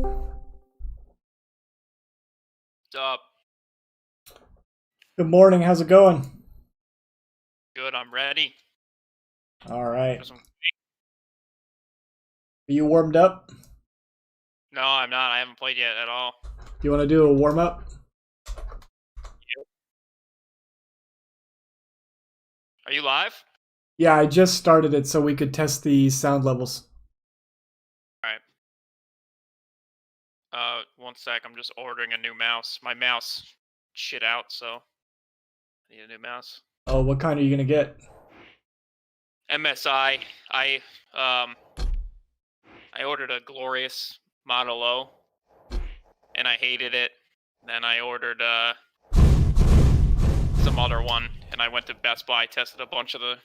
What's up? Good morning. How's it going? Good, I'm ready. All right. For some- Are you warmed up? No, I'm not. I haven't played yet at all. You want to do a warm up? Are you live? Yeah, I just started it so we could test the sound levels. Alright. One sec. I'm just ordering a new mouse. My mouse shit out, so I need a new mouse. Oh, what kind are you gonna get? MSI. Um I ordered a Glorious Model O, and I hated it. Then I ordered some other one, and I went to Best Buy, tested a bunch of the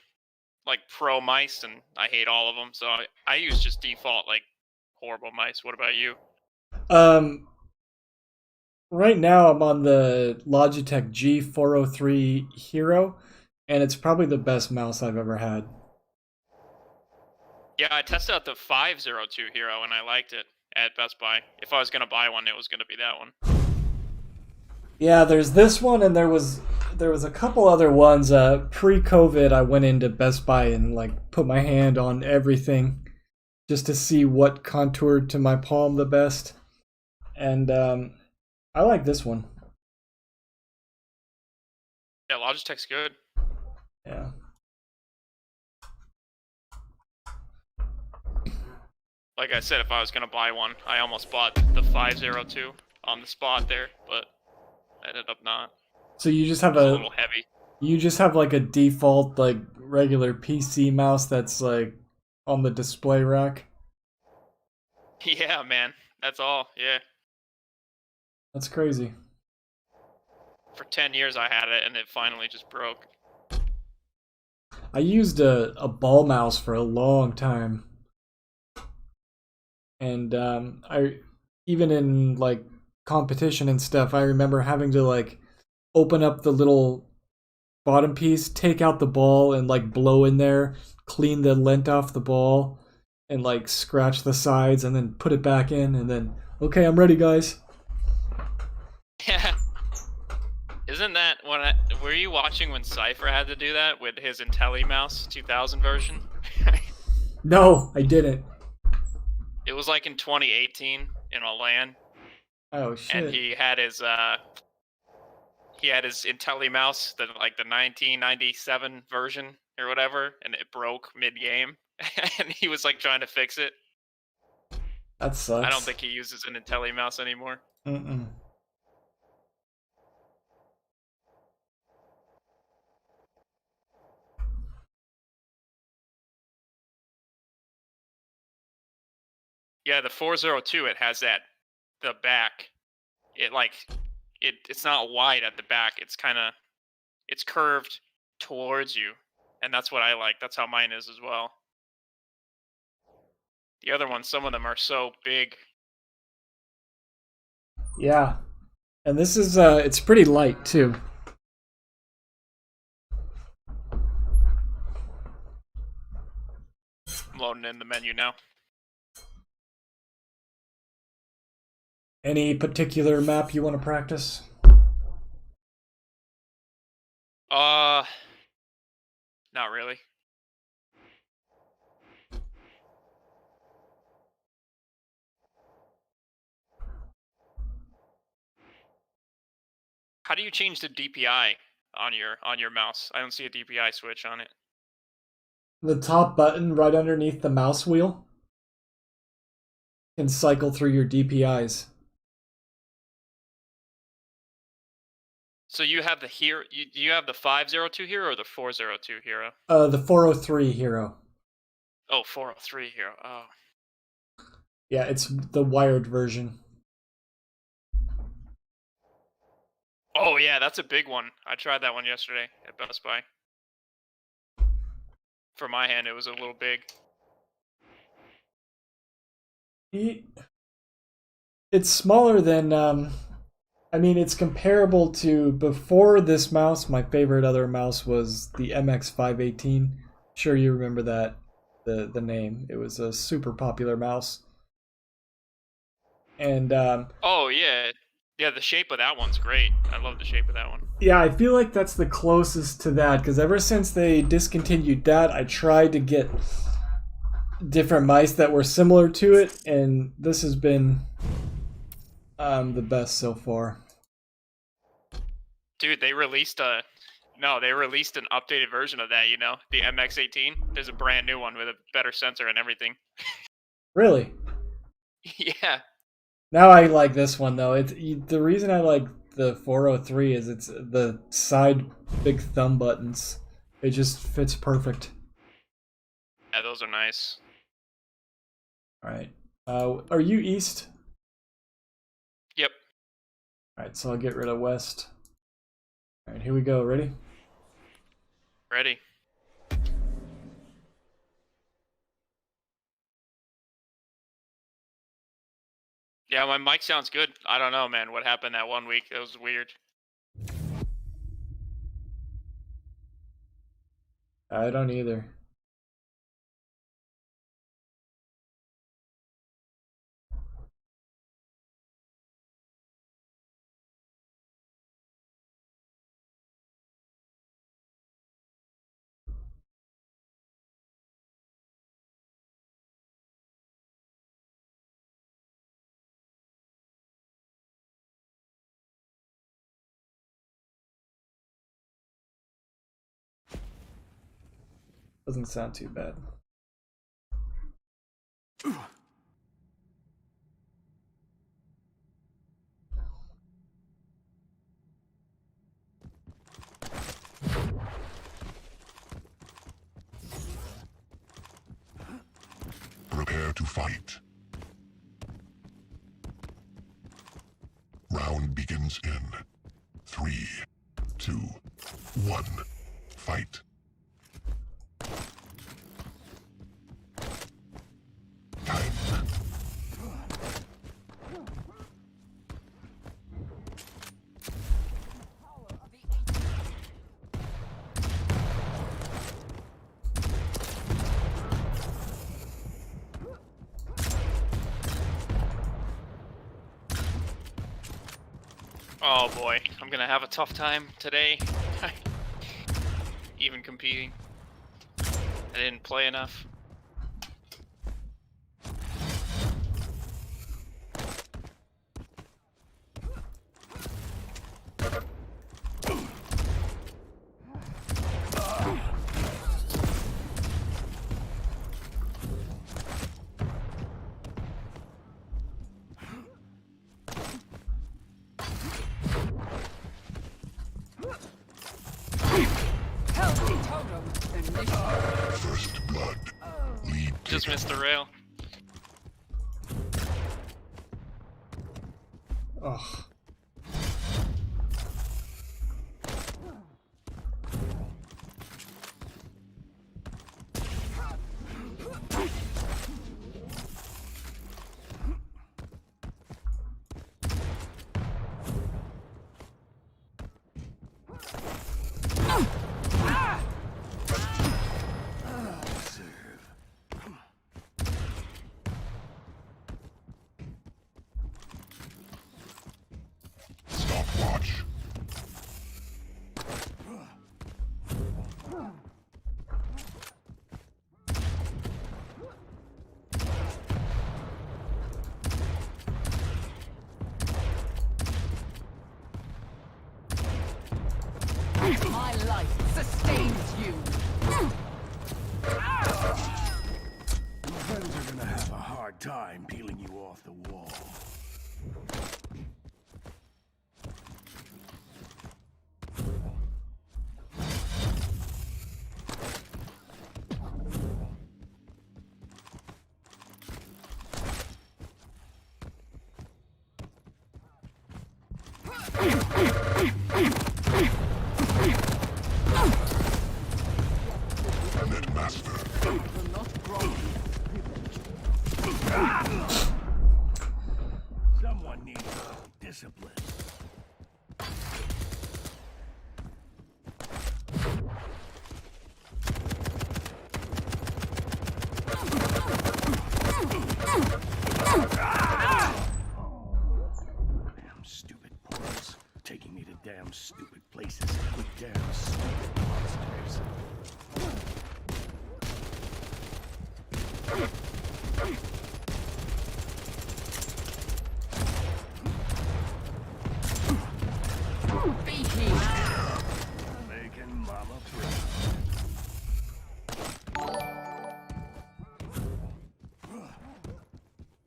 like pro mice, and I hate all of them. So I use just default like horrible mice. What about you? Um, right now I'm on the Logitech G403 Hero, and it's probably the best mouse I've ever had. Yeah, I tested out the 502 Hero and I liked it at Best Buy. If I was gonna buy one, it was gonna be that one. Yeah, there's this one, and there was a couple other ones. Pre-COVID, I went into Best Buy and like put my hand on everything just to see what contoured to my palm the best. And I like this one. Yeah, Logitech's good. Yeah. Like I said, if I was gonna buy one, I almost bought the 502 on the spot there, but I ended up not. So you just have It was a a little heavy. you just have like a default like regular PC mouse that's like on the display rack. Yeah, man. That's all. Yeah. That's crazy. For 10 years I had it and it finally just broke. I used a ball mouse for a long time, and I even in like competition and stuff, I remember having to like open up the little bottom piece, take out the ball, and like blow in there, clean the lint off the ball, and like scratch the sides, and then put it back in, and then okay, I'm ready, guys. Yeah. Isn't that were you watching when Cypher had to do that with his IntelliMouse 2000 version? No, I didn't. It was like in 2018 in a LAN, Oh and shit. he had his IntelliMouse, the 1997 version or whatever, and it broke mid game, and he was like trying to fix it. That I don't sucks. think he uses an IntelliMouse anymore. Mm-mm. Yeah, the 402 it has the back. It like it's not wide at the back. It's curved towards you, and that's what I like. That's how mine is as well. The other ones, some of them are so big. Yeah, and this is it's pretty light too. I'm loading in the menu now. Any particular map you want to practice? Uh, Not really. How do you change the DPI on your mouse? I don't see a DPI switch on it. The top button right underneath the mouse wheel can cycle through your DPIs. So you have the here. You have the 502 here or the 402 hero? The 403 Hero. Oh, 403 hero. Oh, Yeah, it's the wired version. oh yeah, that's a big one. I tried that one yesterday at Best Buy. For my hand, it was a little big. It's smaller than I mean, it's comparable to before this mouse. My favorite other mouse was the MX518. Sure, you remember that the name. It was a super popular mouse, And Oh yeah, yeah. The shape of that one's great. I love the shape of that one. yeah, I feel like that's the closest to that because ever since they discontinued that, I tried to get different mice that were similar to it, and this has been the best so far. Dude, they released an updated version of that. You know, the MX-18. There's a brand new one with a better sensor and everything. Really? Yeah. Now I like this one though. The reason I like the 403 is it's the side big thumb buttons. It just fits perfect. Yeah, those are nice. All right. Are you east? Yep. All right, so I'll get rid of west. All right, here we go. Ready? Ready. Yeah, my mic sounds good. I don't know, man. What happened that one week? It was weird. I don't either. Doesn't sound too bad. Prepare to fight. Round begins in 3, 2, 1. Fight. Time. Oh boy, I'm gonna have a tough time today. Even competing. I didn't play enough. First blood. Lead. Just missed the rail. Ugh. Stopwatch. My life sustains you. Your friends are gonna have a hard time peeling you off the wall. Netmaster. Someone needs discipline.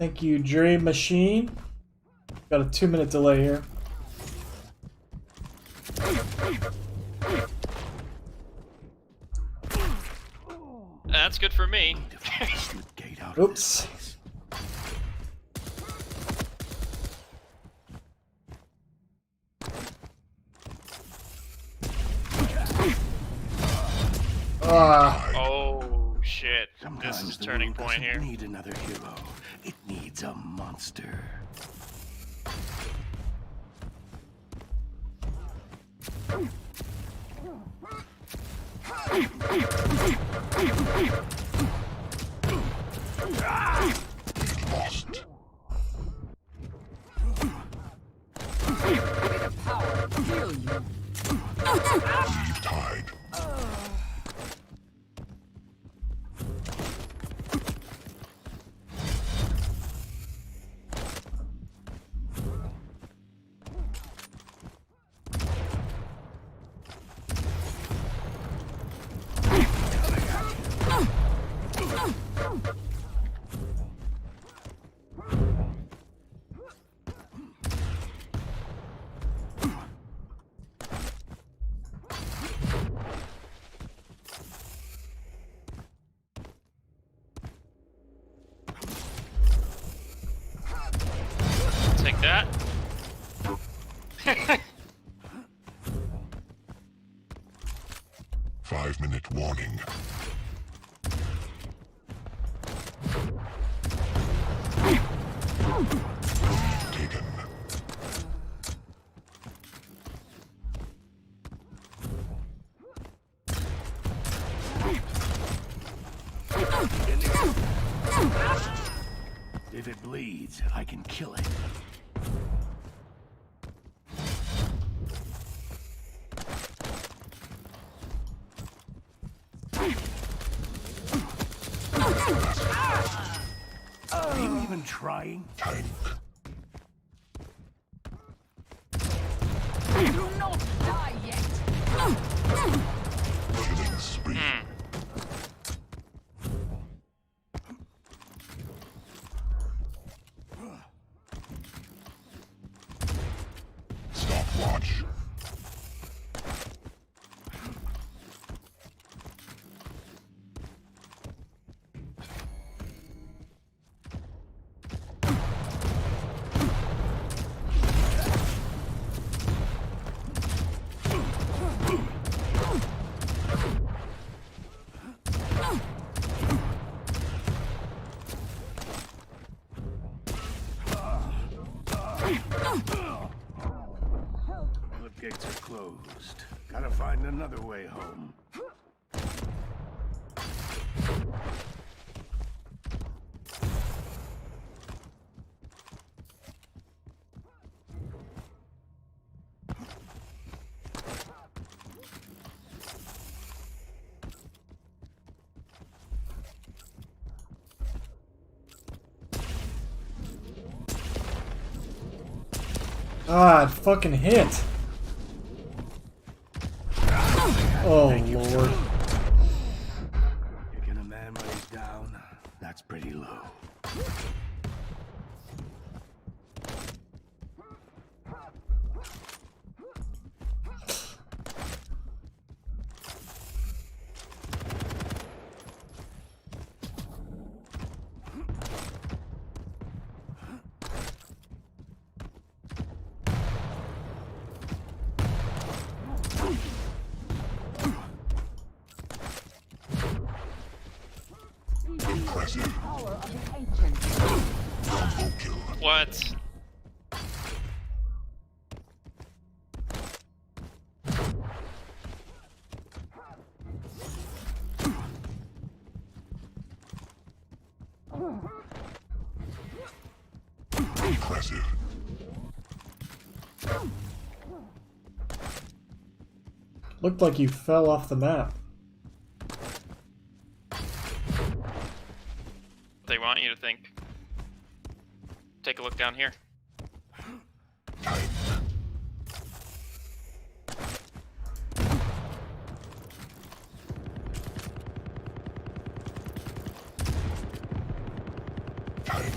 Thank you, Dre Machine. Got a 2-minute delay here. That's good for me. Good gate out of this Oops. place. Ah, Oh shit! Sometimes This is the turning world point doesn't here. need another hero. It needs a monster. Lost. The power to heal you. Leave tide. Take that. 5-minute warning. Lead taken. If it bleeds, I can kill it. Are you even trying? Tank. Do not die yet. Killing spree. Stopwatch. The gates are closed. Gotta find another way home. ah, it fucking hit. Oh lord. Kicking a man when he's down, that's pretty low. Impressive. Power of the ancients. Combo kill. What? Impressive. Looked like you fell off the map. They want you to think. Take a look down here. Tank. Tank.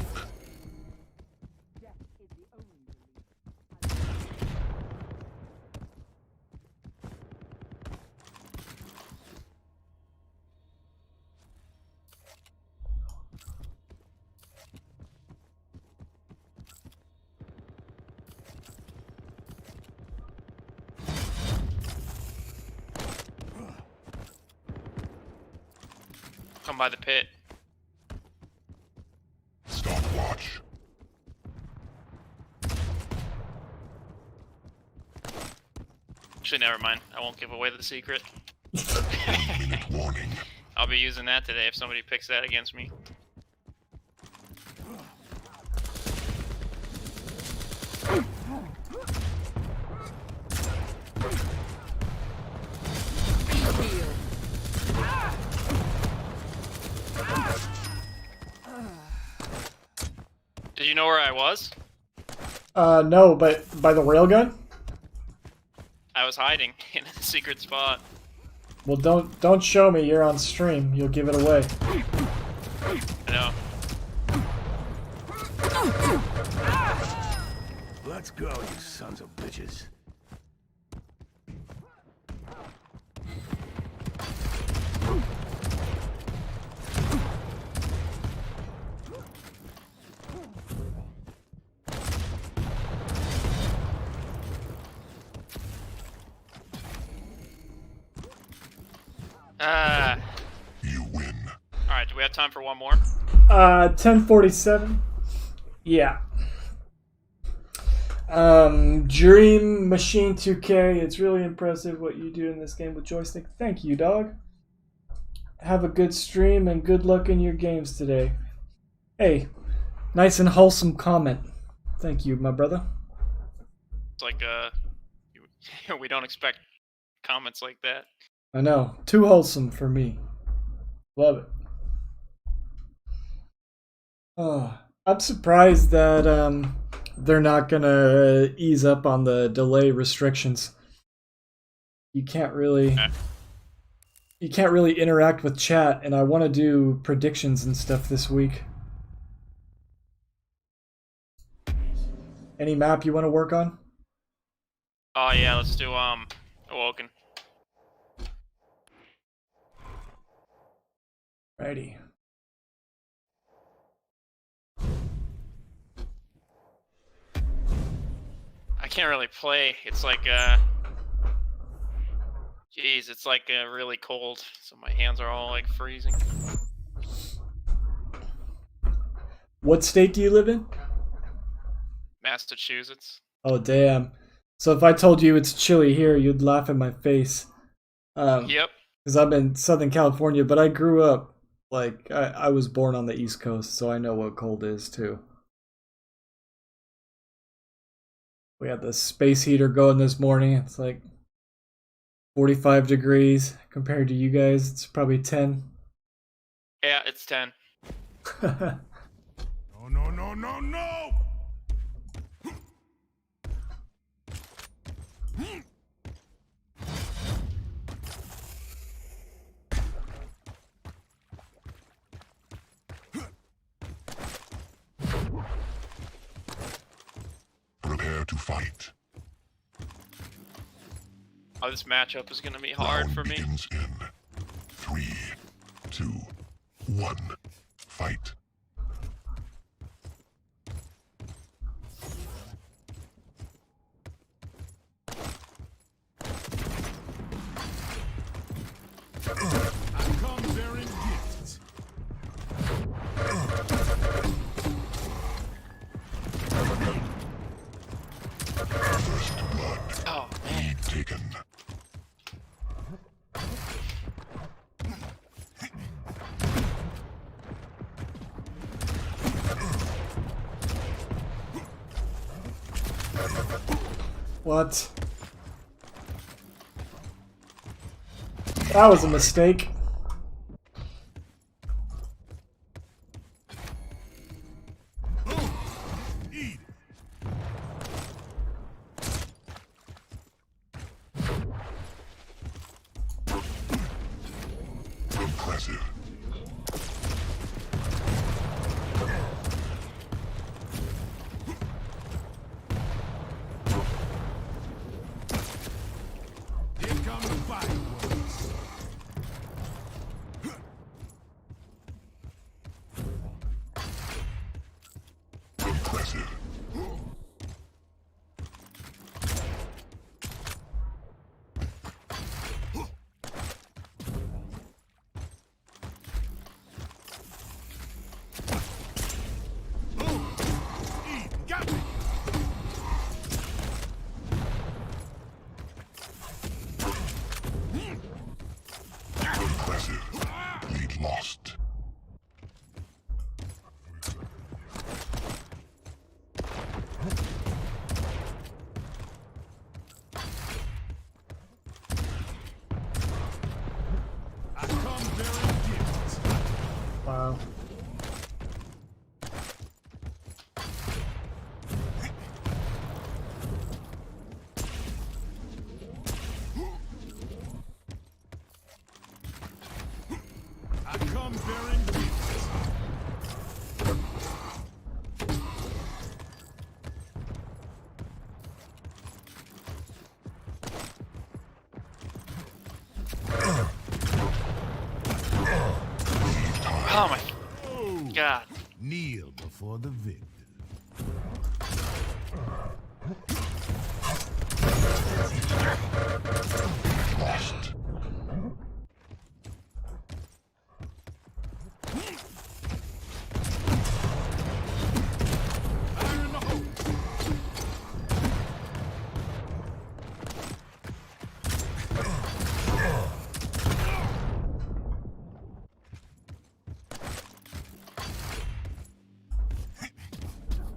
down by the pit. Stopwatch. Actually, never mind. I won't give away the secret. 1 minute warning. I'll be using that today if somebody picks that against me. Heal. Did you know where I was? No, but by the railgun? I was hiding in a secret spot. Well, don't show me. You're on stream. You'll give it away. I know. Let's go, you sons of bitches. You win. Alright, do we have time for one more? 10:47. Yeah. Dream Machine 2K. It's really impressive what you do in this game with joystick. Thank you, dog. Have a good stream and good luck in your games today. Hey, nice and wholesome comment. Thank you, my brother. It's like, we don't expect comments like that. I know. Too wholesome for me. Love it. Oh, I'm surprised that they're not gonna ease up on the delay restrictions. You can't really interact with chat, and I want to do predictions and stuff this week. Any map you want to work on? Oh yeah, let's do Awoken. Righty. I can't really play. It's like jeez, it's like really cold, so my hands are all like freezing. What state do you live in? Massachusetts. Oh damn. So if I told you it's chilly here, you'd laugh in my face. Yep. Because I'm in Southern California, but I grew up, like, I was born on the East Coast, so I know what cold is, too. We had the space heater going this morning. It's like 45 degrees. Compared to you guys, it's probably 10. Yeah, it's 10. No, no, no, no, no! Prepare to fight. Oh, this matchup is gonna be hard Round for me. begins in 3, 2, 1. Fight. I come bearing gifts. First blood. Oh man. Taken. What? That was a mistake. Eat. Impressive. Here come the fireworks. for the victor. Lost. Fire in the hole!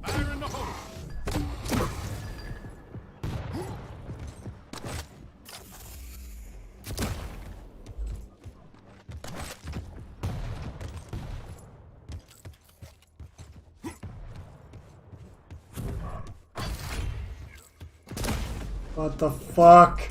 Fire in the hole! What the fuck?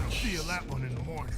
Feel that one in the morning.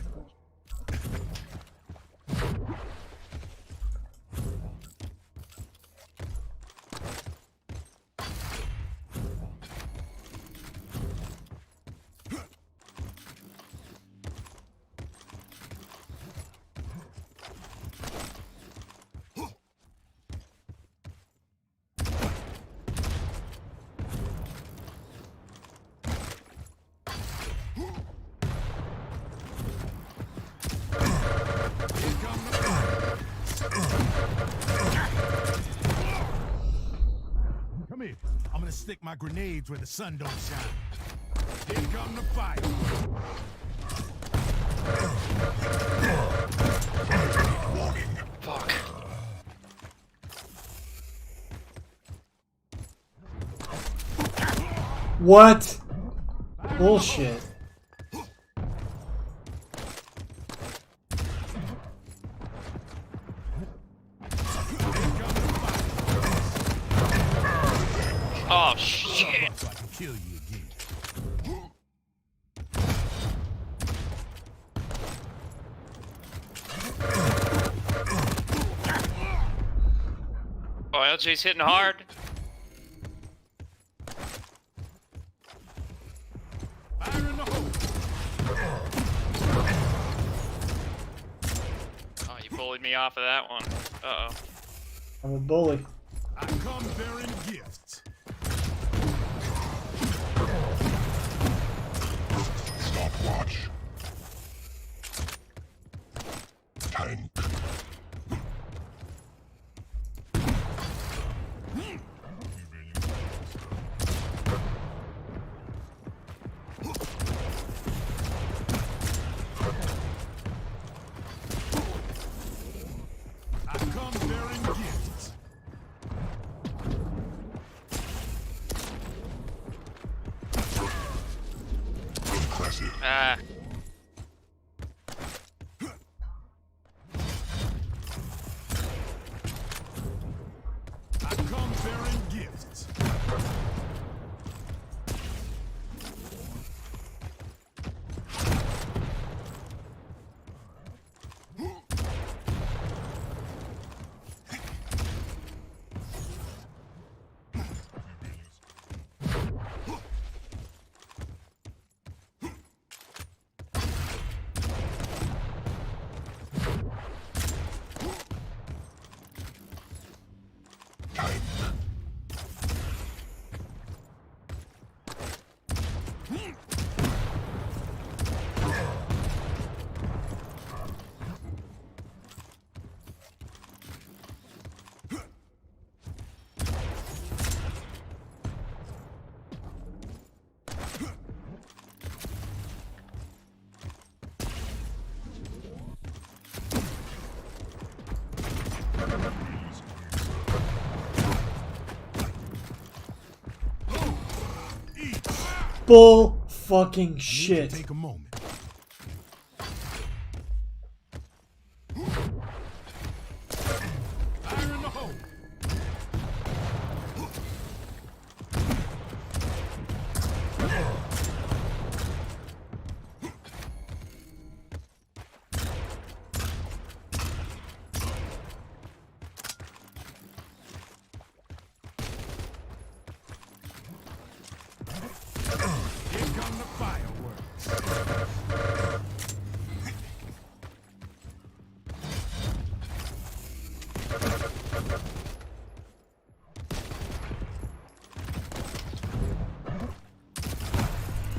Come here. I'm gonna stick my grenades where the sun don't shine. Here come the fire. Fuck. What? Bullshit. Oh shit. So I can kill you again. Oh, LJ's hitting hard. Fire in the hole. Oh, you bullied me off of that one. Uh-oh. I'm a bully. I come bearing gifts. Stopwatch. Tank. I come bearing gifts. Impressive. Ah. I come bearing gifts. Tank. Bull fucking I need to shit. take a moment. Fire in the hole. Here come the fireworks.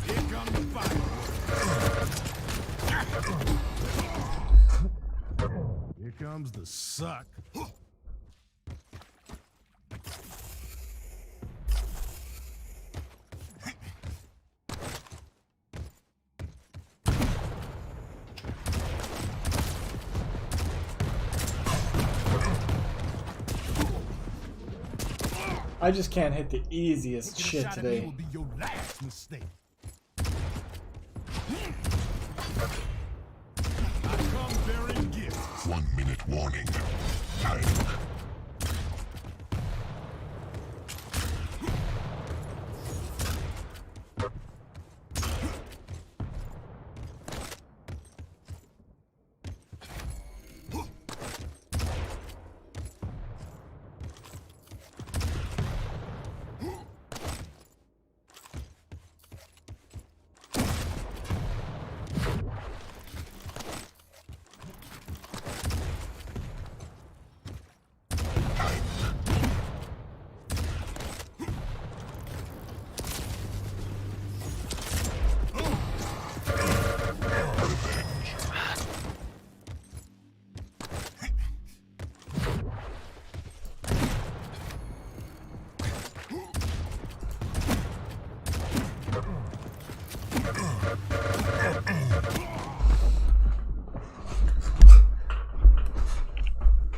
Here come the fireworks. Here comes the suck. I just can't hit the easiest Taking a shit shot at me today. will be your last mistake. I come bearing gifts. 1 minute warning. Tank.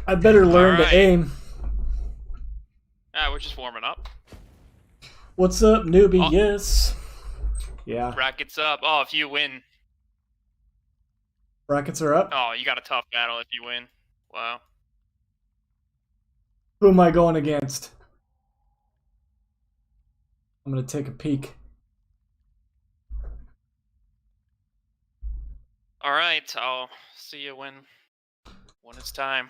I better learn Alright. to aim. We're just warming up. What's up, newbie? Oh. Yes. Yeah. Brackets up. Oh, if you win. Brackets are up. Oh, you got a tough battle if you win. Wow. Who am I going against? I'm gonna take a peek. Alright, I'll see you when it's time.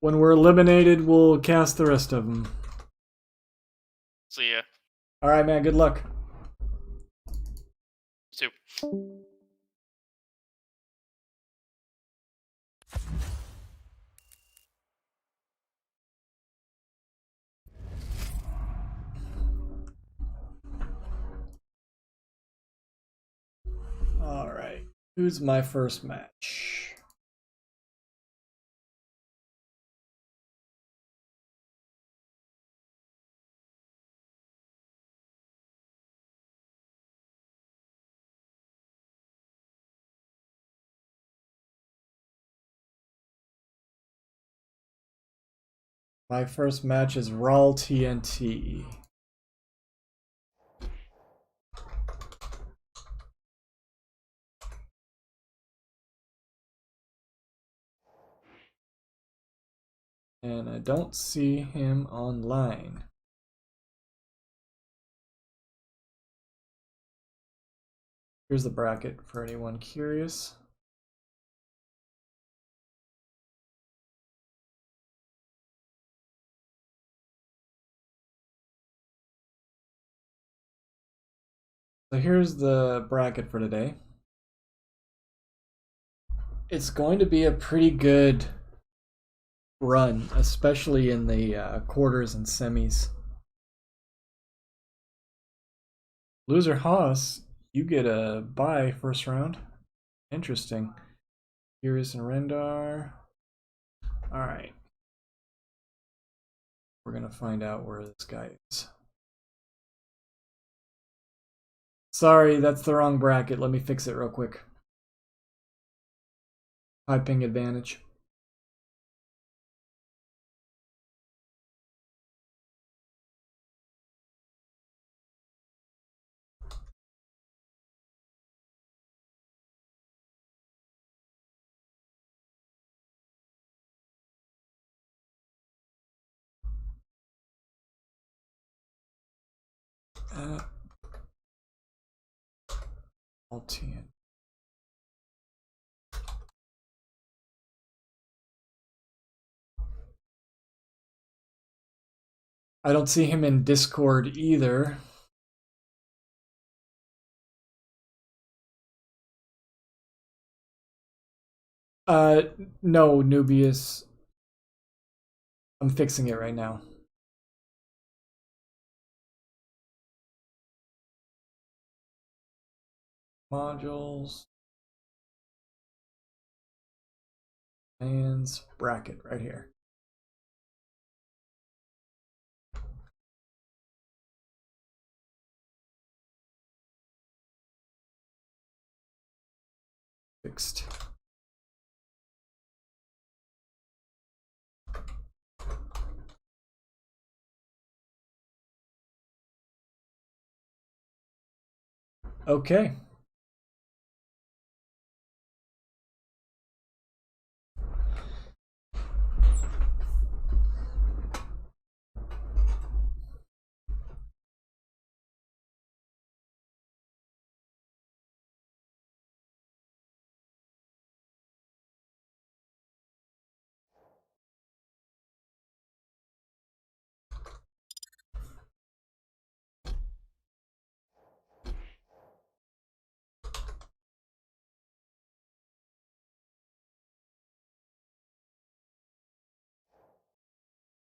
When we're eliminated, we'll cast the rest of them. See ya. All right, man. Good luck. Soup. All right. Who's my first match? My first match is Raw TNT. And I don't see him online. Here's the bracket for anyone curious. So here's the bracket for today. It's going to be a pretty good run, especially in the quarters and semis. Loser Haas, you get a bye first round. Interesting. Furious and Rendar. Alright. We're going to find out where this guy is. Sorry, that's the wrong bracket. Let me fix it real quick. Piping advantage. Altian. I don't see him in Discord either. No, Nubius. I'm fixing it right now. Modules. Fans, bracket right here. Fixed. Okay.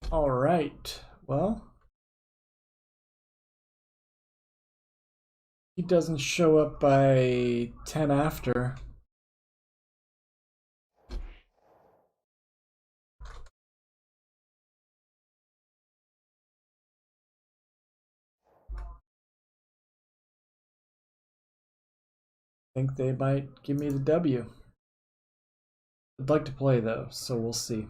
All right. Well, he doesn't show up by 10 after. I think they might give me the W. I'd like to play though, so we'll see.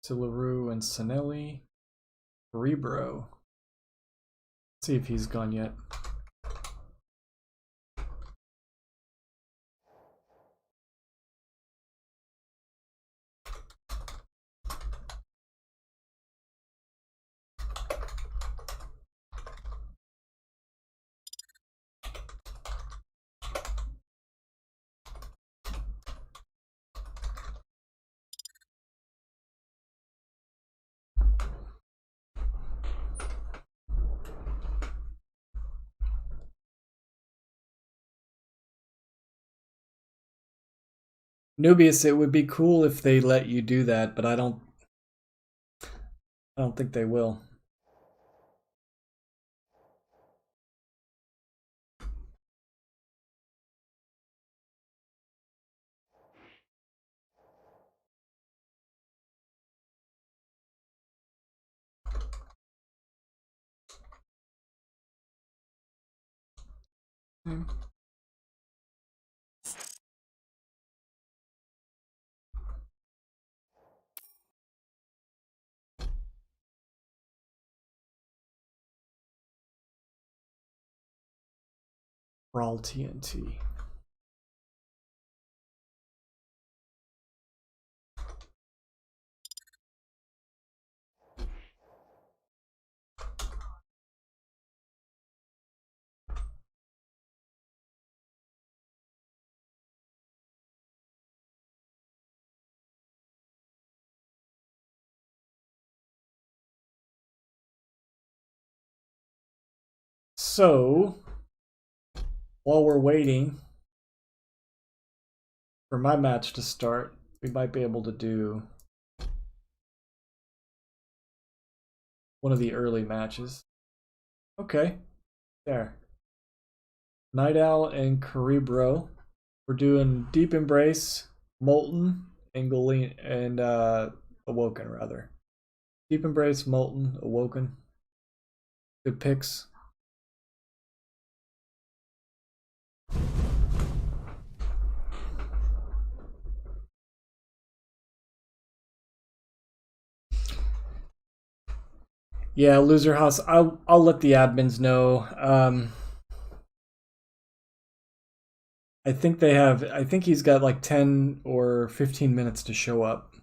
Silaru and Sanelli. Rebro. See if he's gone yet. Nubius, it would be cool if they let you do that, but I don't think they will. Brawl TNT. So, while we're waiting for my match to start, we might be able to do one of the early matches. Okay, there. Night Owl and Cerebro. We're doing Deep Embrace, Molten, and Awoken, rather. Deep Embrace, Molten, Awoken. Good picks. Yeah, loser house. I'll let the admins know. I think he's got like 10 or 15 minutes to show up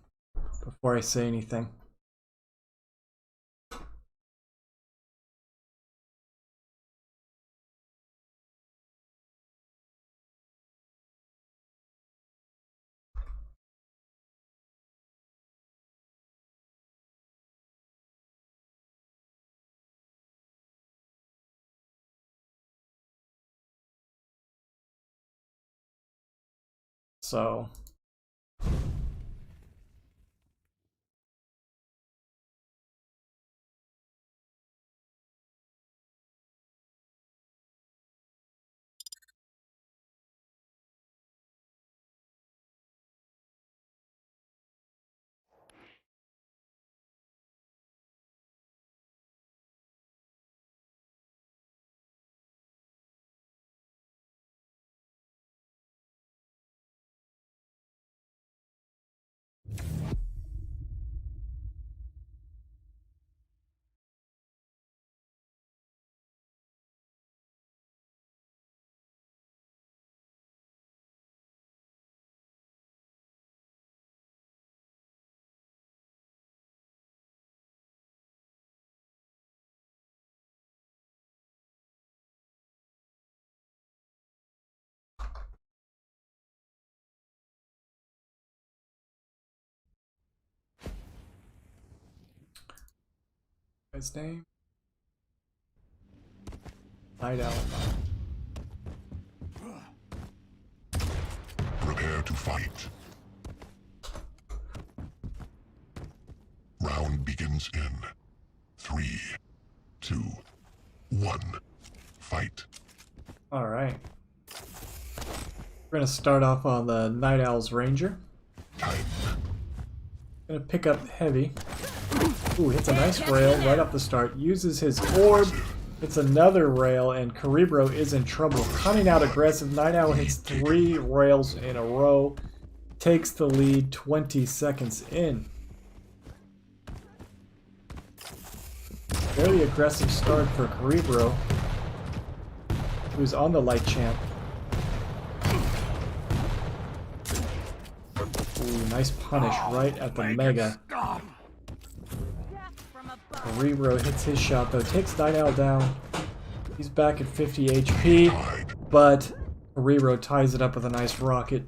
before I say anything. So his name? Night Owl. Prepare to fight. Round begins in 3, 2, 1. Fight. All right. We're gonna start off on the Night Owl's Ranger. Time. Gonna pick up heavy. Ooh, hits a nice rail right off the start. Uses his orb. Hits another rail, and Cerebro is in trouble. Coming out aggressive. Night Owl hits 3 rails in a row. Takes the lead 20 seconds in. Very aggressive start for Cerebro, who's on the light champ. Ooh, nice punish right at the Mega. Cerebro hits his shot though, takes Night Owl down. He's back at 50 HP, but Cerebro ties it up with a nice rocket.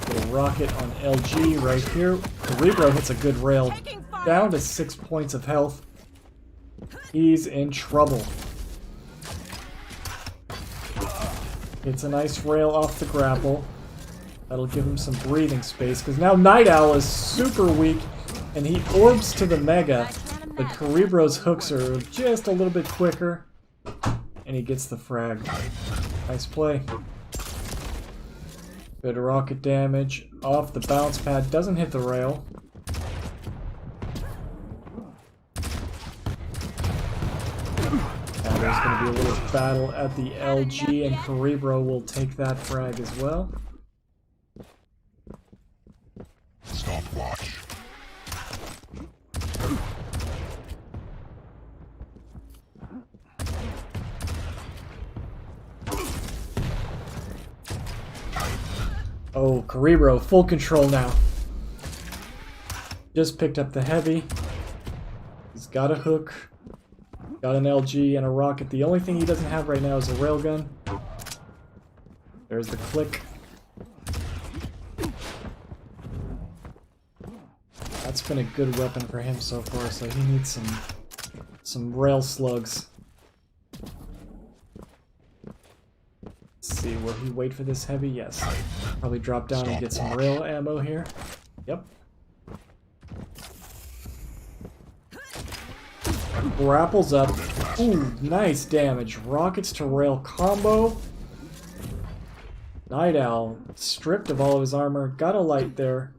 Little rocket on LG right here. Cerebro hits a good rail, down to 6 points of health. He's in trouble. It's a nice rail off the grapple. That'll give him some breathing space, because now Night Owl is super weak, and he orbs to the Mega, but Cerebro's hooks are just a little bit quicker, and he gets the frag. Nice play. Good rocket damage off the bounce pad, doesn't hit the rail. Now there's going to be a little battle at the LG, and Cerebro will take that frag as well. Stopwatch. Oh, Cerebro, full control now. Just picked up the heavy. He's got a hook. Got an LG and a rocket. The only thing he doesn't have right now is a railgun. There's the click. That's been a good weapon for him so far, so he needs some rail slugs. Let's see, will he wait for this heavy? Yes. Probably drop down and get some rail ammo here. Yep. Grapples up. Ooh, nice damage. Rockets to rail combo. Night Owl, stripped of all of his armor. Got a light there.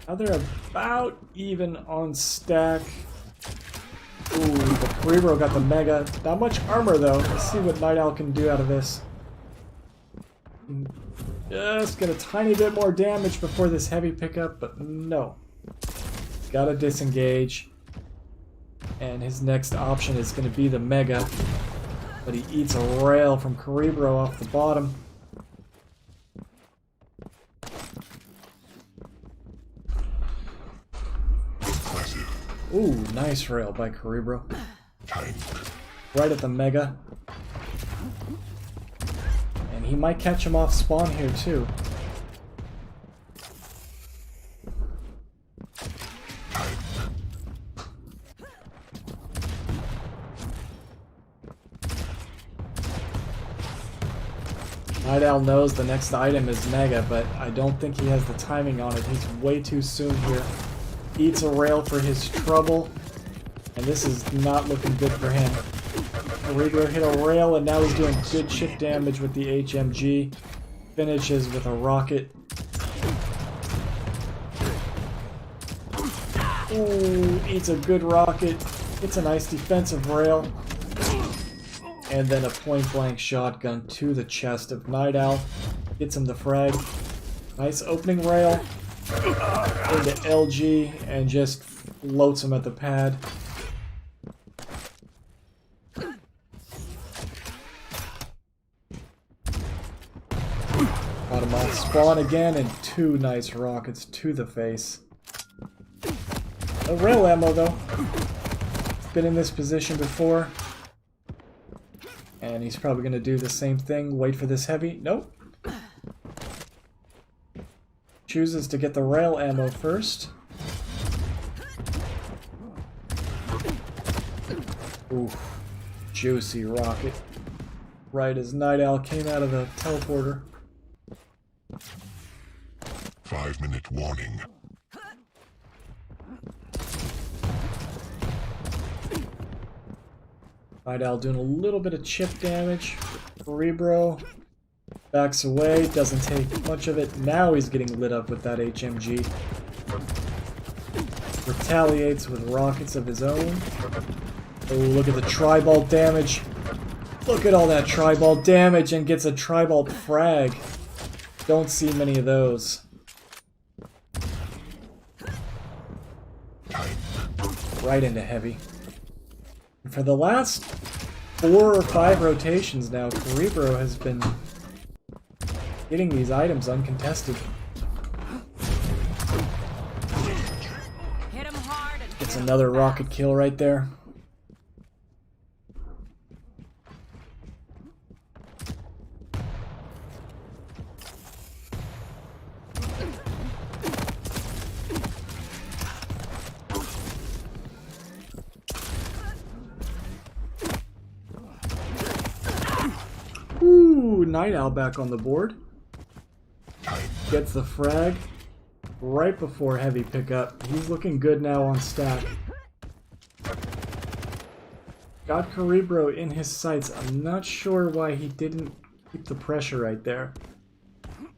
Now they're about even on stack. Ooh, but Cerebro got the Mega. Not much armor though. Let's see what Night Owl can do out of this. Just get a tiny bit more damage before this heavy pickup, but no. Gotta disengage. And his next option is going to be the Mega. But he eats a rail from Cerebro off the bottom. Impressive. Ooh, nice rail by Cerebro. Timed. Right at the Mega. And he might catch him off spawn here too. Night Owl knows the next item is Mega, but I don't think he has the timing on it. He's way too soon here. Eats a rail for his trouble, and this is not looking good for him. Cerebro hit a rail, and now he's doing good chip damage with the HMG. Finishes with a rocket. Ooh, eats a good rocket. Gets a nice defensive rail. And then a point-blank shotgun to the chest of Night Owl. Gets him the frag. Nice opening rail. Into LG and just floats him at the pad. Got him off spawn again and two nice rockets to the face. No rail ammo though. Been in this position before. And he's probably going to do the same thing. Wait for this heavy. Nope. Chooses to get the rail ammo first. Ooh. Juicy rocket. Right as Night Owl came out of the teleporter. 5-minute warning. Night Owl doing a little bit of chip damage. Cerebro backs away, doesn't take much of it. Now he's getting lit up with that HMG. Retaliates with rockets of his own. Oh, look at the Triball damage. Look at all that Triball damage and gets a Triball frag. Don't see many of those. Right into heavy. For the last 4 or 5 rotations now, Cerebro has been getting these items uncontested. Hit him hard and It's another rocket kill right there. Ooh, Night Owl back on the board. Gets the frag right before heavy pickup. He's looking good now on stack. Got Cerebro in his sights. I'm not sure why he didn't keep the pressure right there.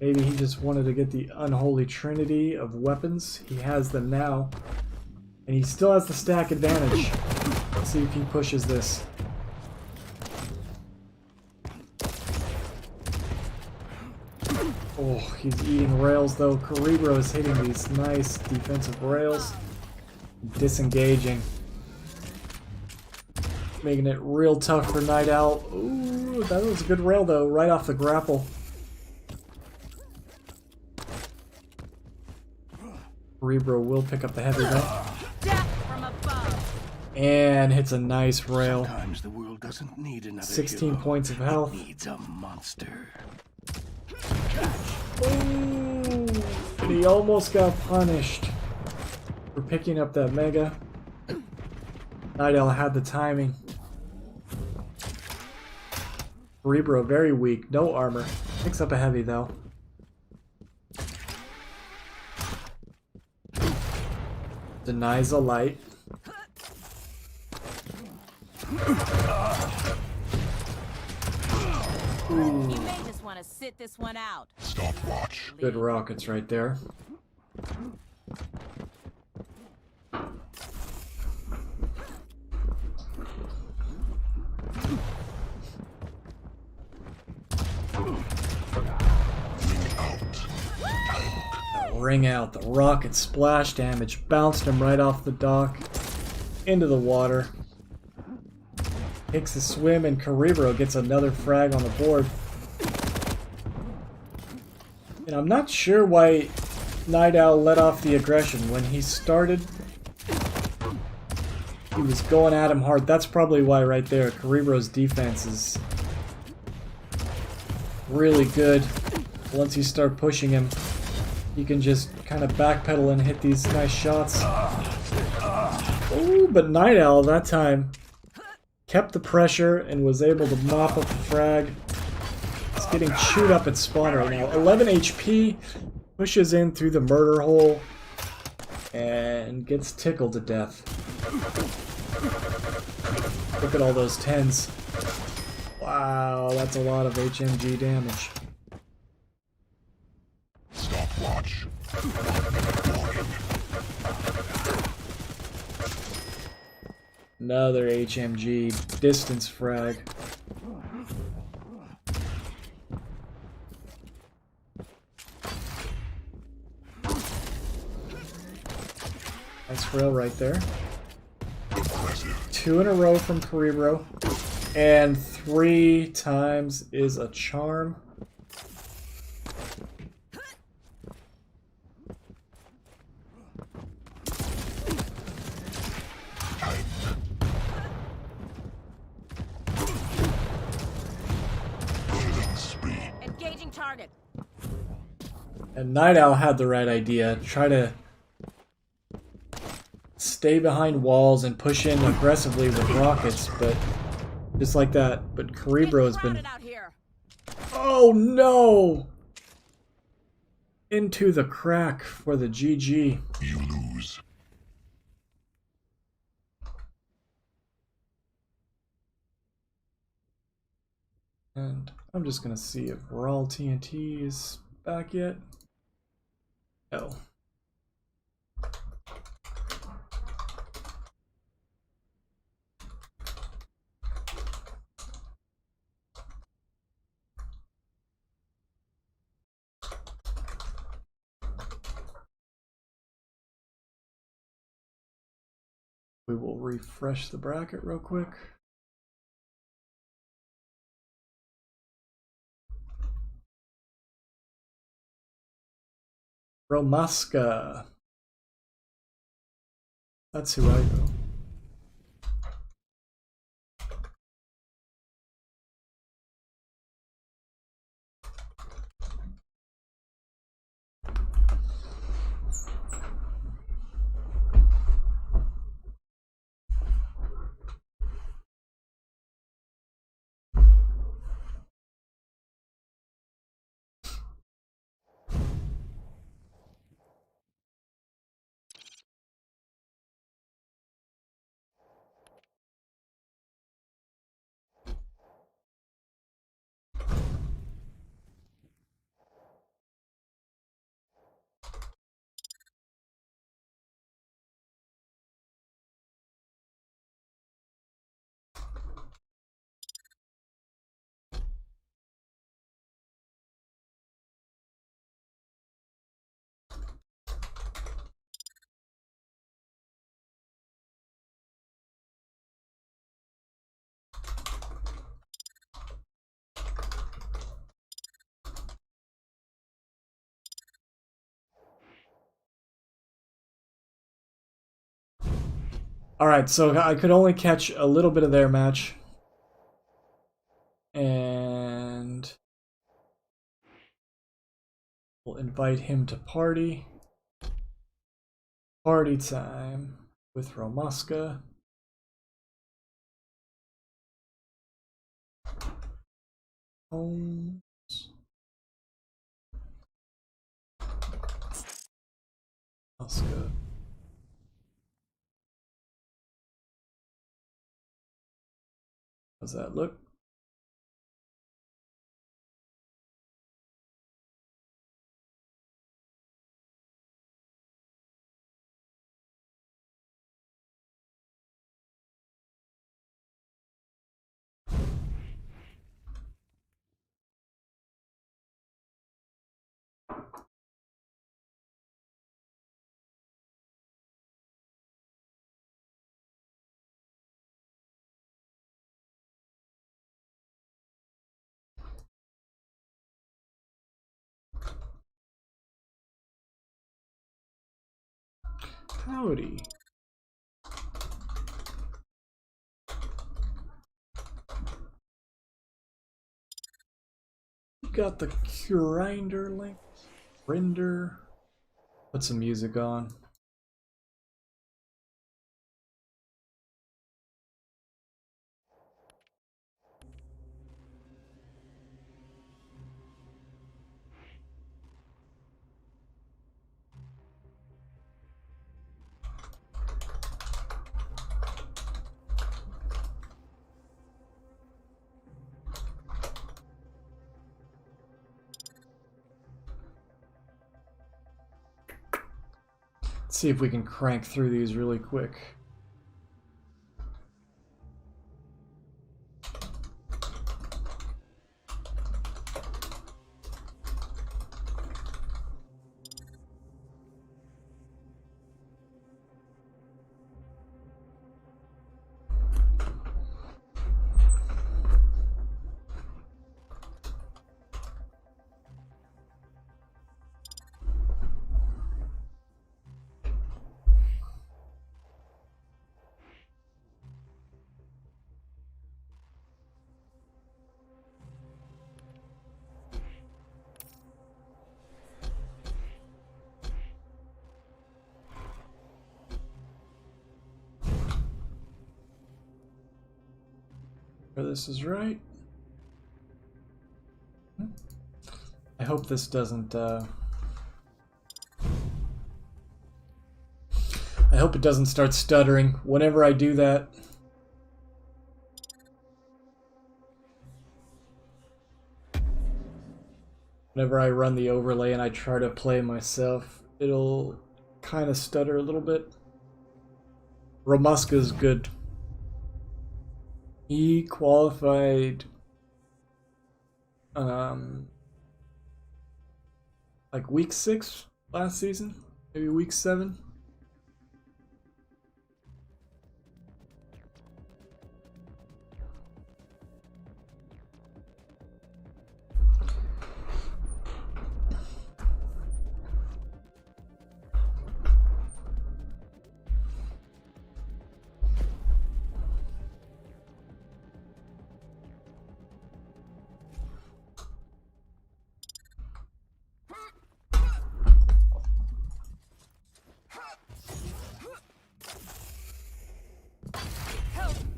Maybe he just wanted to get the unholy trinity of weapons. He has them now. And he still has the stack advantage. Let's see if he pushes this. Oh, he's eating rails though. Cerebro is hitting these nice defensive rails. Disengaging. Making it real tough for Night Owl. Ooh, that was a good rail though, right off the grapple. Cerebro will pick up the heavy though. death from above. And hits a nice rail. Sometimes the world doesn't need another 16 hero. points of health. It needs a monster. Ooh, and he almost got punished for picking up that Mega. Night Owl had the timing. Cerebro very weak, no armor. Picks up a heavy though. Denies a light. You may just want to sit this one out. Stopwatch. Good rockets right there. ring out. The rocket splash damage bounced him right off the dock into the water. Takes a swim, and Cerebro gets another frag on the board. And I'm not sure why Night Owl let off the aggression. When he started, he was going at him hard. That's probably why right there. Cerebro's defense is really good. Once you start pushing him, you can just kind of backpedal and hit these nice shots. Ooh, but Night Owl that time kept the pressure and was able to mop up the frag. It's getting chewed up at spawn right now. 11 HP, pushes in through the murder hole, and gets tickled to death. Look at all those 10s. Wow, that's a lot of HMG damage. Stopwatch. Warning. Another HMG distance frag. Nice rail right there. Impressive. 2 in a row from Cerebro. And 3 times is a charm. Killing spree. Engaging target. And Night Owl had the right idea. Try to stay behind walls and push in aggressively with rockets, but just like that. But Cerebro's Getting been... crowded out here. Oh no! Into the crack for the GG. You lose. And I'm just gonna see if Raw TNT is back yet. No. We will refresh the bracket real quick. Romaska. That's who I go. Alright, so I could only catch a little bit of their match. And we'll invite him to party. Party time with Romaska. Holmes. Romaska. How's that look? Howdy. You got the grinder link. Render. Put some music on. Let's see if we can crank through these really quick. This is right. I hope this doesn't I hope it doesn't start stuttering whenever I do that. Whenever I run the overlay and I try to play myself, it'll kind of stutter a little bit. Ramuska's good. He qualified like week 6 last season, maybe week 7.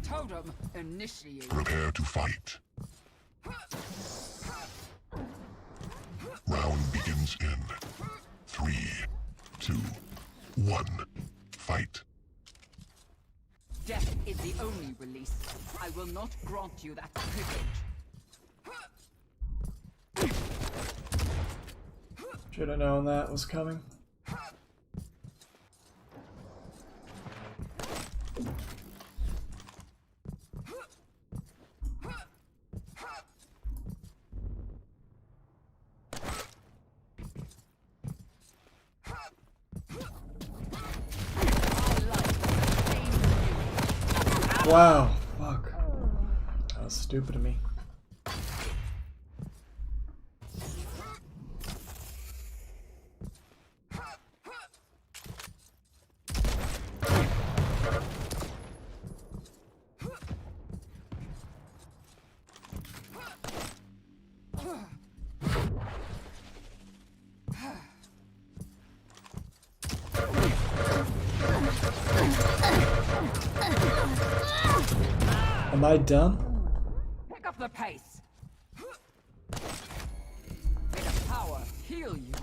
Totem initiate. Prepare to fight. Round begins in 3, 2, 1. Fight. Death is the only release. I will not grant you that privilege. Should have known that was coming. Wow, fuck. That was stupid of me. Am I dumb? Pick up the pace. May the power heal you.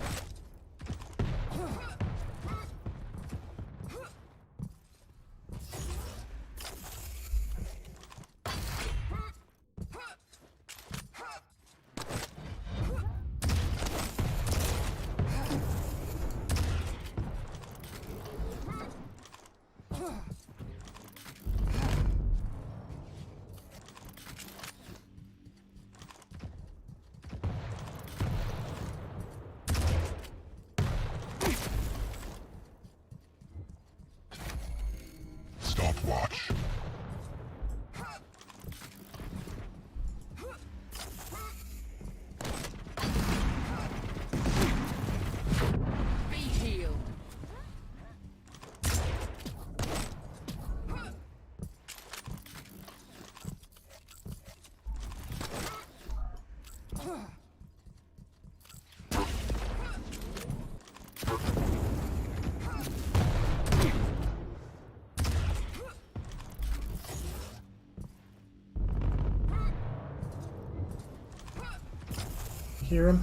Hear him?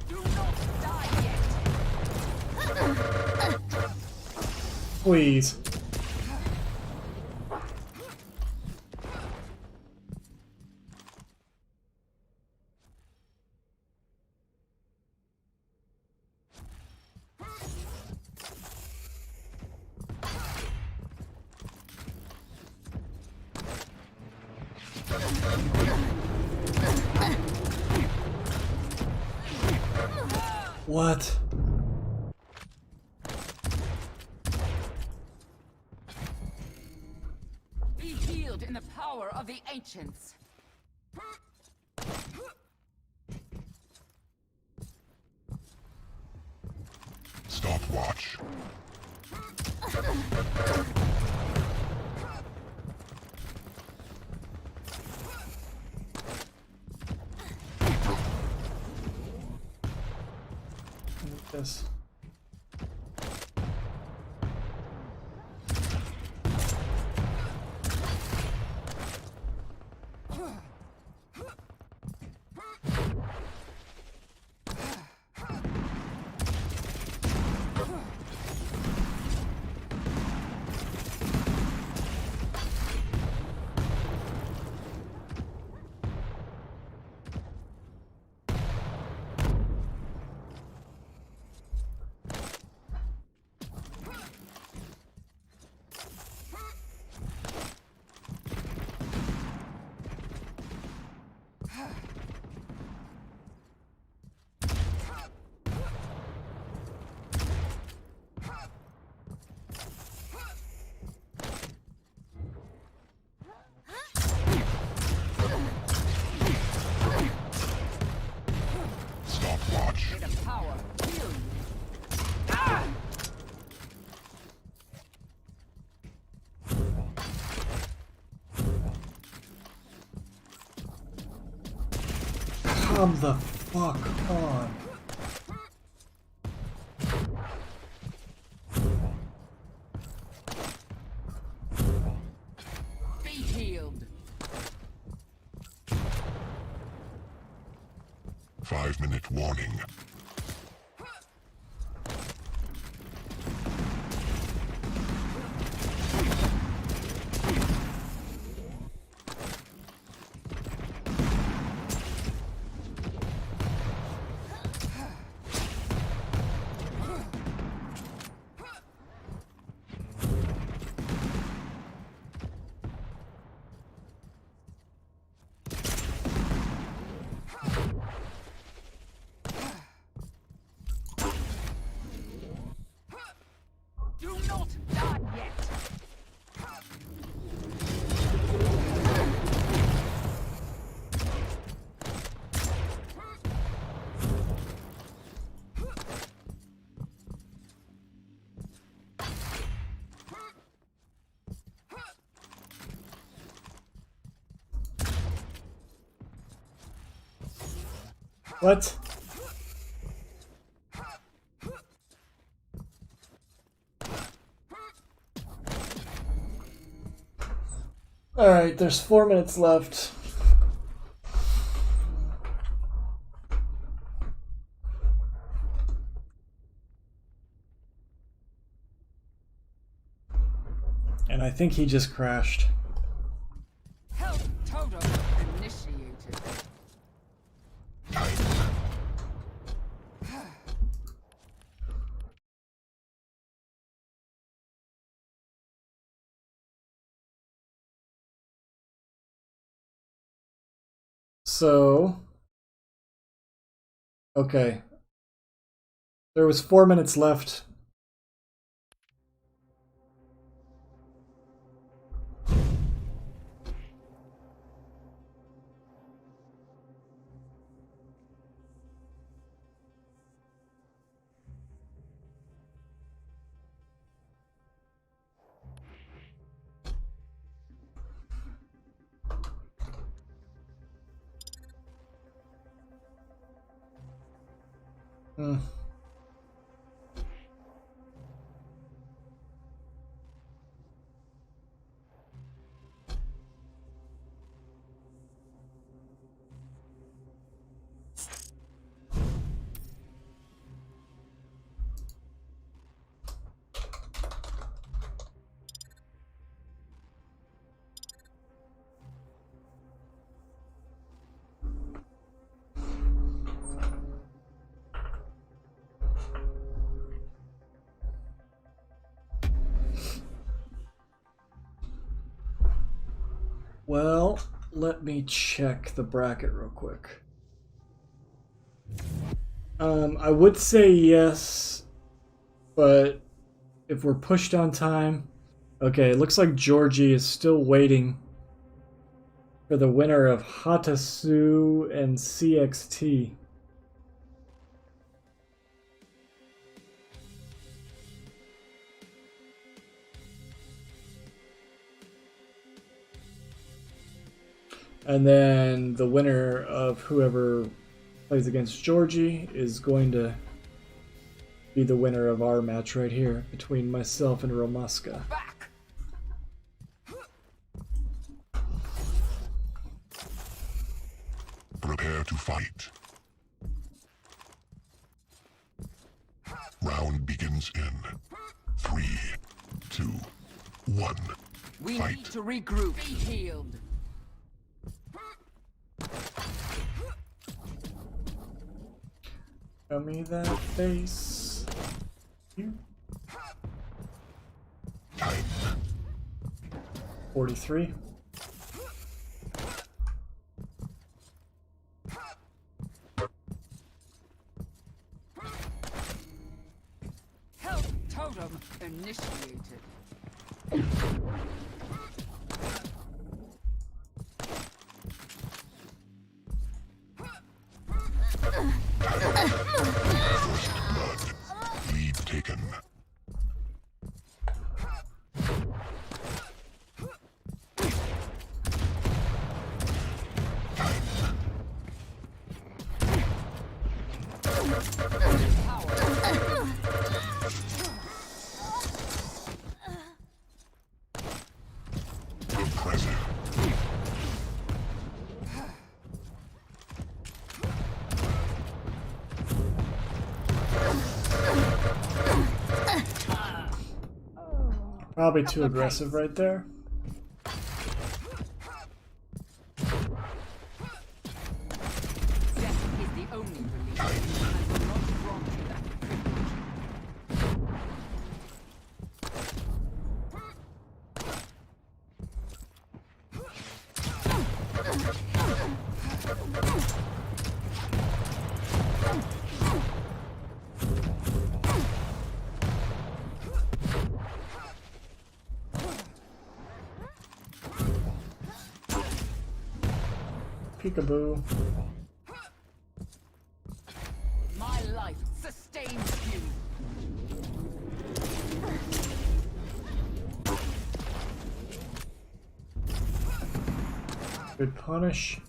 Do not die yet. Please. What? Be healed in the power of the ancients. Stopwatch. This. Stopwatch. May the power heal you. Come the fuck on. Be healed. 5-minute warning. Do not die yet. What? Alright, there's 4 minutes left. And I think he just crashed. Health totem initiated. So, okay. There was 4 minutes left. Hmm. Well, let me check the bracket real quick. I would say yes, but if we're pushed on time... Okay, it looks like Georgie is still waiting for the winner of Hatasu and CXT. And then the winner of whoever plays against Georgie is going to be the winner of our match right here between myself and Romaska. Back! Prepare to fight. Round begins in 3, 2, 1. We Fight. need to regroup. Be healed. Show me that face. You. Time. 43. Health totem initiated. Blood. Lead taken. Impressive. Probably too aggressive right there. Death is the only release. I will not grant you that privilege. Peekaboo. My life sustains you. Good punish.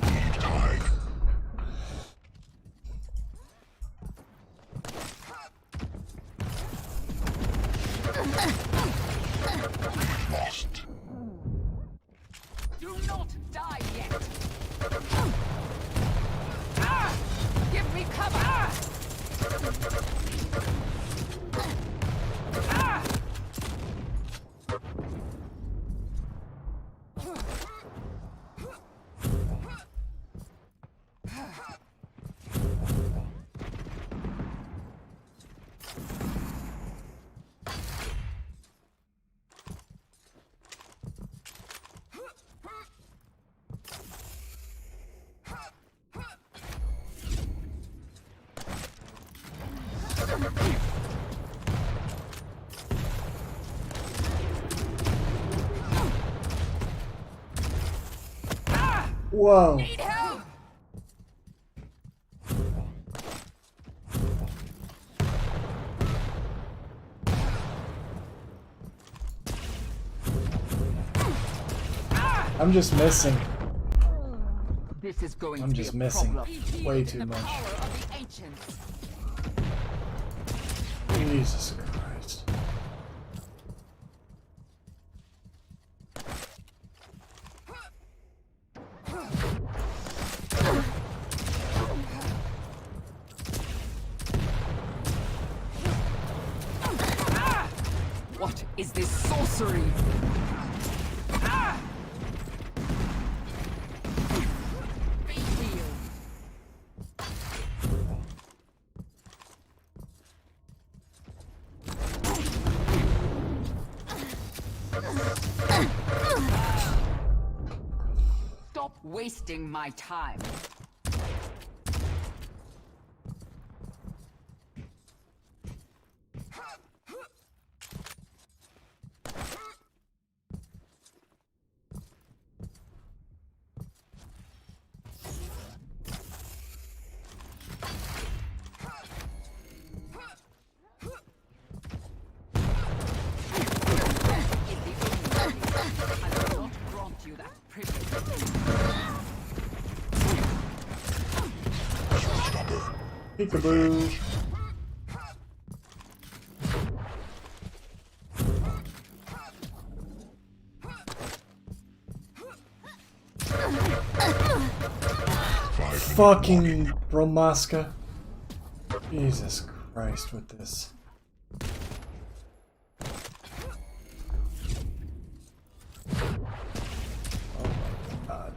Lead tied. Lost. Do not die yet. Ah! Give me cover! Ah! Whoa. Need help! I'm just missing. This is going I'm to be just a missing problem. way too much. Power of the ancients. Jesus Christ. What is this sorcery? Ah! Be healed. Stop wasting my time. I will not grant you that privilege. Stopper. Peekaboo. Fucking Bromaska. Jesus Christ with this. Oh my god.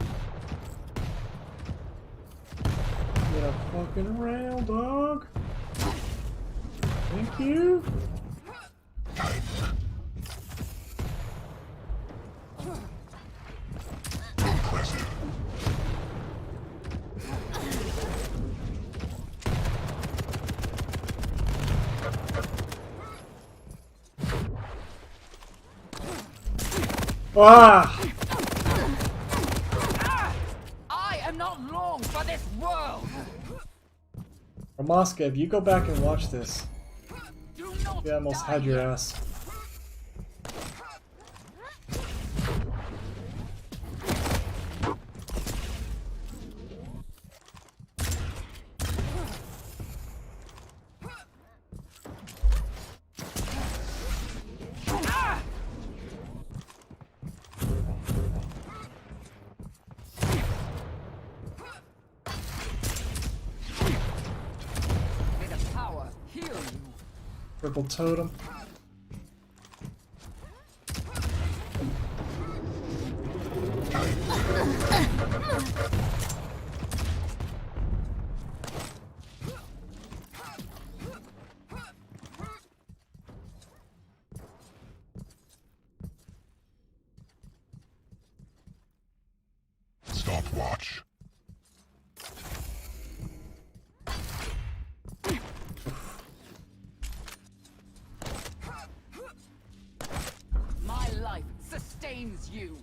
Get a fucking rail, dog. Thank you. Impressive. Ah! I am not long for this world. Bromaska, if you go back and watch this, Do not you almost die had your yet. ass. May the power heal you. Purple totem. Stopwatch. My life sustains you.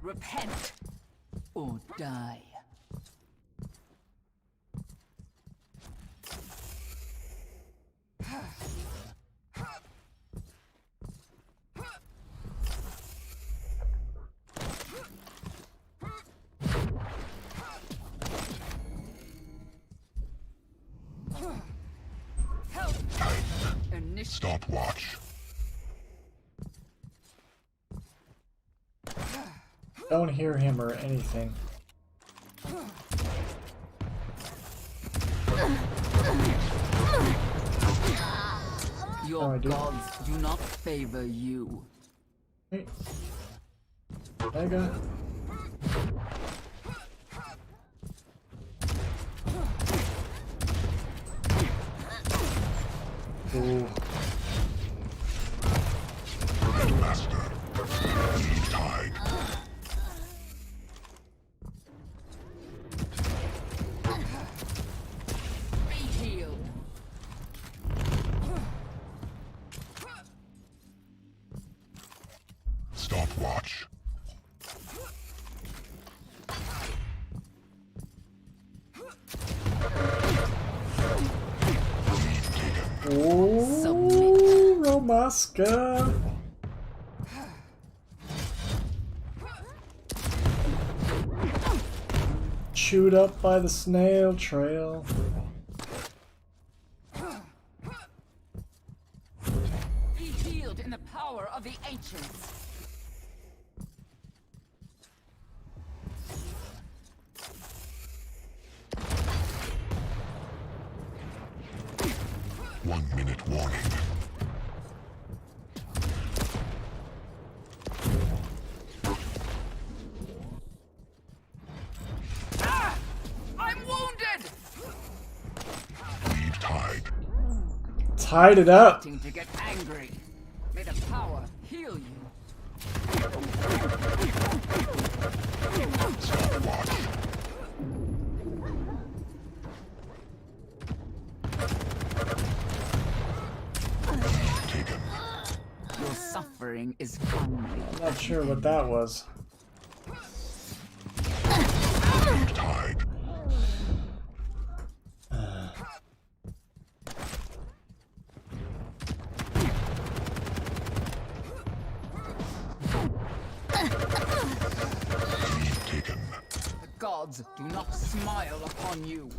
Repent or die. Help! Initiate. Stopwatch. Don't hear him or anything. Your Oh, I do. gods do not favor you. Hey. Mega. Ooh. Master. Lead tide. Be healed. Stopwatch. Lead taken. Ooh, Bromaska. Chewed up by the snail trail. Be healed in the power of the ancients. One minute warning. tied it up. Waiting to get angry. May the power heal you. Your suffering is finally I'm not sure what that was. Tied. Taken. the gods do not smile upon you.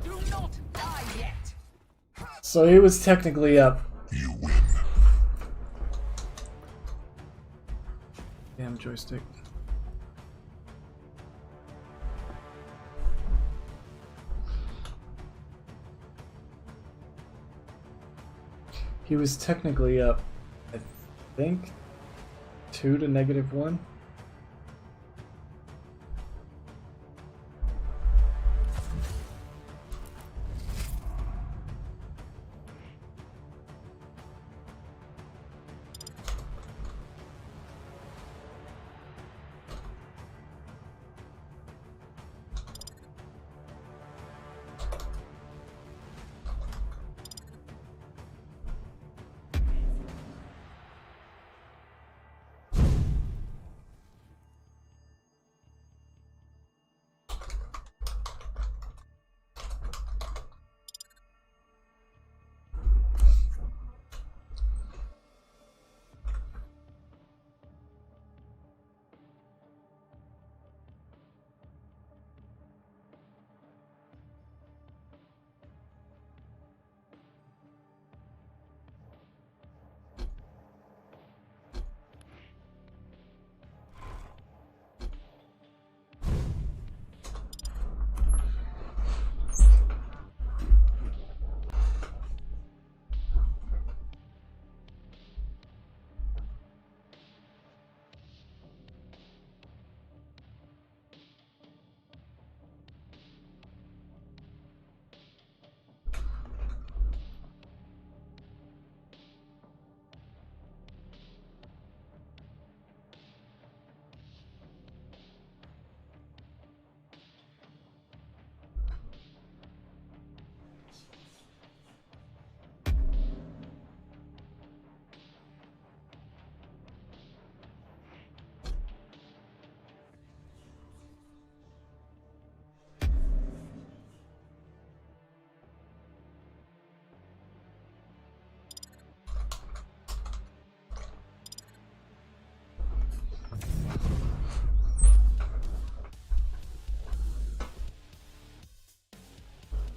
Do not die yet. So he was technically up. You win. Damn joystick. He was technically up, I think, 2 to -1.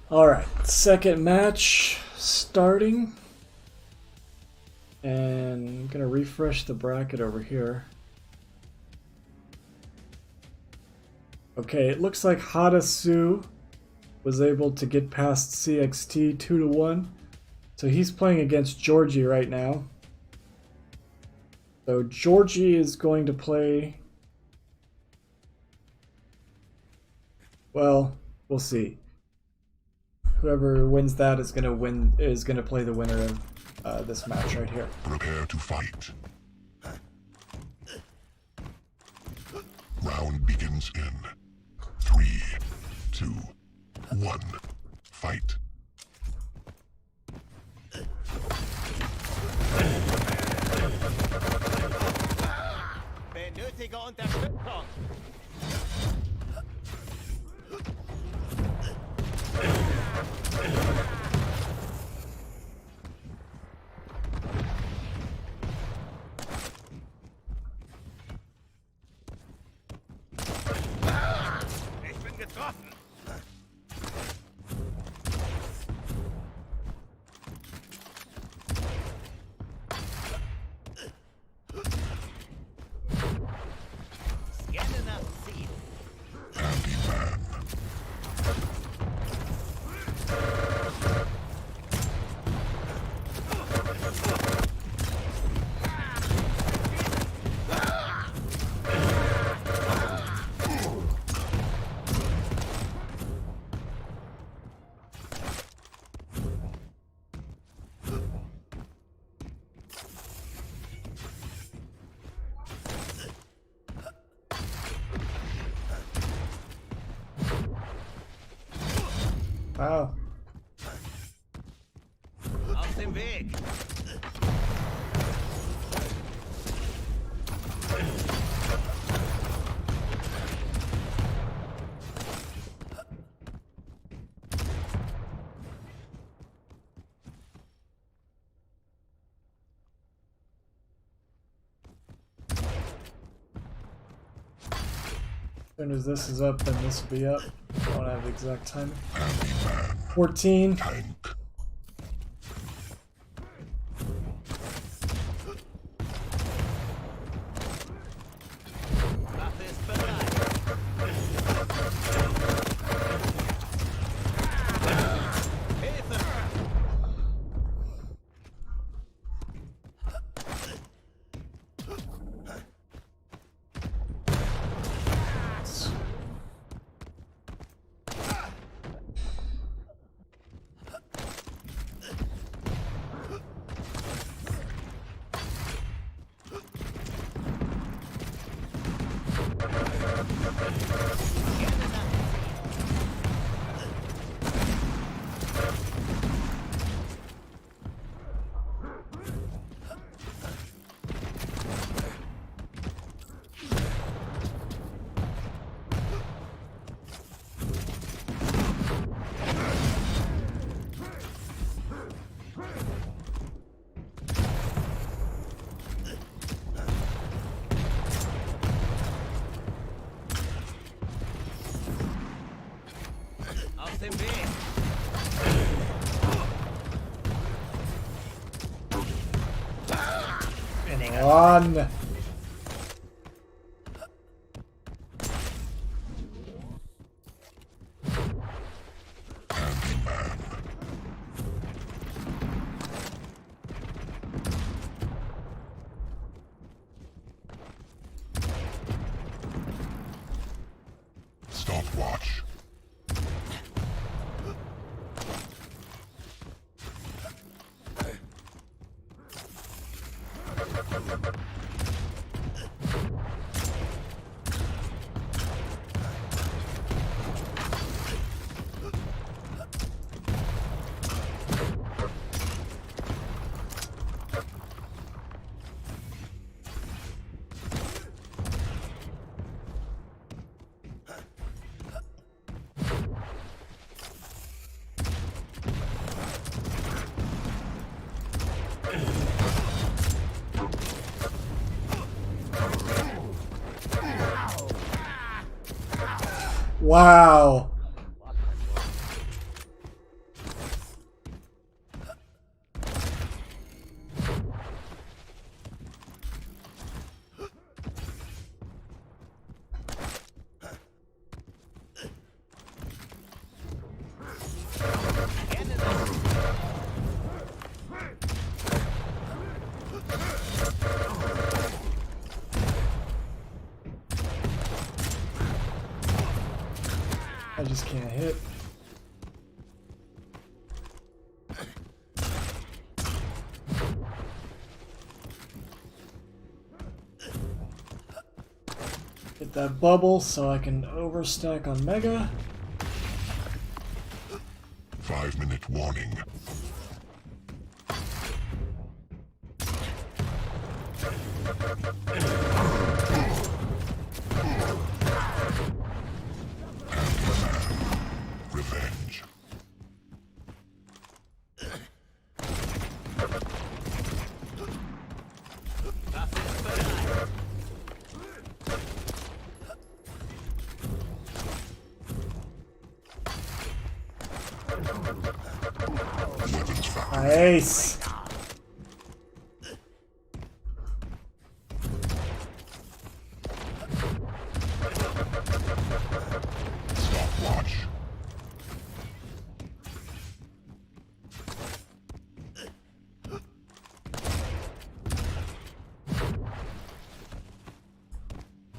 Alright, second match starting. And I'm gonna refresh the bracket over here. Okay, it looks like Hadasu was able to get past CXT 2-1. So he's playing against Georgie right now. So Georgie is going to play... Well, we'll see. Whoever wins that is gonna play the winner of this match right here. Prepare to fight. Round begins in 3, 2, 1. Fight. Benötige Unterstützung. Ich bin getroffen. Scanne nach Ziel. Handyman. Wow. Aus dem Weg! As soon as this is up, then this will be up. I don't have the exact timing. 14. Tank. Waffe ist bereit! Hilfe! Aus dem Weg! On. Stopwatch. Wow. I just can't hit. Get that bubble so I can overstack on Mega. 5-minute warning. Revenge. Waffe ist bereit! Weapons found. Nice. Stopwatch.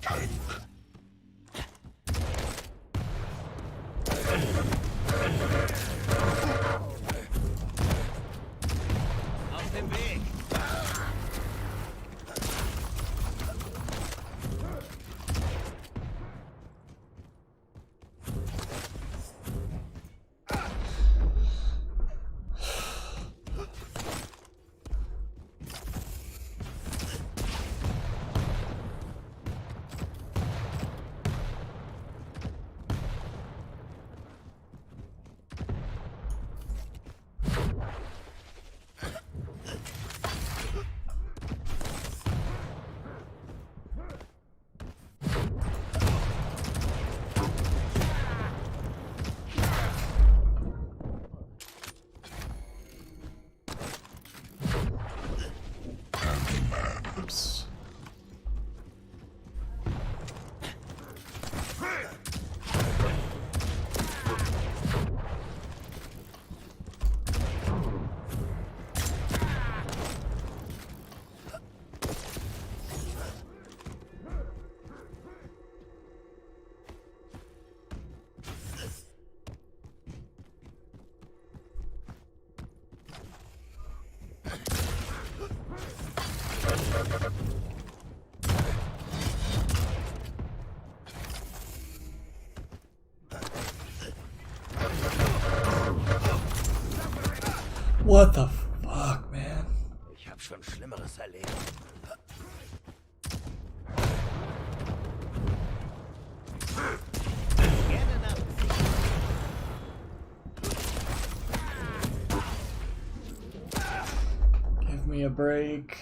Tank. Aus dem Weg! What the fuck, man? Ich hab schon Schlimmeres erlebt. Gerne nach. Give me a break.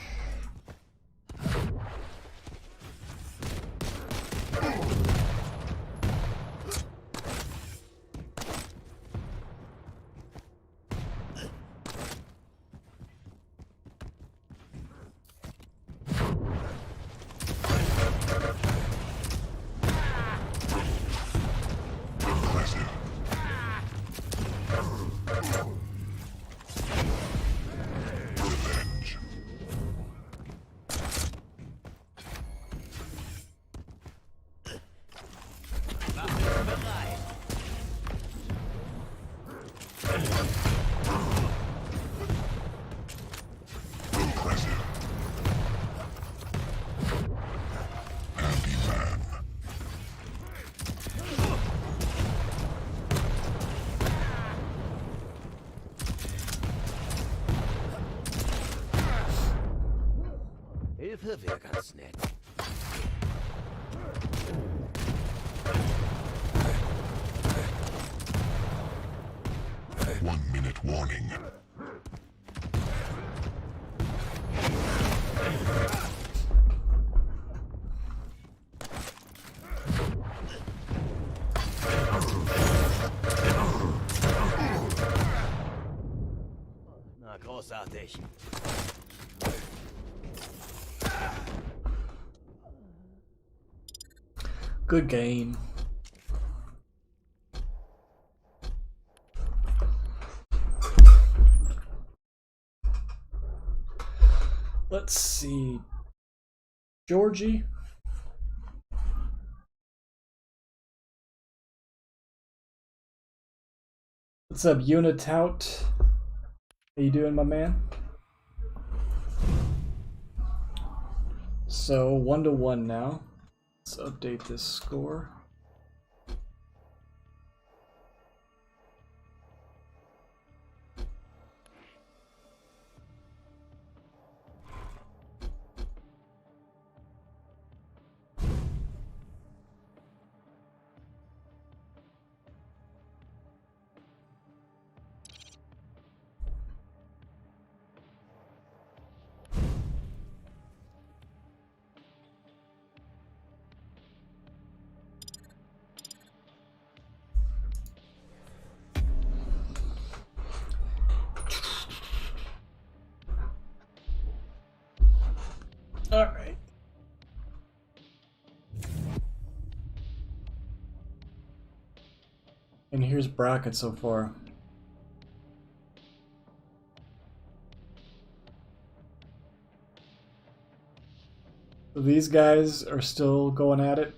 Impressive. Revenge. Mach dich bereit. Impressive. Handyman. Hilfe wäre ganz nett. 1 minute warning. Na, großartig. Good game. Let's see. Georgie. What's up, Unitout? How you doing, my man? So 1-1 now. Let's update this score. All right. And here's bracket so far. So these guys are still going at it.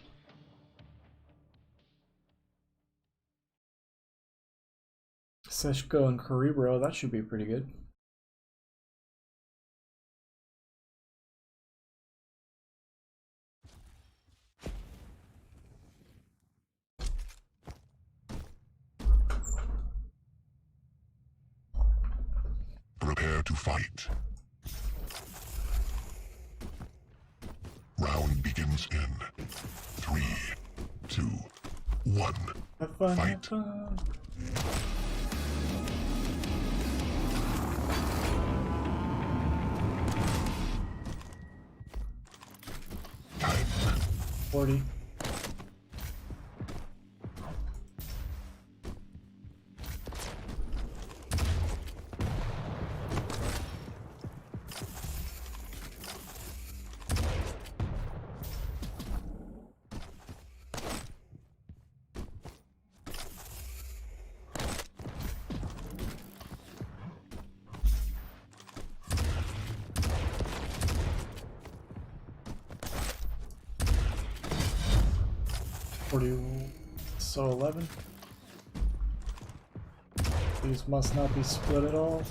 Seshko and Cerebro, that should be pretty good. Prepare to fight. Round begins in 3, 2, 1. Have fun, have Fight. fun. Time. 40. So 11. These must not be split at all.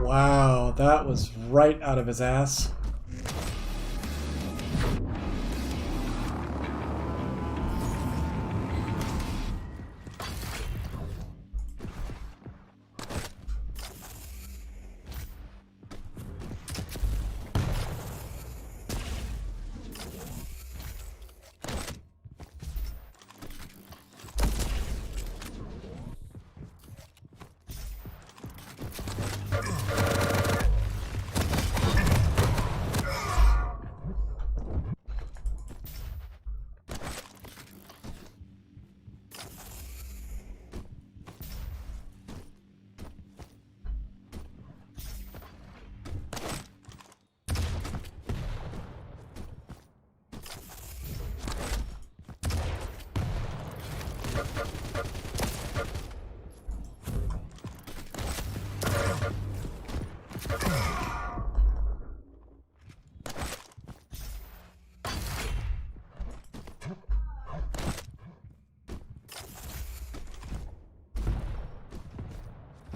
Wow, that was right out of his ass.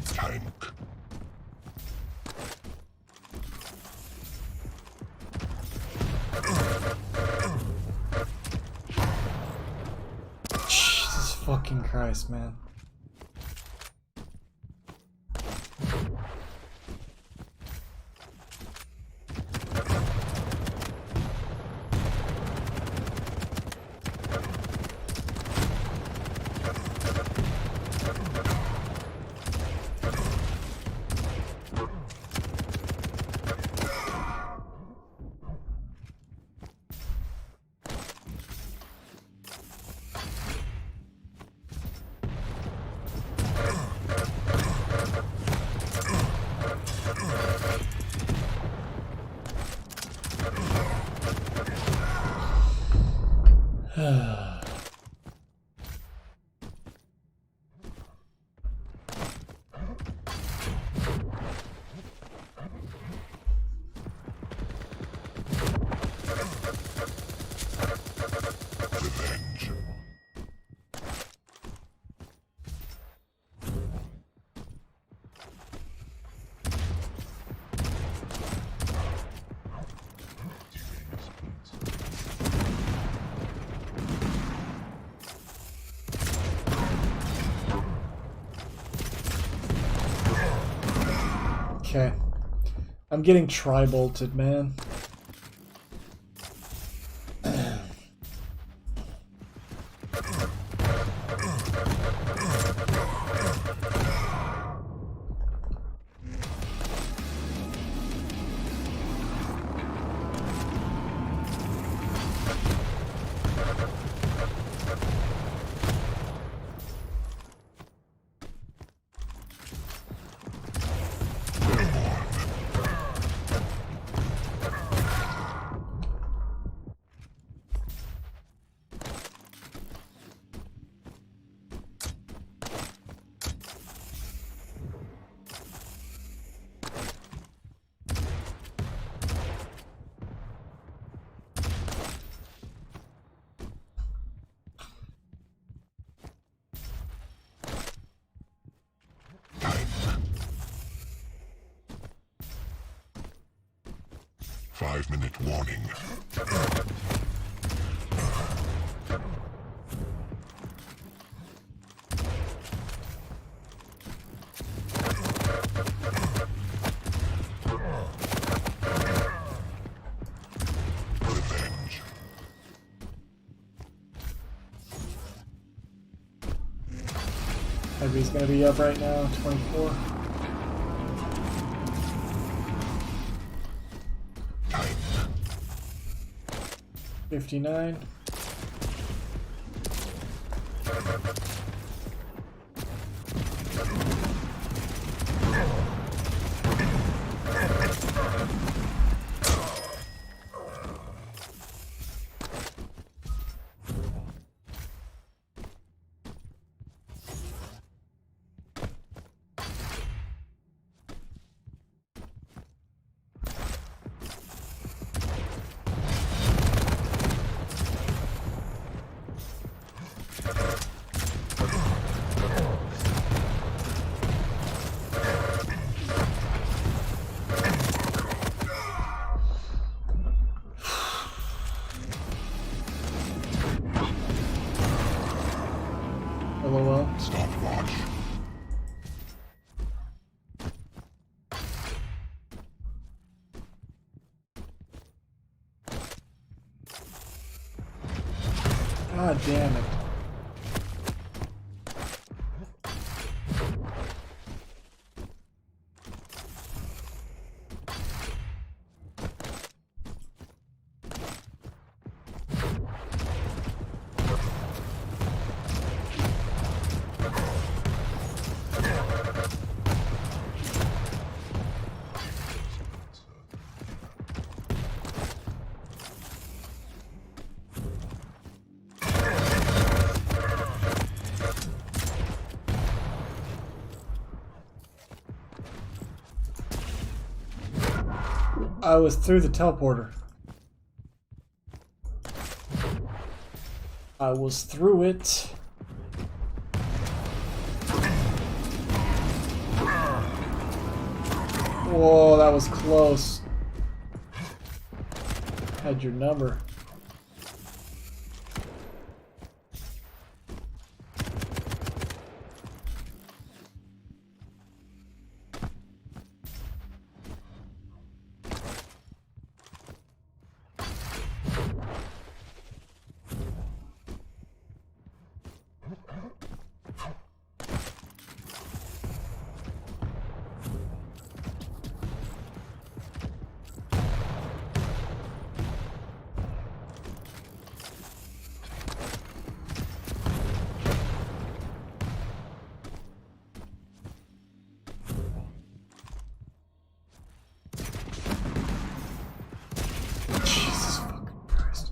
Tank. Jesus fucking Christ, man. Revenge. Okay. I'm getting tri-bolted, man. Five-minute warning. Revenge. Heavy's gonna be up right now, 24. Tank. 59. LOL. Stopwatch. God damn it. I was through the teleporter. I was through it. Whoa, that was close. Had your number. Jesus fucking Christ.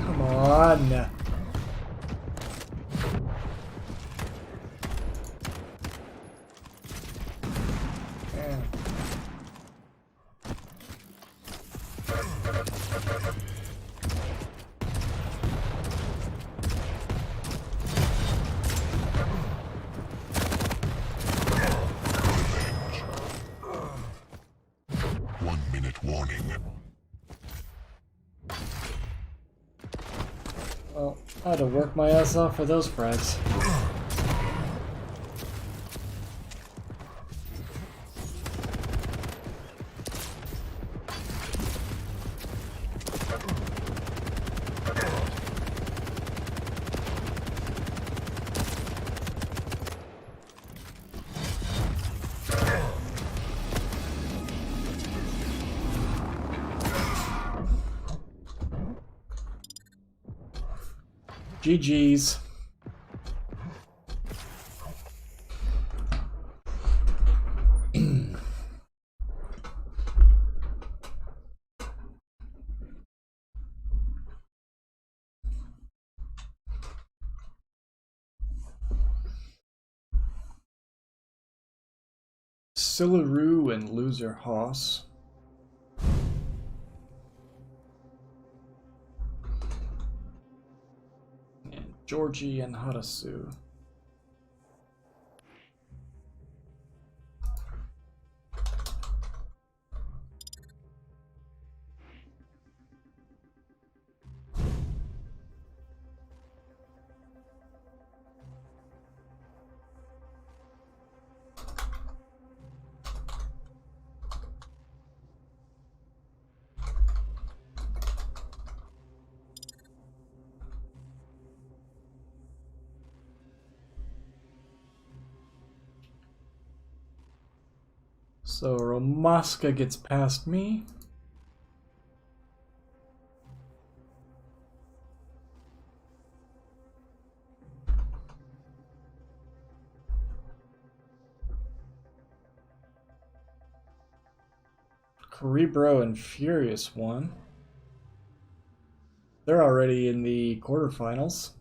Come on. Man. One minute warning. Well, I had to work my ass off for those frags. GG's. Silaroo and Loser Hoss. And Georgie and Harasu. So Romaska gets past me. Cerebro and Furious won. They're already in the quarterfinals.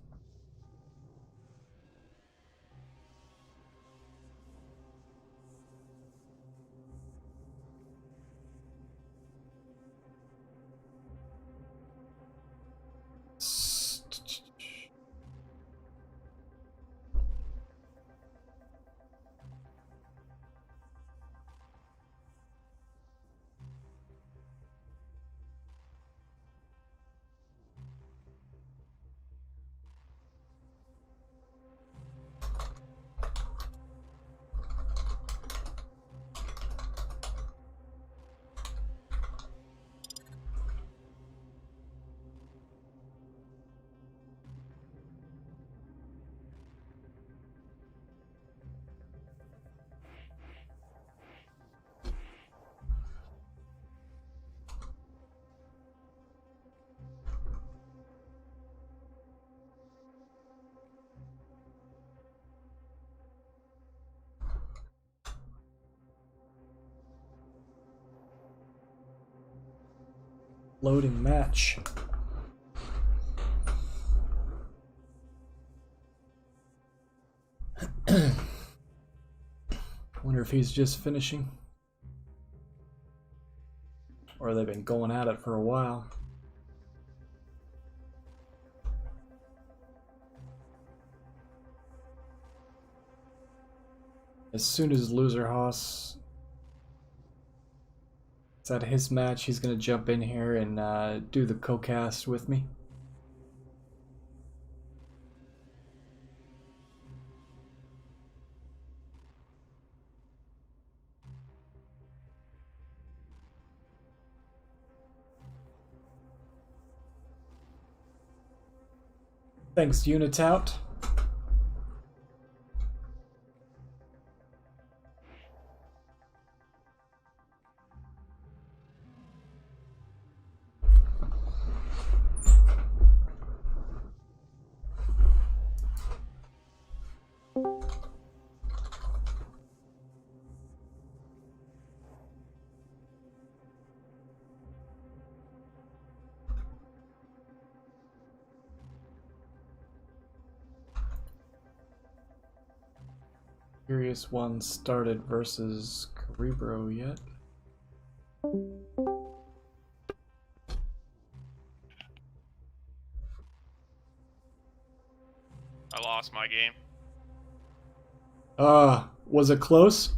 Loading match. Wonder if he's just finishing. Or they've been going at it for a while. As soon as Loser Haas is at his match, he's gonna jump in here and do the co-cast with me. Thanks, Unitout. Curious One started versus Cerebro yet? I lost my game. Was it close?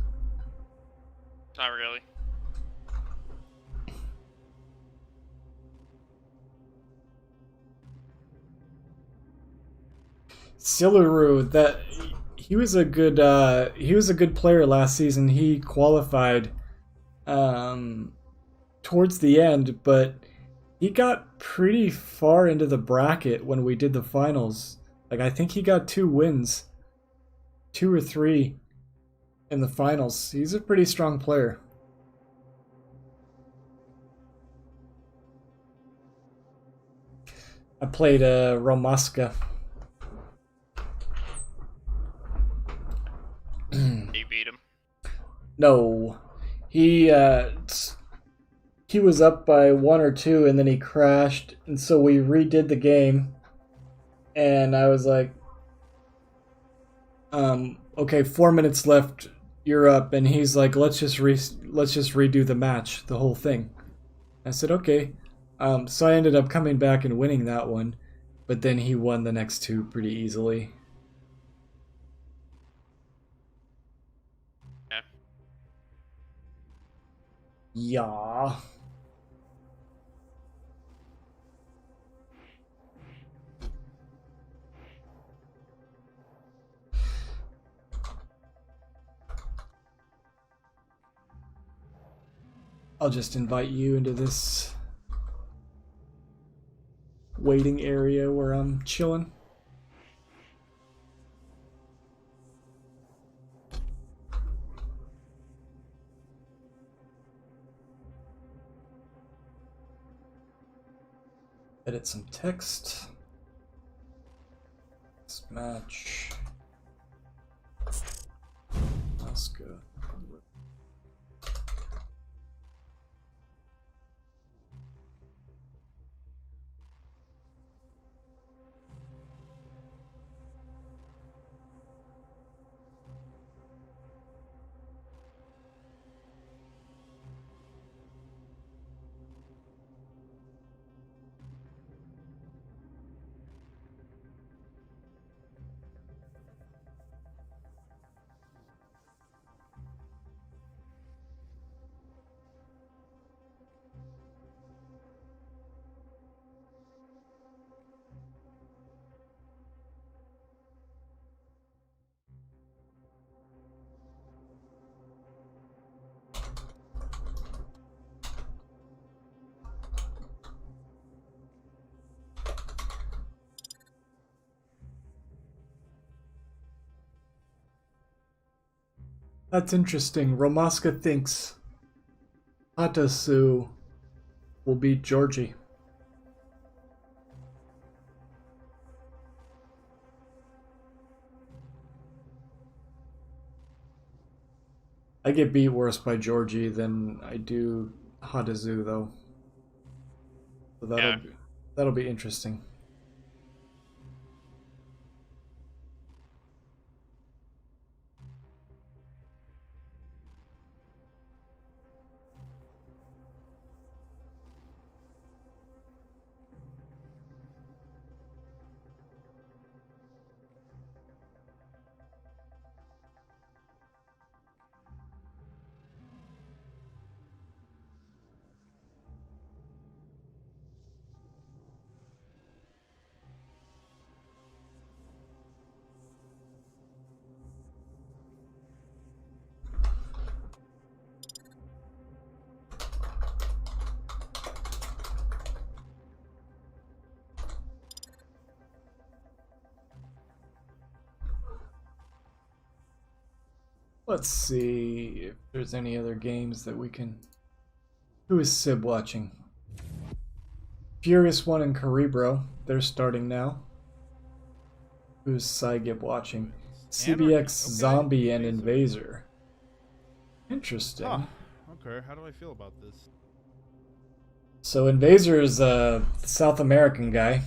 Not really. Silaru, that he was a good player last season. He qualified towards the end, but he got pretty far into the bracket when we did the finals. Like, I think he got 2 wins. 2 or 3 in the finals. He's a pretty strong player. I played Romaska. You beat him. No. He was up by 1 or 2 and then he crashed, and so we redid the game. And I was like, okay, 4 minutes left, you're up. And he's like, let's just redo the match, the whole thing. I said, okay. So I ended up coming back and winning that one, but then he won the next 2 pretty easily. Yeah. I'll just invite you into this waiting area where I'm chilling. Edit some text. Let's match. Let's go. That's interesting. Romaska thinks Hatasu will beat Georgie. I get beat worse by Georgie than I do Hatazu, though. So Yeah. that'll be interesting. Let's see if there's any other games that we can. Who is Sib watching? Furious One and Cerebro. They're starting now. Who's Cygib watching? CBX Okay. Zombie and Invaser. Interesting. Huh. Okay, how do I feel about this? So Invaser is a South American guy.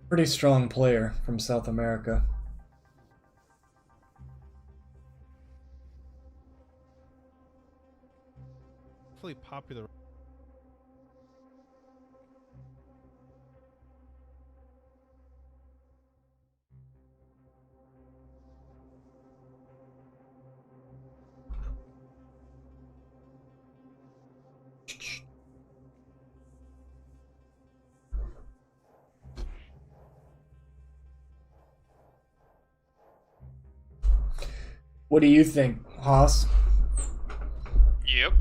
Pretty strong player from South America. Hopefully popular. What do you think, Haas? Yep.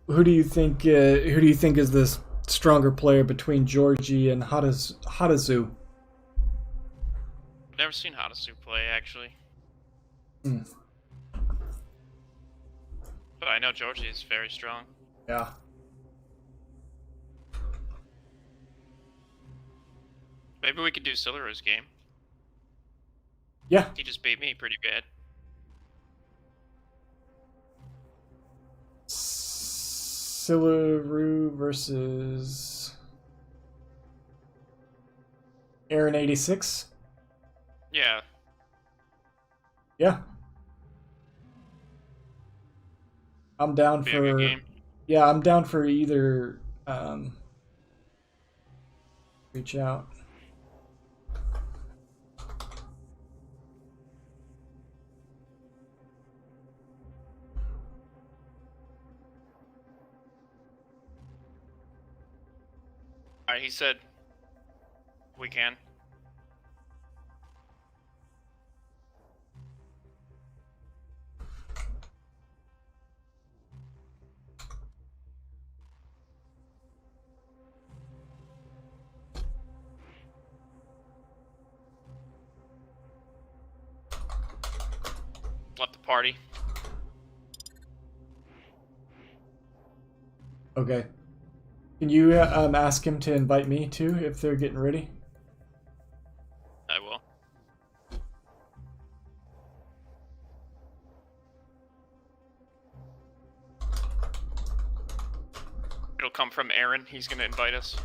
Who do you think is the stronger player between Georgie and Hatazu? Never seen Hatasu play actually. Hmm. But I know Georgie is very strong. Yeah. Maybe we could do Sillaru's game. Yeah. He just beat me pretty bad. Sillaru versus Aaron 86. Yeah. Yeah. I'm down Be a good for game. Yeah, I'm down for either reach out. Alright, he said we can. Left the party. Okay. Can you ask him to invite me too if they're getting ready? I will. It'll come from Aaron. He's gonna invite us.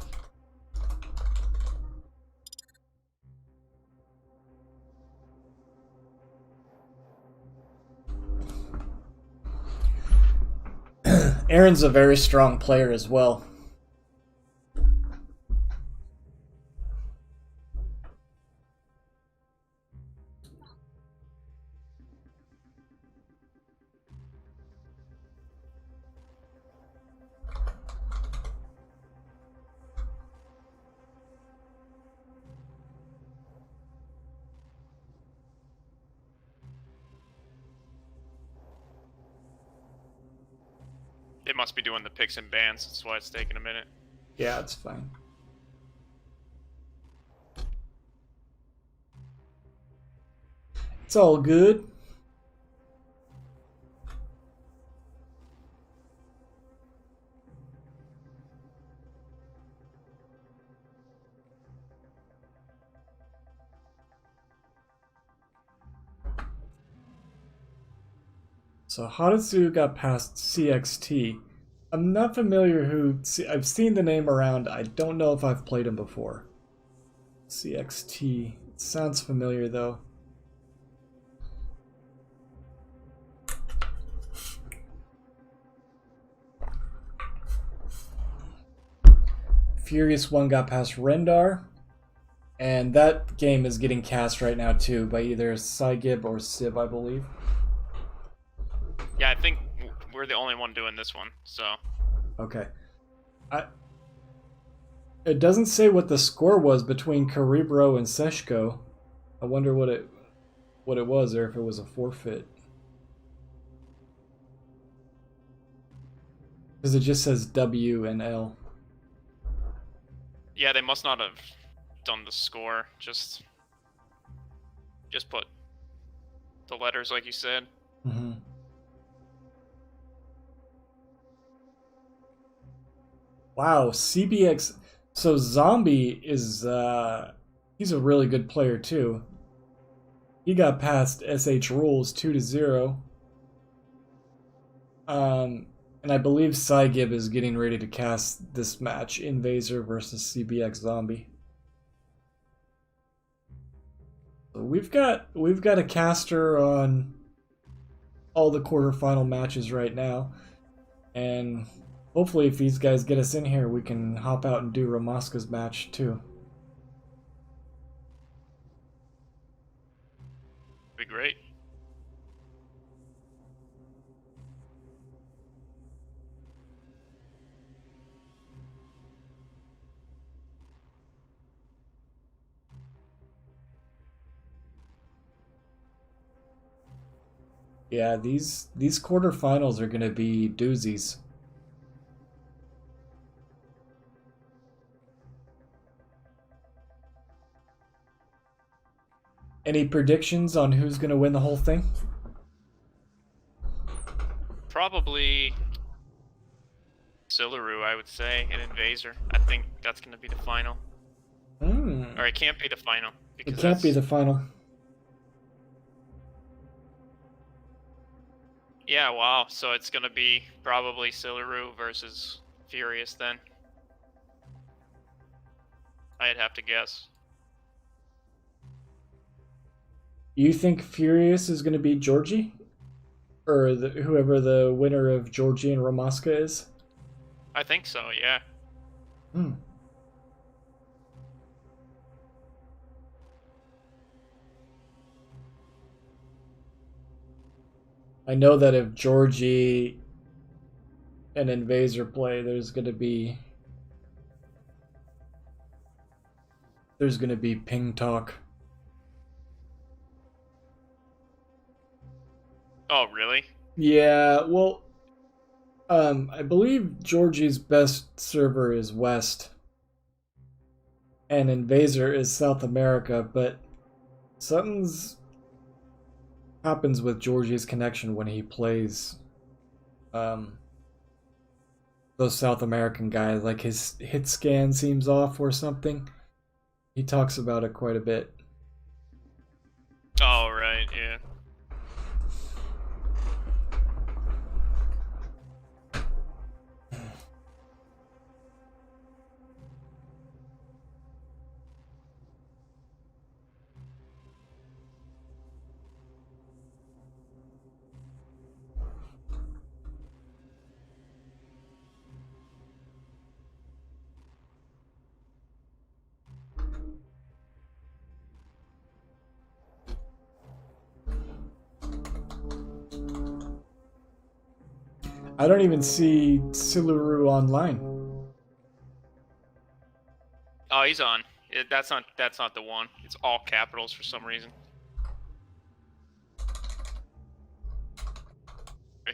Aaron's a very strong player as well. They must be doing the picks and bans. That's why it's taking a minute. Yeah, it's fine. It's all good. So Haratsu got past CXT. I'm not familiar I've seen the name around. I don't know if I've played him before. CXT. It sounds familiar though. Furious 1 got past Rendar. And that game is getting cast right now too by either Cygib or Civ, I believe. Yeah, I think we're the only one doing this one, so. Okay. It doesn't say what the score was between Cerebro and Seshko. I wonder what it was, or if it was a forfeit. Because it just says W and L. Yeah, they must not have done the score. Just put the letters like you said. Mm-hmm. Wow, CBX. So Zombie is he's a really good player too. He got past SH Rules 2-0. And I believe Cygib is getting ready to cast this match, Invaser versus CBX Zombie. So we've got a caster on all the quarterfinal matches right now, and hopefully if these guys get us in here, we can hop out and do Ramaska's match too. Be great. Yeah, these quarterfinals are gonna be doozies. Any predictions on who's gonna win the whole thing? Probably Silaru, I would say, and Invaser. I think that's going to be the final. Or it can't be the final. It can't be the final. Yeah, wow. So it's going to be probably Silaru versus Furious then. I'd have to guess. You think Furious is going to beat Georgie? Or whoever the winner of Georgie and Ramaska is? I think so, yeah. I know that if Georgie and Invaser play, there's gonna be ping talk. Oh, really? Yeah, well, I believe Georgie's best server is West, and Invaser is South America, but something's happens with Georgie's connection when he plays those South American guys. Like his hit scan seems off or something. He talks about it quite a bit. Oh, right, yeah. I don't even see Silaru online. Oh, he's on. That's not the one. It's all capitals for some reason.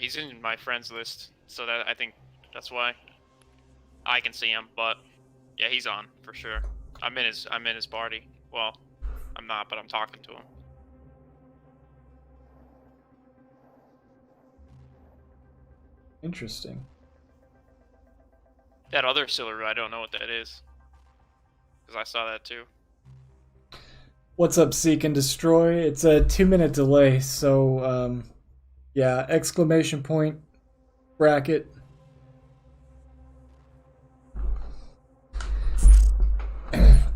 He's in my friends list, so that I think that's why I can see him. But yeah, he's on for sure. I'm in his party. Well, I'm not, but I'm talking to him. Interesting. That other Silaru, I don't know what that is, because I saw that too. What's up, Seek and Destroy? It's a 2-minute delay, so yeah, exclamation point, bracket,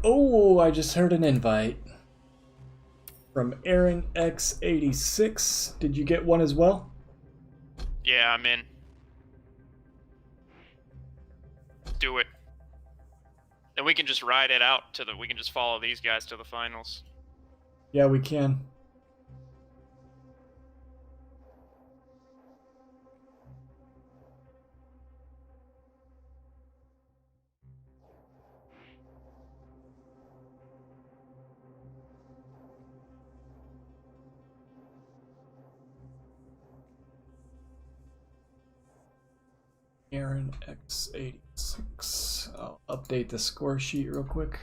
Oh, I just heard an invite from Aaron X86. Did you get one as well? Yeah, I'm in. Do it. Then we can just ride it out to the. We can just follow these guys to the finals. Yeah, we can. Aaron X86. I'll update the score sheet real quick.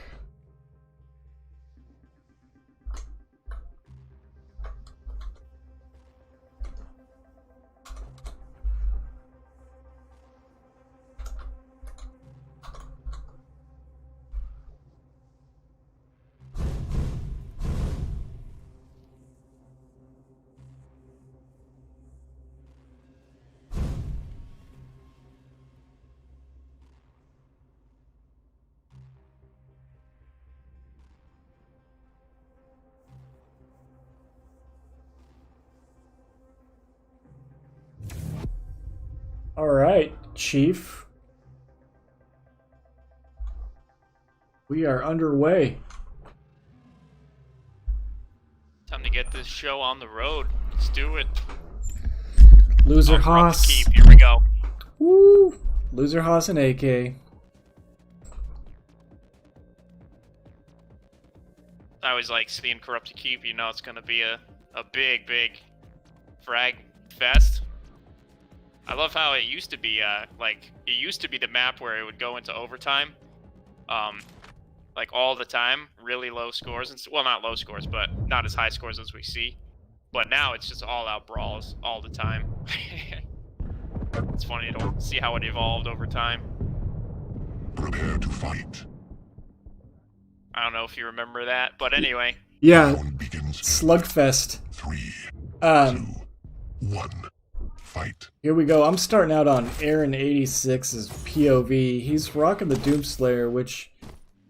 All right, Chief. We are underway. Time to get this show on the road. Let's do it. Loser Up front Haas. to keep. Here we go. Woo! Loser Haas and AK. I always like seeing Corrupt to Keep. You know it's gonna be a big frag fest. I love how it used to be, like, it used to be the map where it would go into overtime, like, all the time, really low scores, and well, not low scores, but not as high scores as we see, but now it's just all-out brawls all the time. It's funny to see how it evolved over time. Prepare to fight. I don't know if you remember that, but anyway. Yeah, Round begins. Slugfest. 3, Um, 2, 1. Fight. Here we go. I'm starting out on Aaron 86's POV. He's rocking the Doomslayer, which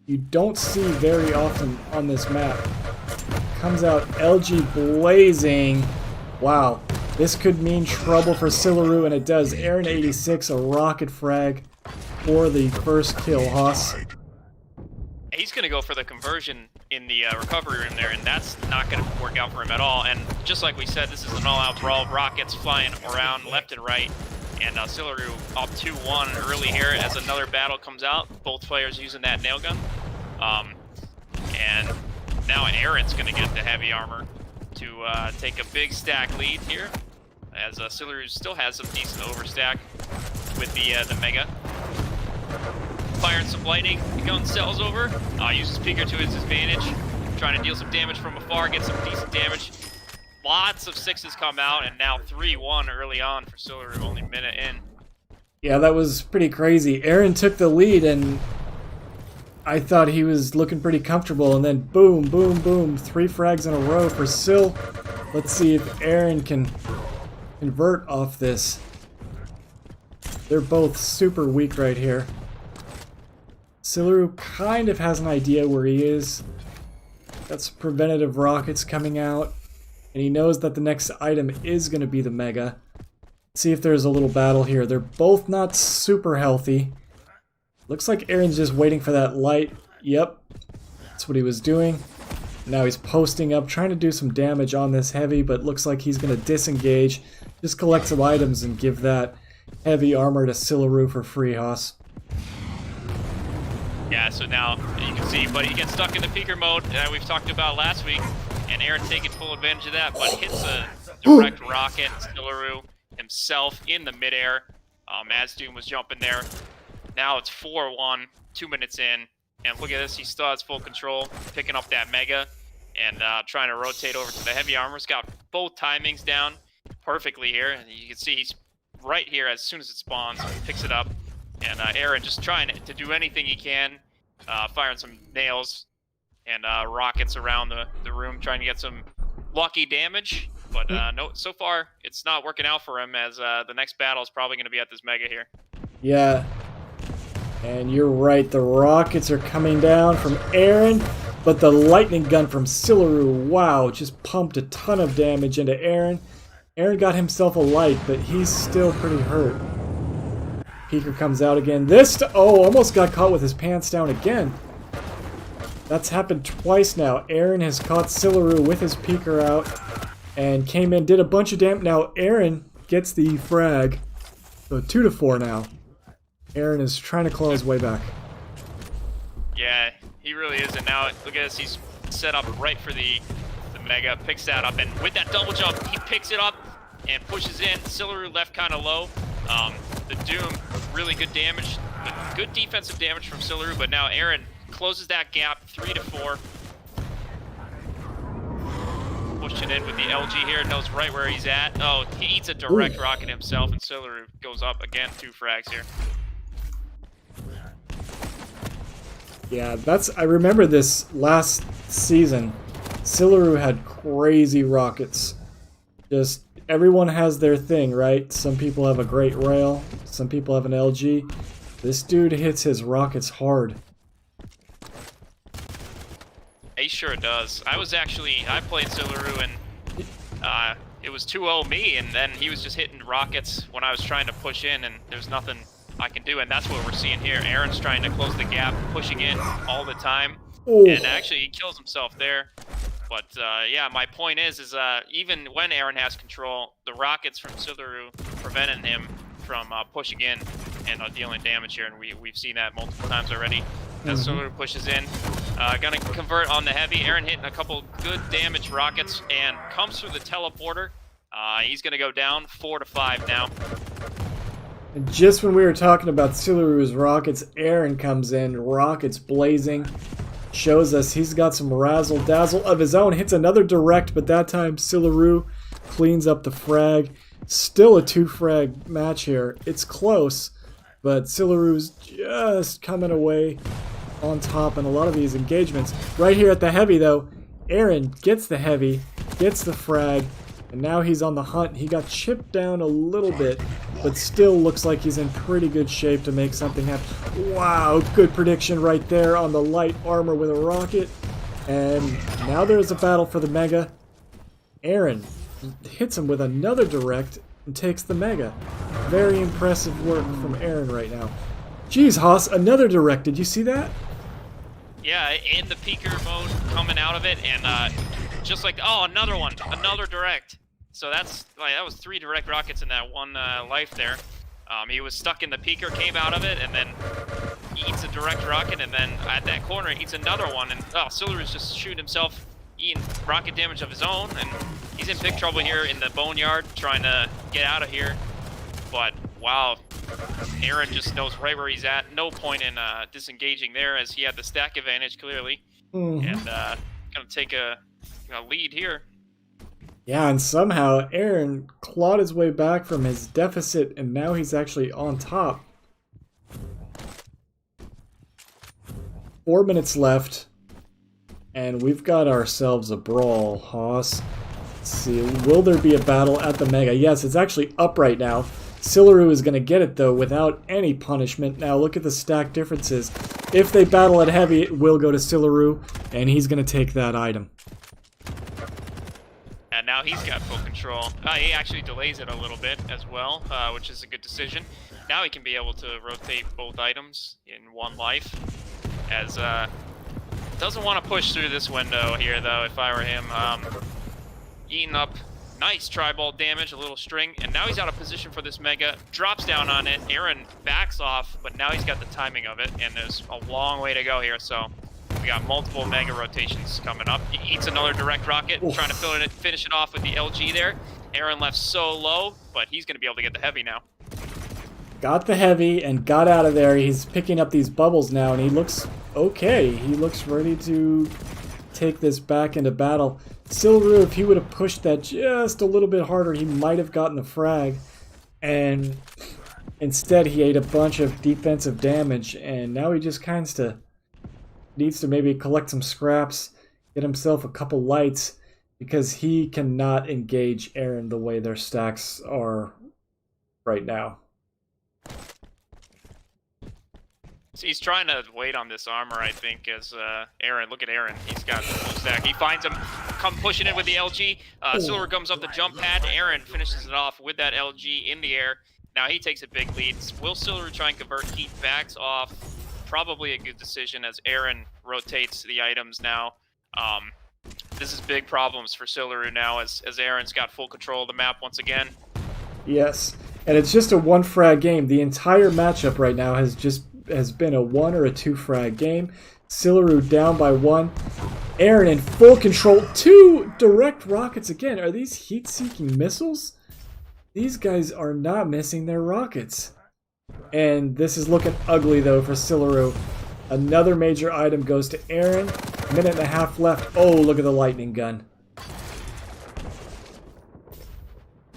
you don't see very often on this map. Comes out LG blazing. Wow. This could mean trouble for Silaroo, and it does. Aaron 86, a rocket frag for the first kill, Haas. He's going to go for the conversion in the recovery room there, and that's not going to work out for him at all. And just like we said, this is an all-out brawl. Rockets flying around left and right, and Silaroo up 2-1 early here as another battle comes out. Both players using that nail gun. And now Aaron's going to get the heavy armor to take a big stack lead here, as Silaroo still has some decent overstack with the Mega. Firing some lightning, the gun sells over, uses Peeker to his advantage, trying to deal some damage from afar, get some decent damage. Lots of sixes come out, and now 3-1 early on for Silaroo, only a minute in. Yeah, that was pretty crazy. Aaron took the lead, and I thought he was looking pretty comfortable, and then boom, boom, boom, 3 frags in a row for Sil. Let's see if Aaron can convert off this. They're both super weak right here. Silaroo kind of has an idea where he is. Got some preventative rockets coming out, and he knows that the next item is going to be the Mega. Let's see if there's a little battle here. They're both not super healthy. Looks like Aaron's just waiting for that light. Yep, that's what he was doing. Now he's posting up, trying to do some damage on this heavy, but looks like he's going to disengage, just collect some items and give that heavy armor to Silaroo for free, Haas. Yeah, so now you can see, but he gets stuck in the peeker mode that we've talked about last week, and Aaron taking full advantage of that, but hits a direct rocket. Silaroo himself in the midair as Doom was jumping there. Now it's 4-1, 2 minutes in, and look at this, he still has full control, picking up that Mega, and trying to rotate over to the heavy armor. He's got both timings down perfectly here, and you can see he's right here as soon as it spawns, picks it up. And Aaron just trying to do anything he can, firing some nails and rockets around the room, trying to get some lucky damage. But no, so far it's not working out for him, as the next battle is probably going to be at this Mega here. Yeah. And you're right, the rockets are coming down from Aaron, but the lightning gun from Sillaru, wow, just pumped a ton of damage into Aaron. Aaron got himself a light, but he's still pretty hurt. Peeker comes out again. Oh, almost got caught with his pants down again. That's happened twice now. Aaron has caught Sillaru with his Peeker out and came in, did a bunch of damage. Now Aaron gets the frag. So 2-4 now. Aaron is trying to claw his way back. Yeah, he really is. And now, look at this. He's set up right for the Mega. Picks that up. And with that double jump, he picks it up and pushes in. Sillaru left kind of low. The Doom, really good damage. Good defensive damage from Sillaru. But now Aaron closes that gap. 3-4. Pushed it in with the LG here. Knows right where he's at. Oh, he eats a direct rocket himself. And Sillaru goes up again. 2 frags here. Yeah, I remember this last season. Sillaru had crazy rockets. Just, everyone has their thing, right? Some people have a great rail, some people have an LG. This dude hits his rockets hard. He sure does. I played Sillaru and it was 2-0 me, and then he was just hitting rockets when I was trying to push in, and there's nothing I can do, and that's what we're seeing here. Aaron's trying to close the gap, pushing in all the time, and actually he kills himself there. But yeah, my point is even when Aaron has control, the rockets from Sillaru preventing him from pushing in and dealing damage here, and we've seen that multiple times already. As Sillaru pushes in, gonna convert on the heavy. Aaron hitting a couple good damage rockets and comes through the teleporter. He's gonna go down 4-5 now. And just when we were talking about Sillaru's rockets, Aaron comes in, rockets blazing, shows us he's got some razzle-dazzle of his own, hits another direct, but that time Sillaru cleans up the frag. Still a 2-frag match here. It's close, but Sillaru's just coming away on top in a lot of these engagements. Right here at the heavy, though, Aaron gets the heavy, gets the frag, and now he's on the hunt. He got chipped down a little bit, but still looks like he's in pretty good shape to make something happen. Wow, good prediction right there on the light armor with a rocket. And now there's a battle for the Mega. Aaron hits him with another direct and takes the Mega. Very impressive work from Aaron right now. Jeez, Haas, another direct. Did you see that? Yeah, in the Peeker mode, coming out of it, and just like, oh, another one, another direct. So that was 3 direct rockets in that one life there. He was stuck in the Peeker, came out of it, and then he eats a direct rocket, and then at that corner he eats another one, and Sillaru's just shooting himself, eating rocket damage of his own, and he's in big trouble here in the boneyard, trying to get out of here. But wow, Aaron just knows right where he's at. No point in disengaging there, as he had the stack advantage clearly, and gonna take a lead here. Yeah, and somehow Aaron clawed his way back from his deficit, and now he's actually on top. 4 minutes left, and we've got ourselves a brawl, Haas. Let's see, will there be a battle at the Mega? Yes, it's actually up right now. Sillaru is going to get it, though, without any punishment. Now, look at the stack differences. If they battle at heavy, it will go to Sillaru, and he's going to take that item. And now he's got full control. He actually delays it a little bit as well, which is a good decision. Now he can be able to rotate both items in one life. As doesn't want to push through this window here, though, if I were him. Eating up nice tri-ball damage, a little string, and now he's out of position for this Mega. Drops down on it. Aaron backs off, but now he's got the timing of it, and there's a long way to go here, so we got multiple Mega rotations coming up. He eats another direct rocket, trying to finish it off with the LG there. Aaron left so low, but he's going to be able to get the heavy now. Got the heavy and got out of there. He's picking up these bubbles now, and he looks okay. He looks ready to take this back into battle. Sillaru, if he would have pushed that just a little bit harder, he might have gotten the frag. And instead, he ate a bunch of defensive damage, and now he just kind of needs to maybe collect some scraps, get himself a couple lights, because he cannot engage Aaron the way their stacks are right now. He's trying to wait on this armor, I think, as Aaron. Look at Aaron. He's got the full stack. He finds him, come pushing in with the LG. Silver comes up the jump pad. Aaron finishes it off with that LG in the air. Now he takes a big lead. Will Silver try and convert? He backs off. Probably a good decision as Aaron rotates the items now. This is big problems for Silver now as Aaron's got full control of the map once again. Yes, and it's just a 1 frag game. The entire matchup right now has been a 1 or a 2 frag game. Sillaru down by 1. Aaron in full control. 2 direct rockets again. Are these heat-seeking missiles? These guys are not missing their rockets. And this is looking ugly though for Sillaru. Another major item goes to Aaron. 1.5 minutes left. Oh, look at the lightning gun.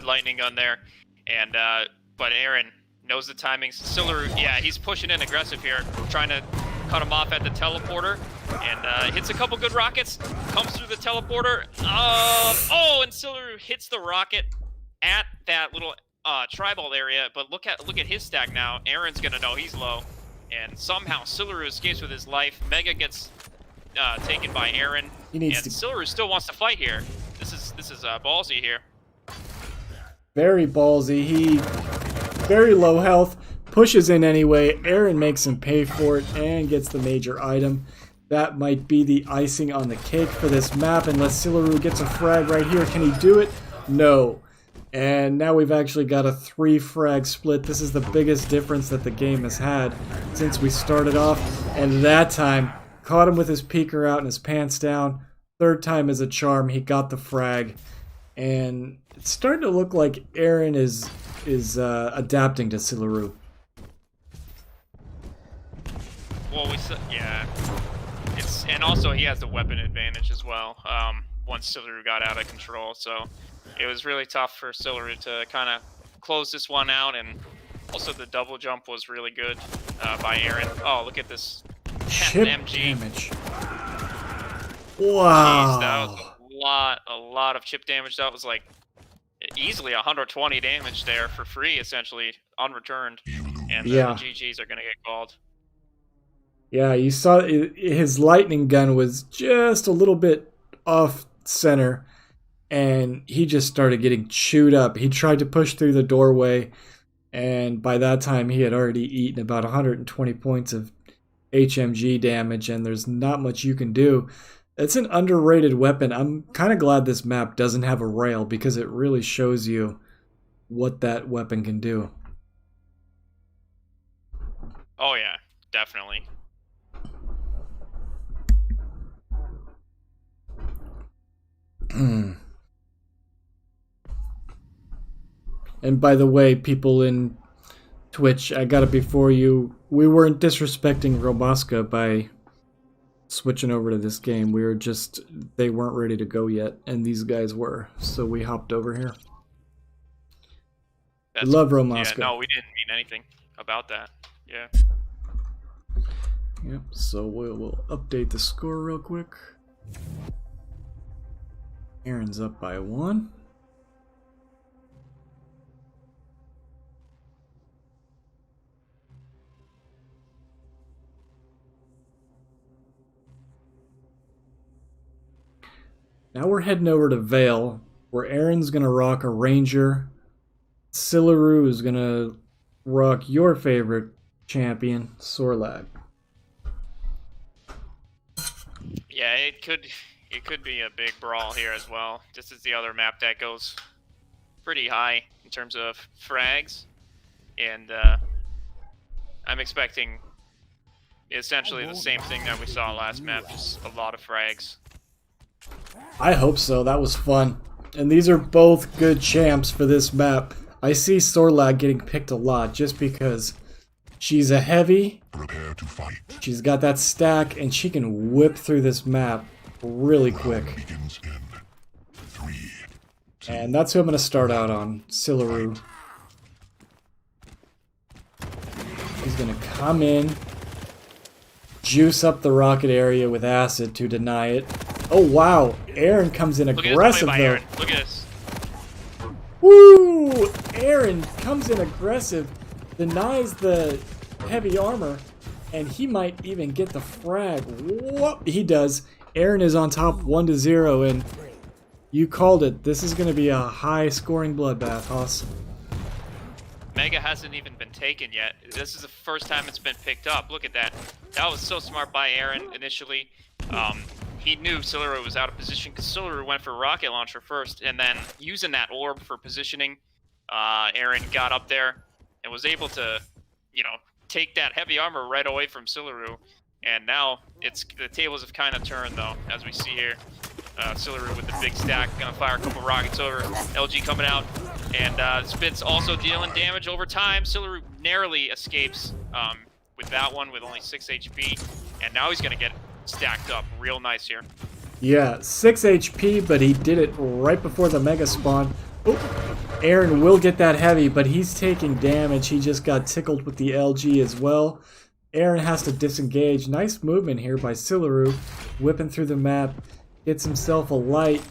Lightning gun there. And but Aaron knows the timings. Sillaru, yeah, he's pushing in aggressive here, trying to cut him off at the teleporter, and hits a couple good rockets, comes through the teleporter. And Sillaru hits the rocket at that little tribal area, but look at his stack now. Aaron's gonna know he's low, and somehow Sillaru escapes with his life. Mega gets taken by Aaron, and Sillaru still wants to fight here. This is ballsy here. Very ballsy. He very low health, pushes in anyway. Aaron makes him pay for it and gets the major item. That might be the icing on the cake for this map unless Sillaru gets a frag right here. Can he do it? No. And now we've actually got a 3 frag split. This is the biggest difference that the game has had since we started off. And that time, caught him with his peeker out and his pants down. 3rd time is a charm. He got the frag. And it's starting to look like Aaron is adapting to Sillaru. Well, yeah. And also he has the weapon advantage as well. Once Sillaru got out of control, so it was really tough for Sillaru to kind of close this one out, and also the double jump was really good by Aaron. Oh, look at this Chip MG damage. Wow. Jeez, that was a lot of chip damage. That was like easily 120 damage there for free, essentially unreturned, and the GGs are gonna get called. Yeah, you saw his lightning gun was just a little bit off center, and he just started getting chewed up. He tried to push through the doorway, and by that time he had already eaten about 120 points of HMG damage, and there's not much you can do. It's an underrated weapon. I'm kind of glad this map doesn't have a rail because it really shows you what that weapon can do. Oh yeah, definitely. And by the way, people in Twitch, I got it before you. We weren't disrespecting Romaska by switching over to this game. We were just, they weren't ready to go yet, and these guys were, so we hopped over here. Love Romaska. Yeah, no, we didn't mean anything about that. Yeah. Yep, so we'll update the score real quick. Aaron's up by 1. Now we're heading over to Vale, where Aaron's going to rock a Ranger. Sillaru is going to rock your favorite champion, Sorlag. Yeah, it could be a big brawl here as well. This is the other map that goes pretty high in terms of frags, and I'm expecting essentially the same thing that we saw last map, just a lot of frags. I hope so. That was fun. And these are both good champs for this map. I see Sorlag getting picked a lot just because she's a heavy. Prepare to fight. She's got that stack and she can whip through this map really quick. Begins in 3, 2, And that's who I'm going to start out on, Sillaru. He's going to come in, juice up the rocket area with acid to deny it. Oh wow, Aaron comes in aggressive though. Aaron. Look at this. Woo! Aaron comes in aggressive, denies the heavy armor, And he might even get the frag. Whoop, he does. Aaron is on top 1-0, and you called it. This is going to be a high-scoring bloodbath, Haas. Mega hasn't even been taken yet. This is the first time it's been picked up. Look at that. That was so smart by Aaron initially. He knew Sillaru was out of position because Sillaru went for rocket launcher first, and then using that orb for positioning, Aaron got up there and was able to, you know, take that heavy armor right away from Sillaru. And now the tables have kind of turned though, as we see here. Sillaru with the big stack, gonna fire a couple rockets over. LG coming out, and Spitz also dealing damage over time. Sillaru narrowly escapes with that one with only 6 HP, and now he's gonna get stacked up real nice here. Yeah, 6 HP, but he did it right before the mega spawn. Oh, Aaron will get that heavy, but he's taking damage. He just got tickled with the LG as well. Aaron has to disengage. Nice movement here by Sillaru, whipping through the map. Gets himself a light.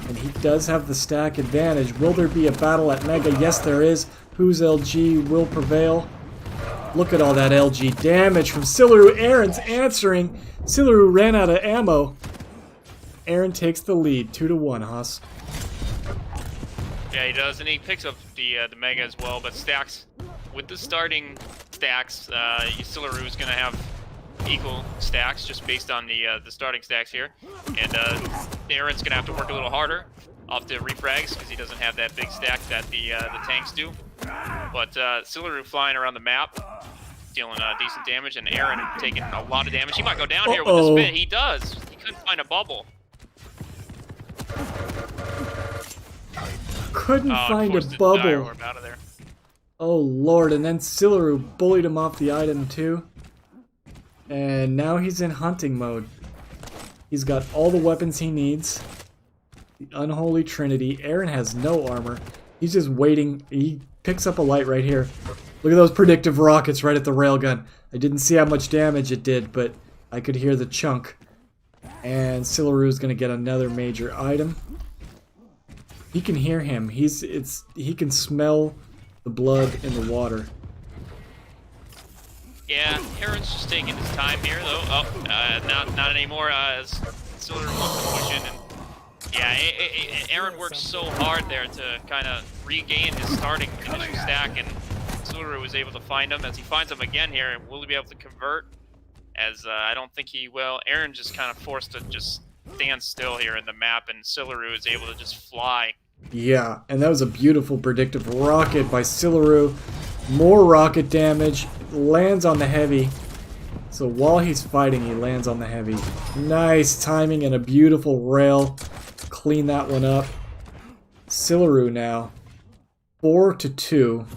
And he does have the stack advantage. Will there be a battle at Mega? Yes, there is. Whose LG will prevail? Look at all that LG damage from Sillaru. Aaron's answering. Sillaru ran out of ammo. Aaron takes the lead, 2-1, Haas. Yeah, he does, and he picks up the Mega as well, but stacks, with the starting stacks, Sillaru is going to have equal stacks just based on the starting stacks here, and Aaron's going to have to work a little harder off the refrags because he doesn't have that big stack that the tanks do. But Sillaru flying around the map, dealing decent damage, and Aaron taking a lot of damage. He might go down here with the spit. He does. He couldn't find a bubble. Couldn't find a bubble. Out of there. Oh lord, and then Sillaru bullied him off the item too. And now he's in hunting mode. He's got all the weapons he needs. The Unholy Trinity. Aaron has no armor. He's just waiting. He picks up a light right here. Look at those predictive rockets right at the railgun. I didn't see how much damage it did, but I could hear the chunk. And Sillaru's gonna get another major item. He can hear him. He can smell the blood in the water. Yeah, Aaron's just taking his time here, though. Oh, not anymore. As Sillaru wants to push in, and yeah, Aaron worked so hard there to kind of regain his starting initial stack, and Sillaru was able to find him. As he finds him again here, will he be able to convert? As I don't think he will. Aaron just kind of forced to just stand still here in the map, and Sillaru is able to just fly. Yeah, and that was a beautiful predictive rocket by Sillaru. More rocket damage, lands on the heavy. So while he's fighting, he lands on the heavy. Nice timing and a beautiful rail. Clean that one up. Sillaru now, 4-2.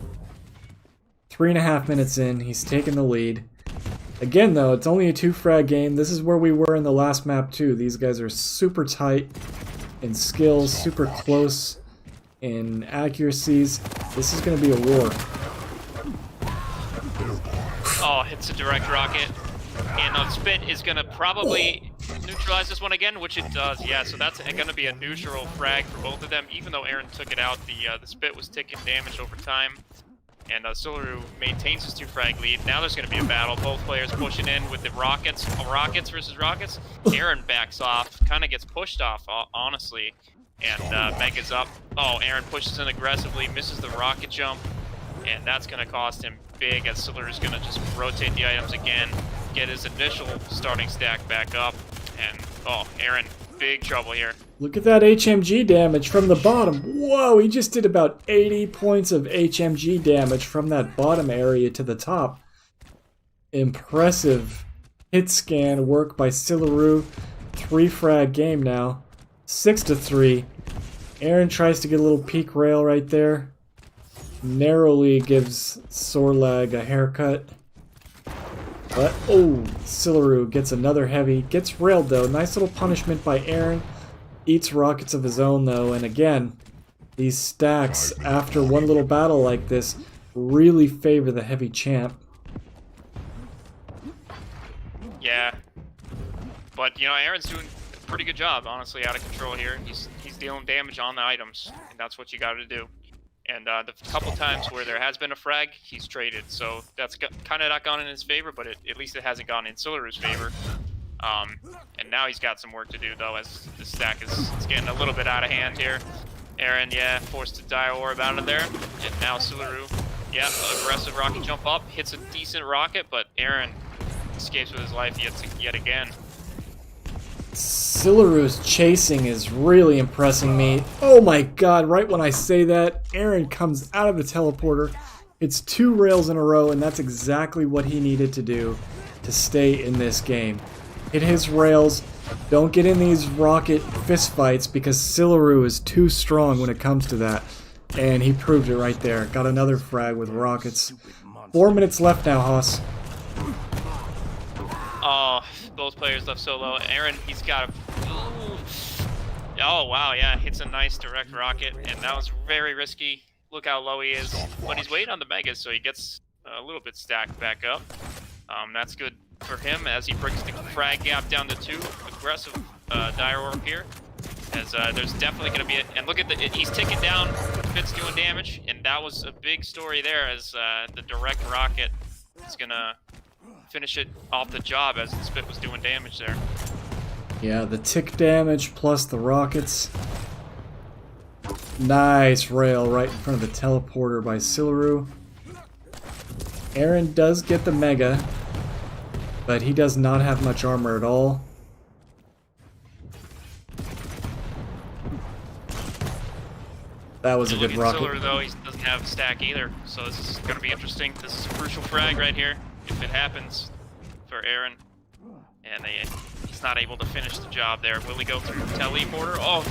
3.5 minutes in, he's taken the lead. Again though, it's only a 2-frag game. This is where we were in the last map too. These guys are super tight in skills, super close in accuracies. This is going to be a war. Oh, hits a direct rocket. And Spit is going to probably neutralize this one again, which it does. Yeah, so that's going to be a neutral frag for both of them. Even though Aaron took it out, the Spit was taking damage over time. And Sillaru maintains his 2-frag lead. Now there's going to be a battle. Both players pushing in with the rockets. Rockets versus rockets. Aaron backs off. Kind of gets pushed off, honestly. And Mega's up. Oh, Aaron pushes in aggressively. Misses the rocket jump. And that's going to cost him big, as Sillaru's going to just rotate the items again. Get his initial starting stack back up. And, oh, Aaron, big trouble here. Look at that HMG damage from the bottom. Whoa, he just did about 80 points of HMG damage from that bottom area to the top. Impressive hit scan work by Sillaru. 3-frag game now. 6-3. Aaron tries to get a little peak rail right there. Narrowly gives Sorlag a haircut. But, oh, Sillaru gets another heavy. Gets railed though. Nice little punishment by Aaron. Eats rockets of his own though, and again, these stacks after one little battle like this really favor the heavy champ. Yeah, but you know, Aaron's doing a pretty good job, honestly, out of control here. He's dealing damage on the items, and that's what you got to do. And the couple times where there has been a frag, he's traded. So that's kind of not gone in his favor, but at least it hasn't gone in Sillaru's favor. And now he's got some work to do, though, as the stack is getting a little bit out of hand here. Aaron, yeah, forced to Dire Orb out of there. And now Sillaru, yeah, aggressive rocket jump up, hits a decent rocket, but Aaron escapes with his life yet again. Sillaru's chasing is really impressing me. Oh my god, right when I say that, Aaron comes out of the teleporter. It's 2 rails in a row, and that's exactly what he needed to do to stay in this game. Hit his rails, don't get in these rocket fistfights because Sillaru is too strong when it comes to that. And he proved it right there. Got another frag with rockets. 4 minutes left now, Haas. Oh, both players left solo. Aaron, he's got a... Oh, wow, yeah, hits a nice direct rocket, and that was very risky. Look how low he is. But he's waiting on the Megas, so he gets a little bit stacked back up. That's good for him as he brings the frag gap down to 2. Aggressive Dire Orb here. As there's definitely going to be and look at he's ticking down, Spit's doing damage, and that was a big story there as the direct rocket is going to finish it off the job as the Spit was doing damage there. Yeah, the tick damage plus the rockets. Nice rail right in front of the teleporter by Sillaru. Aaron does get the Mega, but he does not have much armor at all. That was a good rocket. Sillaru, though, he doesn't have stack either, so this is going to be interesting. This is a crucial frag right here, if it happens for Aaron. And he's not able to finish the job there. Will he go through teleporter? Oh,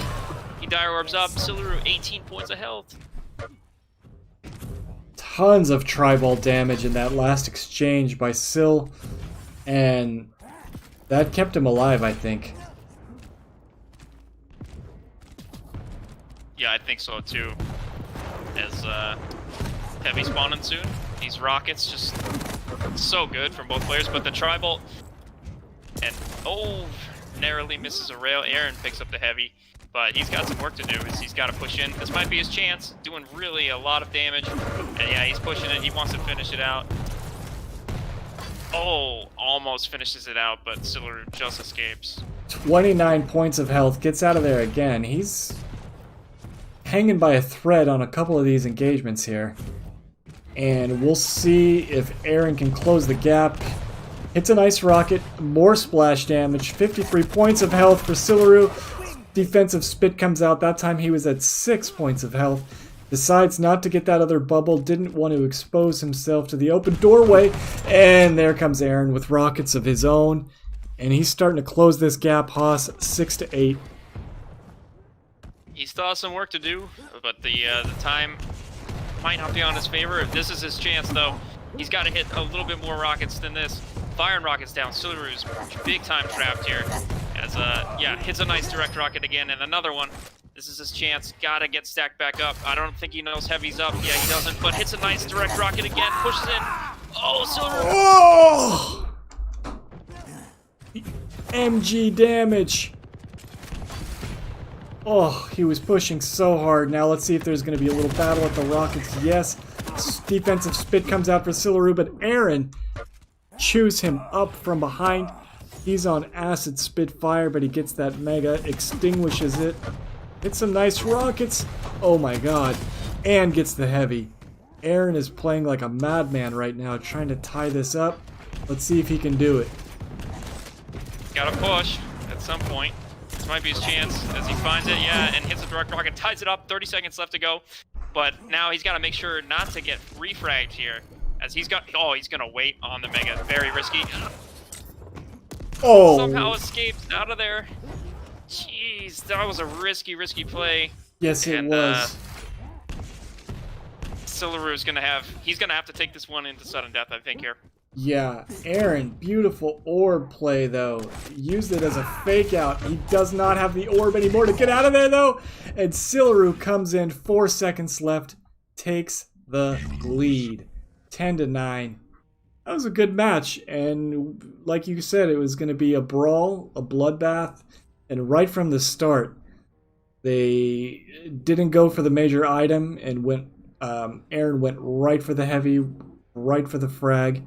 he Dire Orbs up. Sillaru, 18 points of health. Tons of tribal damage in that last exchange by Sill, and that kept him alive, I think. Yeah, I think so too. As heavy spawning soon. These rockets just so good from both players, but the tribal and narrowly misses a rail. Aaron picks up the heavy, but he's got some work to do. He's got to push in. This might be his chance, doing really a lot of damage. And yeah, he's pushing it. He wants to finish it out. Oh, almost finishes it out, but Sillaru just escapes. 29 points of health, gets out of there again. He's hanging by a thread on a couple of these engagements here. And we'll see if Aaron can close the gap. Hits a nice rocket, more splash damage, 53 points of health for Sillaru. Defensive Spit comes out, that time he was at 6 points of health. Decides not to get that other bubble, didn't want to expose himself to the open doorway. And there comes Aaron with rockets of his own. And he's starting to close this gap, Haas, 6-8. He still has some work to do, but the time might not be on his favor. This is his chance, though. He's got to hit a little bit more rockets than this. Firing rockets down. Sillaru's big time trapped here. As yeah, hits a nice direct rocket again, and another one. This is his chance. Gotta get stacked back up. I don't think he knows heavy's up. Yeah, he doesn't, but hits a nice direct rocket again. Pushes in. Oh, Sillaru. Oh! MG damage. Oh, he was pushing so hard. Now let's see if there's going to be a little battle at the rockets. Yes. Defensive Spit comes out for Sillaru, but Aaron chews him up from behind. He's on acid Spitfire, but he gets that Mega, extinguishes it. Hits some nice rockets. Oh my god. And gets the heavy. Aaron is playing like a madman right now, trying to tie this up. Let's see if he can do it. Gotta push at some point. This might be his chance as he finds it, yeah, and hits a direct rocket, ties it up, 30 seconds left to go. But now he's got to make sure not to get refragged here. As he's got, he's gonna wait on the Mega. Very risky. Oh! Somehow escapes out of there. Jeez, that was a risky play. Yes, it was. Sillaru's he's gonna have to take this one into sudden death, I think, here. Yeah, Aaron, beautiful orb play though. Used it as a fake out. He does not have the orb anymore to get out of there though. And Sillaru comes in, 4 seconds left, takes the lead. 10-9. That was a good match, and like you said, it was going to be a brawl, a bloodbath, and right from the start, they didn't go for the major item and went Aaron went right for the heavy, right for the frag,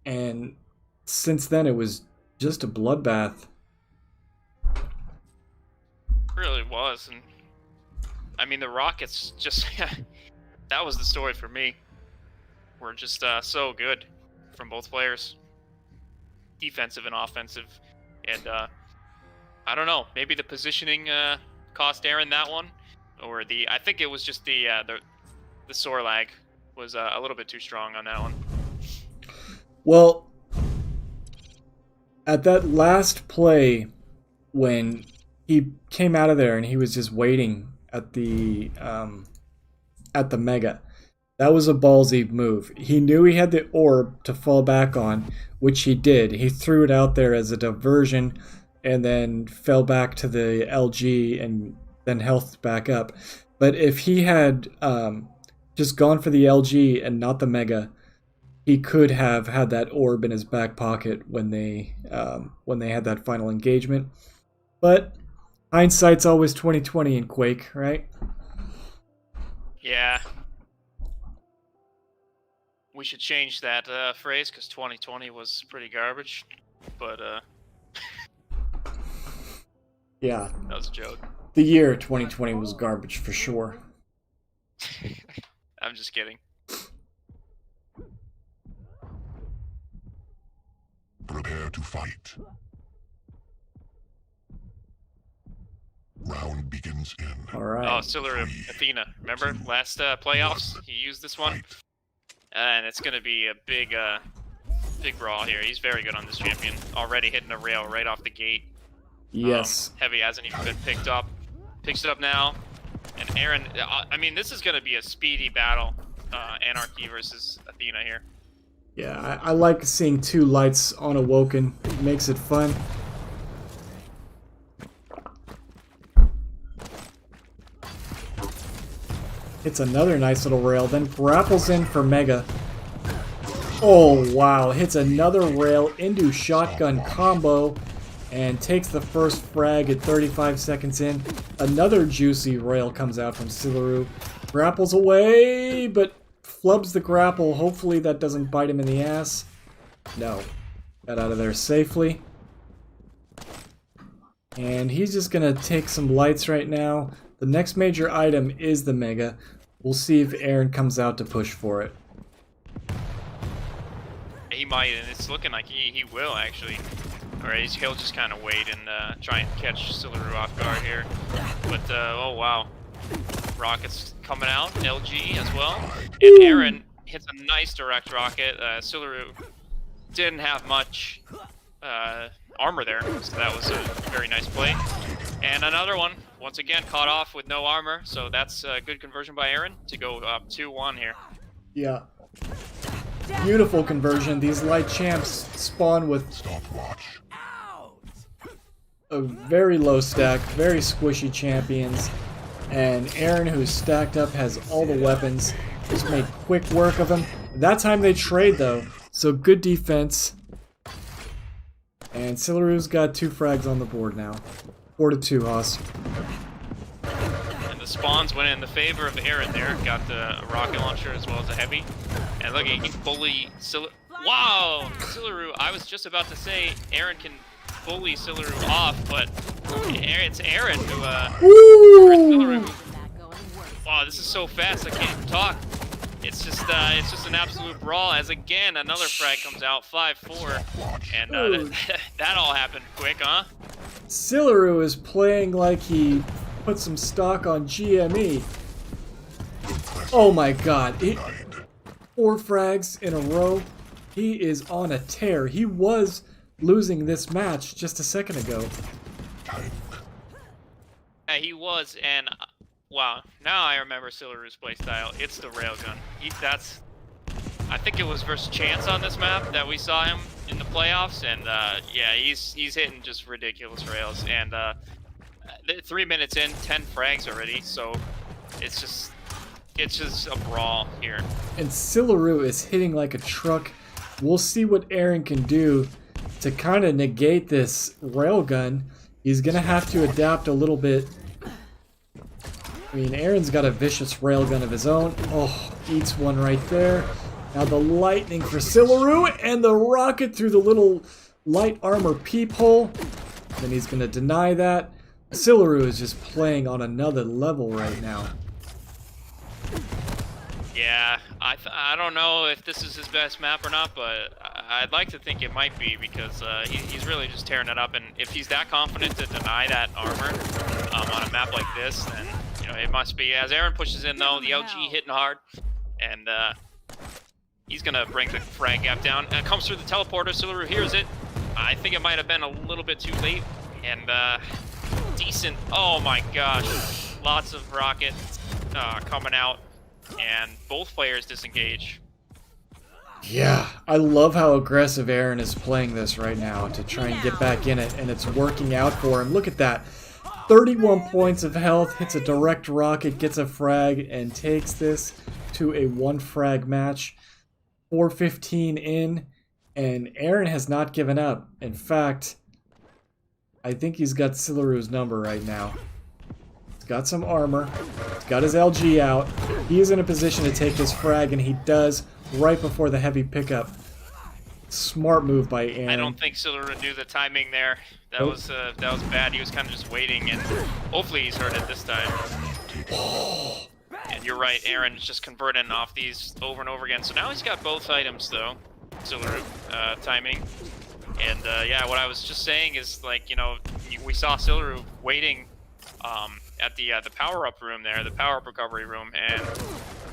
and since then it was just a bloodbath. It really was, and I mean the Rockets just that was the story for me. We're just so good from both players, defensive and offensive, and I don't know, maybe the positioning cost Aaron that one, or I think it was just the SOAR lag was a little bit too strong on that one. Well, at that last play, when he came out of there and he was just waiting at the Mega, that was a ballsy move. He knew he had the orb to fall back on, which he did. He threw it out there as a diversion and then fell back to the LG and then healthed back up. But if he had just gone for the LG and not the Mega, he could have had that orb in his back pocket when they had that final engagement. But hindsight's always 20/20 in Quake, right? Yeah. We should change that phrase because 2020 was pretty garbage. But Yeah. that was a joke. The year 2020 was garbage for sure. I'm just kidding. Prepare to fight. Round begins in All right. Oh, Sillaru, Athena. Remember last playoffs? He used this one, and it's gonna be a big brawl here. He's very good on this champion. Already hitting a rail right off the gate. Yes. Heavy hasn't even been picked up. Picks it up now, and Aaron. I mean, this is gonna be a speedy battle. Anarchy versus Athena here. Yeah, I like seeing two lights on Awoken. It makes it fun. Hits another nice little rail, then grapples in for Mega. Oh, wow. Hits another rail into shotgun combo and takes the first frag at 35 seconds in. Another juicy rail comes out from Sillaru. Grapples away, but flubs the grapple. Hopefully that doesn't bite him in the ass. No. Got out of there safely. And he's just going to take some lights right now. The next major item is the Mega. We'll see if Aaron comes out to push for it. He might, and it's looking like he will actually. Or he'll just kind of wait and try and catch Sillaru off guard here. But oh wow, rockets coming out, LG as well, and Aaron hits a nice direct rocket. Sillaru didn't have much armor there, so that was a very nice play. And another one, once again, caught off with no armor, so that's a good conversion by Aaron to go up 2-1 here. Yeah. Beautiful conversion. These light champs spawn with stopwatch. a very low stack, very squishy champions. And Aaron, who's stacked up, has all the weapons. Just made quick work of him. That time they trade, though, so good defense. And Sillaru's got 2 frags on the board now. 4-2, Haas. And the spawns went in the favor of Aaron there. Got the rocket launcher as well as a heavy. And look, he can bully Wow! Sillaru, I was just about to say Aaron can bully Sillaru off, but it's Aaron who, Sillaru. Wow, this is so fast, I can't even talk. It's just an absolute brawl as again another frag comes out, 5-4, and that all happened quick, huh? Sillaru is playing like he put some stock on GME. Oh my god, 4 frags in a row. He is on a tear. He was losing this match just a second ago. Yeah, he was, and wow, now I remember Sillaru's playstyle. It's the railgun. I think it was versus Chance on this map that we saw him in the playoffs, and yeah, he's hitting just ridiculous rails. And 3 minutes in, 10 frags already, so it's just a brawl here. And Sillaru is hitting like a truck. We'll see what Aaron can do to kind of negate this railgun. He's gonna have to adapt a little bit. I mean, Aaron's got a vicious railgun of his own. Oh, eats one right there. Now the lightning for Silaroo and the rocket through the little light armor peephole. Then he's going to deny that. Silaroo is just playing on another level right now. Yeah, I don't know if this is his best map or not, but I'd like to think it might be because he's really just tearing it up. And if he's that confident to deny that armor on a map like this, then you know it must be. As Aaron pushes in though, the LG hitting hard, and he's gonna bring the frag gap down. And comes through the teleporter. Silaroo hears it. I think it might have been a little bit too late. And decent. Oh my gosh, lots of rockets coming out. And both players disengage. Yeah, I love how aggressive Aaron is playing this right now to try and get back in it, and it's working out for him. Look at that. 31 points of health, hits a direct rocket, gets a frag, and takes this to a 1-frag match. 4:15 in, and Aaron has not given up. In fact, I think he's got Silaroo's number right now. Got some armor, got his LG out. He is in a position to take his frag, and he does right before the heavy pickup. Smart move by Aaron. I don't think Silaroo knew the timing there. That was bad. He was kind of just waiting, and hopefully he's heard it this time. And you're right, Aaron's just converting off these over and over again. So now he's got both items though, Silaroo, timing. And yeah, what I was just saying is, like, you know, we saw Silaroo waiting at the power-up room there, the power-up recovery room, and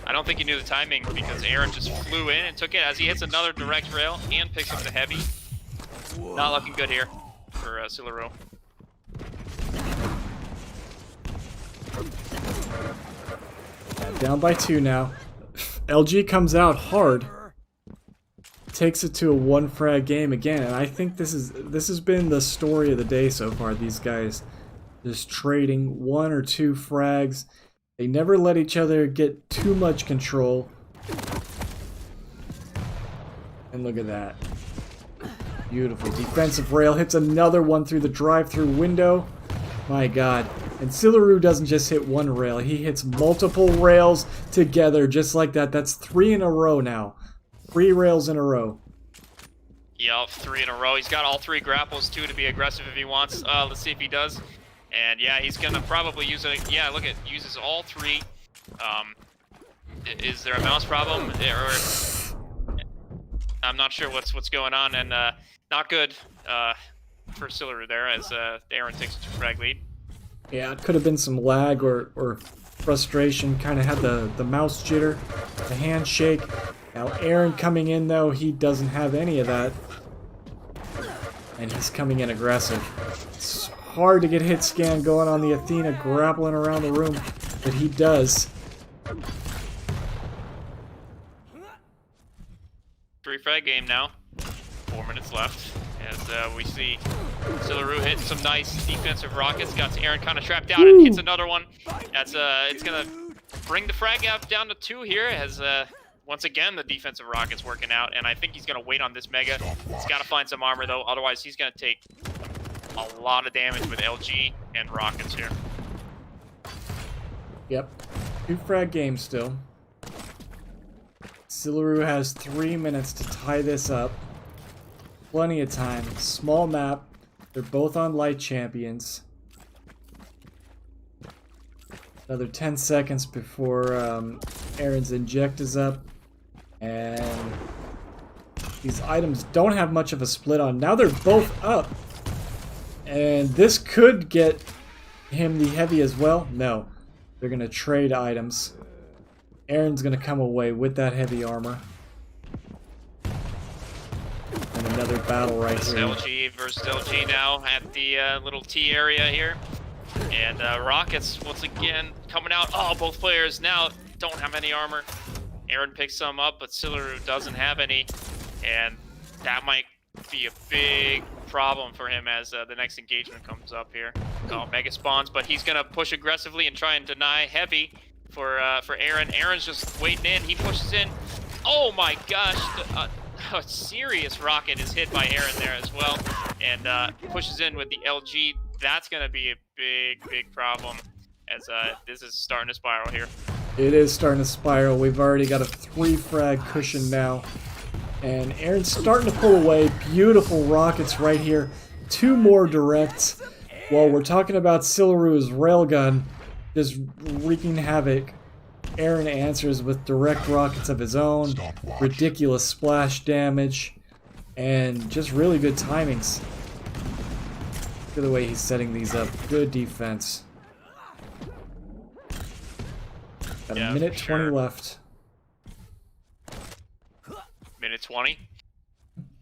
I don't think he knew the timing because Aaron just flew in and took it as he hits another direct rail and picks up the heavy. Not looking good here for Silaroo. Down by 2 now. LG comes out hard. Takes it to a 1-frag game again, and I think this has been the story of the day so far. These guys just trading 1 or 2 frags. They never let each other get too much control. And look at that. Beautiful defensive rail. Hits another one through the drive-through window. My god. And Silaroo doesn't just hit one rail. He hits multiple rails together just like that. That's 3 in a row now. 3 rails in a row. Yep, 3 in a row. He's got all 3 grapples too to be aggressive if he wants. Let's see if he does. And yeah, he's gonna probably use it. Yeah, look at uses all 3. Is there a mouse problem? Or I'm not sure what's going on, and not good for Silaroo there as Aaron takes a 2-frag lead. Yeah, it could have been some lag or frustration. Kind of had the mouse jitter, the handshake. Now Aaron coming in though, he doesn't have any of that, and he's coming in aggressive. It's hard to get hit scan going on the Athena, grappling around the room, but he does. 3-frag game now. 4 minutes left as we see Silaroo hitting some nice defensive rockets. Got Aaron kind of trapped out and hits another one. That's it's gonna bring the frag gap down to 2 here as once again the defensive rockets working out, and I think he's gonna wait on this mega. He's got to find some armor though, otherwise he's gonna take a lot of damage with LG and rockets here. Yep. 2-frag game still. Silaroo has 3 minutes to tie this up. Plenty of time. Small map. They're both on light champions. Another 10 seconds before Aaron's inject is up. And these items don't have much of a split on. Now they're both up. And this could get him the heavy as well. No. They're going to trade items. Aaron's going to come away with that heavy armor. And another battle right It's here. LG versus LG now at the little T area here. And rockets, once again, coming out. Oh, both players now don't have any armor. Aaron picks some up, but Silaroo doesn't have any. And that might be a big problem for him as the next engagement comes up here. Oh, mega spawns, but he's going to push aggressively and try and deny heavy for Aaron. Aaron's just waiting in. He pushes in. Oh my gosh. A serious rocket is hit by Aaron there as well. And pushes in with the LG. That's going to be a big problem. as this is starting to spiral here. It is starting to spiral. We've already got a 3 frag cushion now. And Aaron's starting to pull away. Beautiful rockets right here. 2 more directs. While we're talking about Silaru's railgun just wreaking havoc, Aaron answers with direct rockets of his own. Stopwatch. Ridiculous splash damage. And just really good timings. Look at the way he's setting these up. Good defense. Got Yeah, a minute for 20 sure. left. Minute 20.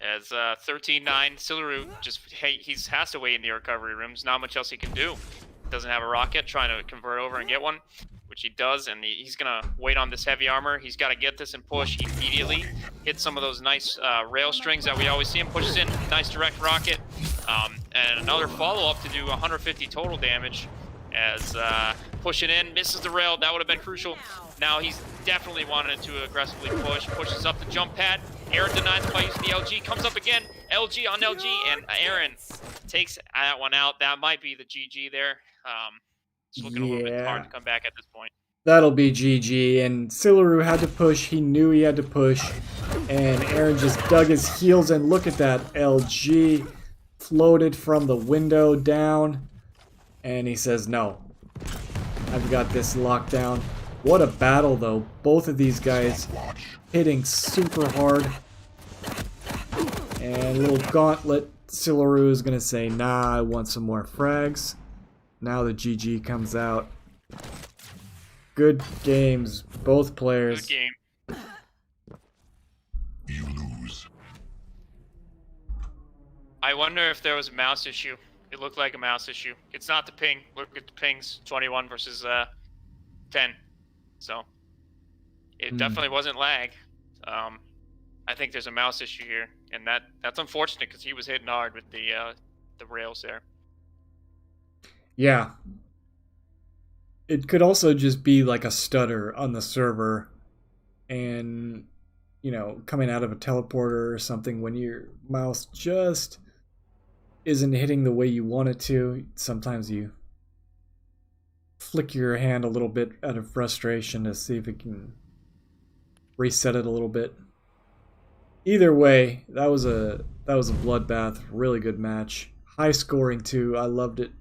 As 13-9, Silaru just he has to wait in the recovery rooms. Not much else he can do. Doesn't have a rocket, trying to convert over and get one, which he does, and he's gonna wait on this heavy armor. He's got to get this and push immediately. Hit some of those nice rail strings that we always see him. Pushes in, nice direct rocket, and another follow-up to do 150 total damage. As pushing in, misses the rail. That would have been crucial. Now he's definitely wanted to aggressively push. Pushes up the jump pad. Aaron denies by using the LG. Comes up again. LG on LG, and Aaron takes that one out. That might be the GG there. It's looking a little bit hard to come back at this point. That'll be GG, and Silaru had to push. He knew he had to push, and Aaron just dug his heels, and look at that. LG floated from the window down, and he says, no, I've got this locked down. What a battle, though. Both of these guys Stopwatch. hitting super hard. And little gauntlet, Silaru is going to say, nah, I want some more frags. Now the GG comes out. Good games, both players. Good game. You lose. I wonder if there was a mouse issue. It looked like a mouse issue. It's not the ping. Look at the pings. 21 versus 10. So it definitely wasn't lag. I think there's a mouse issue here, and that's unfortunate because he was hitting hard with the rails there. Yeah. It could also just be like a stutter on the server and, you know, coming out of a teleporter or something when your mouse just isn't hitting the way you want it to. Sometimes you flick your hand a little bit out of frustration to see if it can reset it a little bit. Either way, that was a bloodbath. Really good match. High scoring too. I loved it.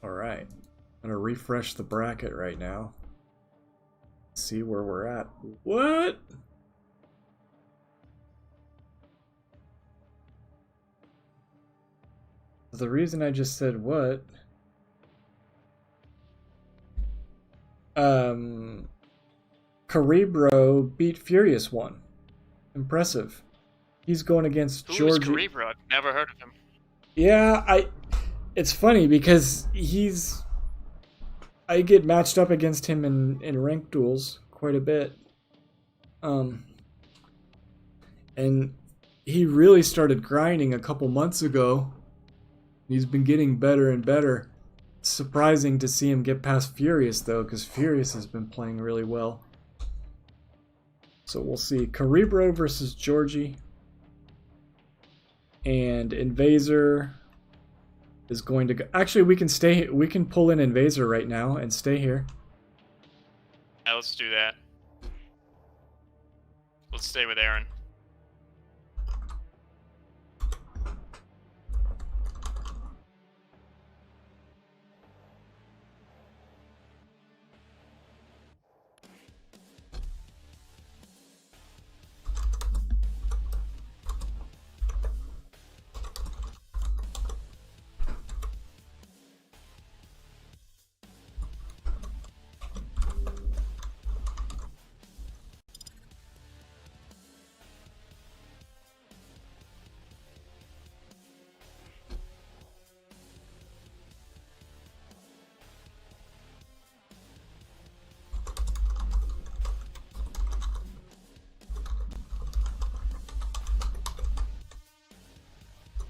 Alright, I'm gonna refresh the bracket right now. See where we're at. What? The reason I just said what? Cerebro beat Furious 1. Impressive. He's going against Who is Georgie. Cerebro? I've never heard of him. Yeah, it's funny because I get matched up against him in ranked duels quite a bit. And he really started grinding a couple months ago. He's been getting better and better. It's surprising to see him get past Furious though, because Furious has been playing really well. So we'll see. Cerebro versus Georgie. And Invaser is going to go. Actually, we can stay. We can pull in Invaser right now and stay here. Yeah, let's do that. Let's stay with Aaron.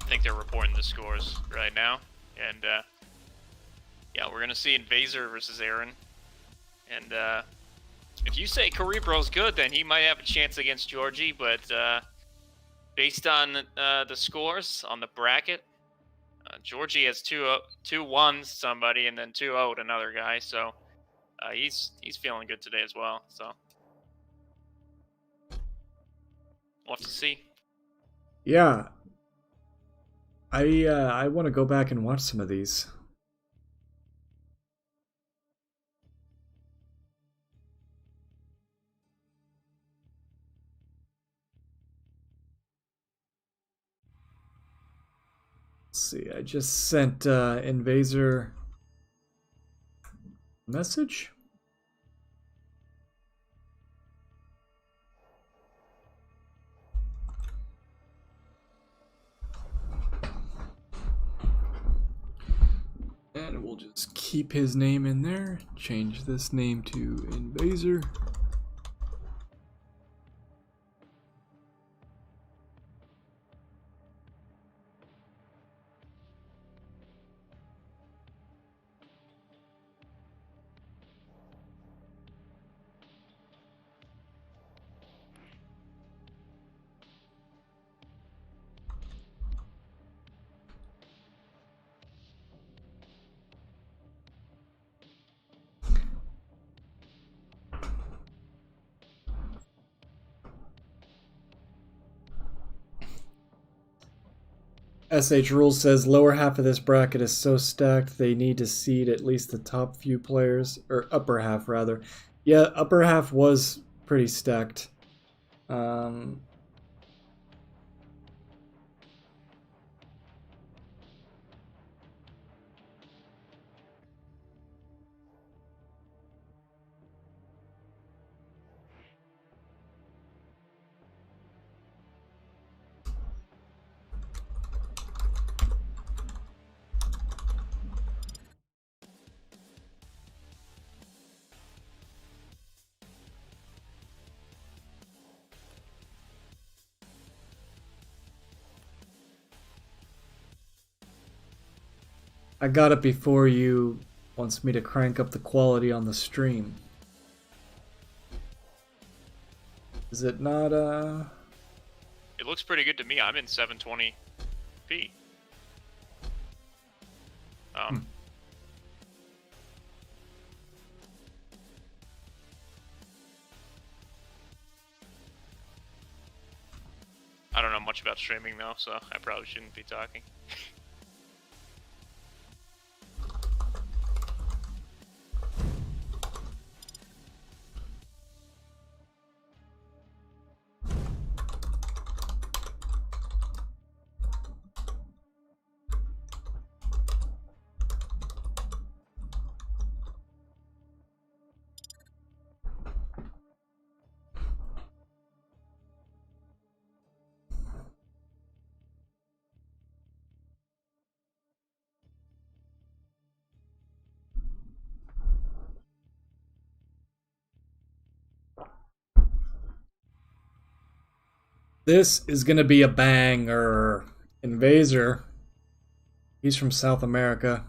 I think they're reporting the scores right now, and yeah, we're gonna see Invaser versus Aaron. And if you say Cerebro's good, then he might have a chance against Georgie, but based on the scores on the bracket, Georgie has 2-1 somebody and then 2-0 another guy. So he's feeling good today as well. So we'll have to see. Yeah. I want to go back and watch some of these. Let's see, I just sent Invaser a message. And we'll just keep his name in there. Change this name to Invaser. SH Rules says lower half of this bracket is so stacked they need to seed at least the top few players, or upper half rather. Yeah, upper half was pretty stacked. I got it before you wants me to crank up the quality on the stream. Is it not, It looks pretty good to me. I'm in 720p. I don't know much about streaming though, so I probably shouldn't be talking. This is gonna be a banger. Invaser. He's from South America.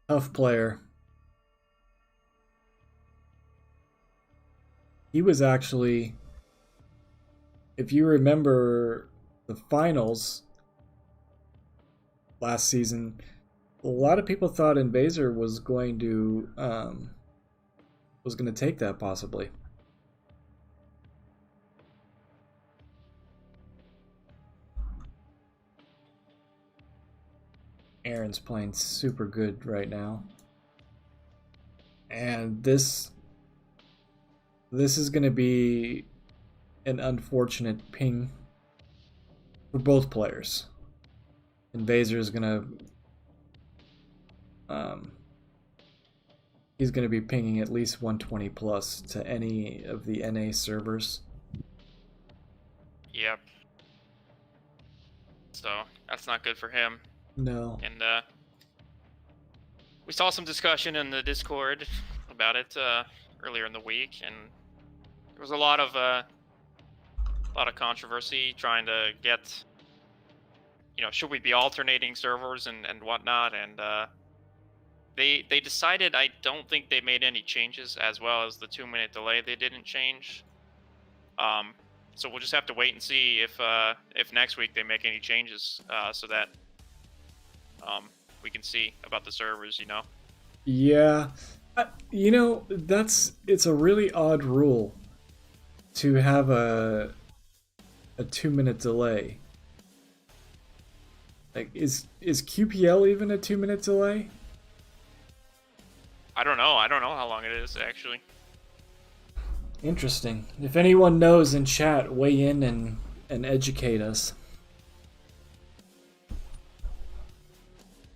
Tough player. He was actually, if you remember the finals last season, a lot of people thought Invaser was going to take that possibly. Aaron's playing super good right now. And this is going to be an unfortunate ping for both players. Invaser is going to he's going to be pinging at least 120 plus to any of the NA servers. Yep. So that's not good for him. No. And we saw some discussion in the Discord about it earlier in the week, and there was a lot of controversy trying to get, should we be alternating servers and whatnot, and they decided, I don't think they made any changes, as well as the 2-minute delay they didn't change. So we'll just have to wait and see if next week they make any changes so that we can see about the servers, you know. Yeah, you know, it's a really odd rule to have a 2-minute delay. Like, is QPL even a 2-minute delay? I don't know. I don't know how long it is actually. Interesting. If anyone knows in chat, weigh in and educate us.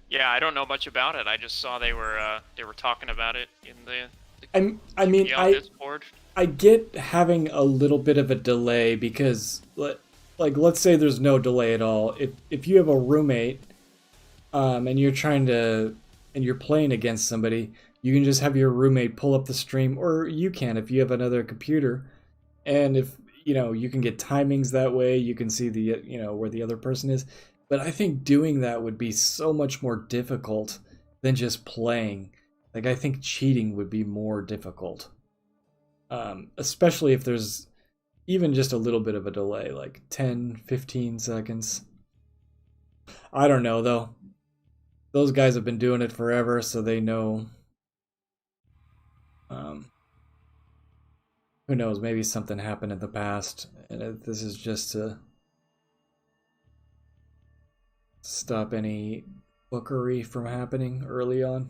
Yeah, I don't know much about it. I just saw they were talking about it in the I mean, QPL Discord. I get having a little bit of a delay because, like, let's say there's no delay at all. If you have a roommate, and you're playing against somebody, you can just have your roommate pull up the stream, or you can if you have another computer, and if you can get timings that way, you can see the where the other person is. But I think doing that would be so much more difficult than just playing. Like, I think cheating would be more difficult. Especially if there's even just a little bit of a delay, like 10, 15 seconds. I don't know, though. Those guys have been doing it forever, so they know. Who knows, maybe something happened in the past, and this is just to stop any bookery from happening early on.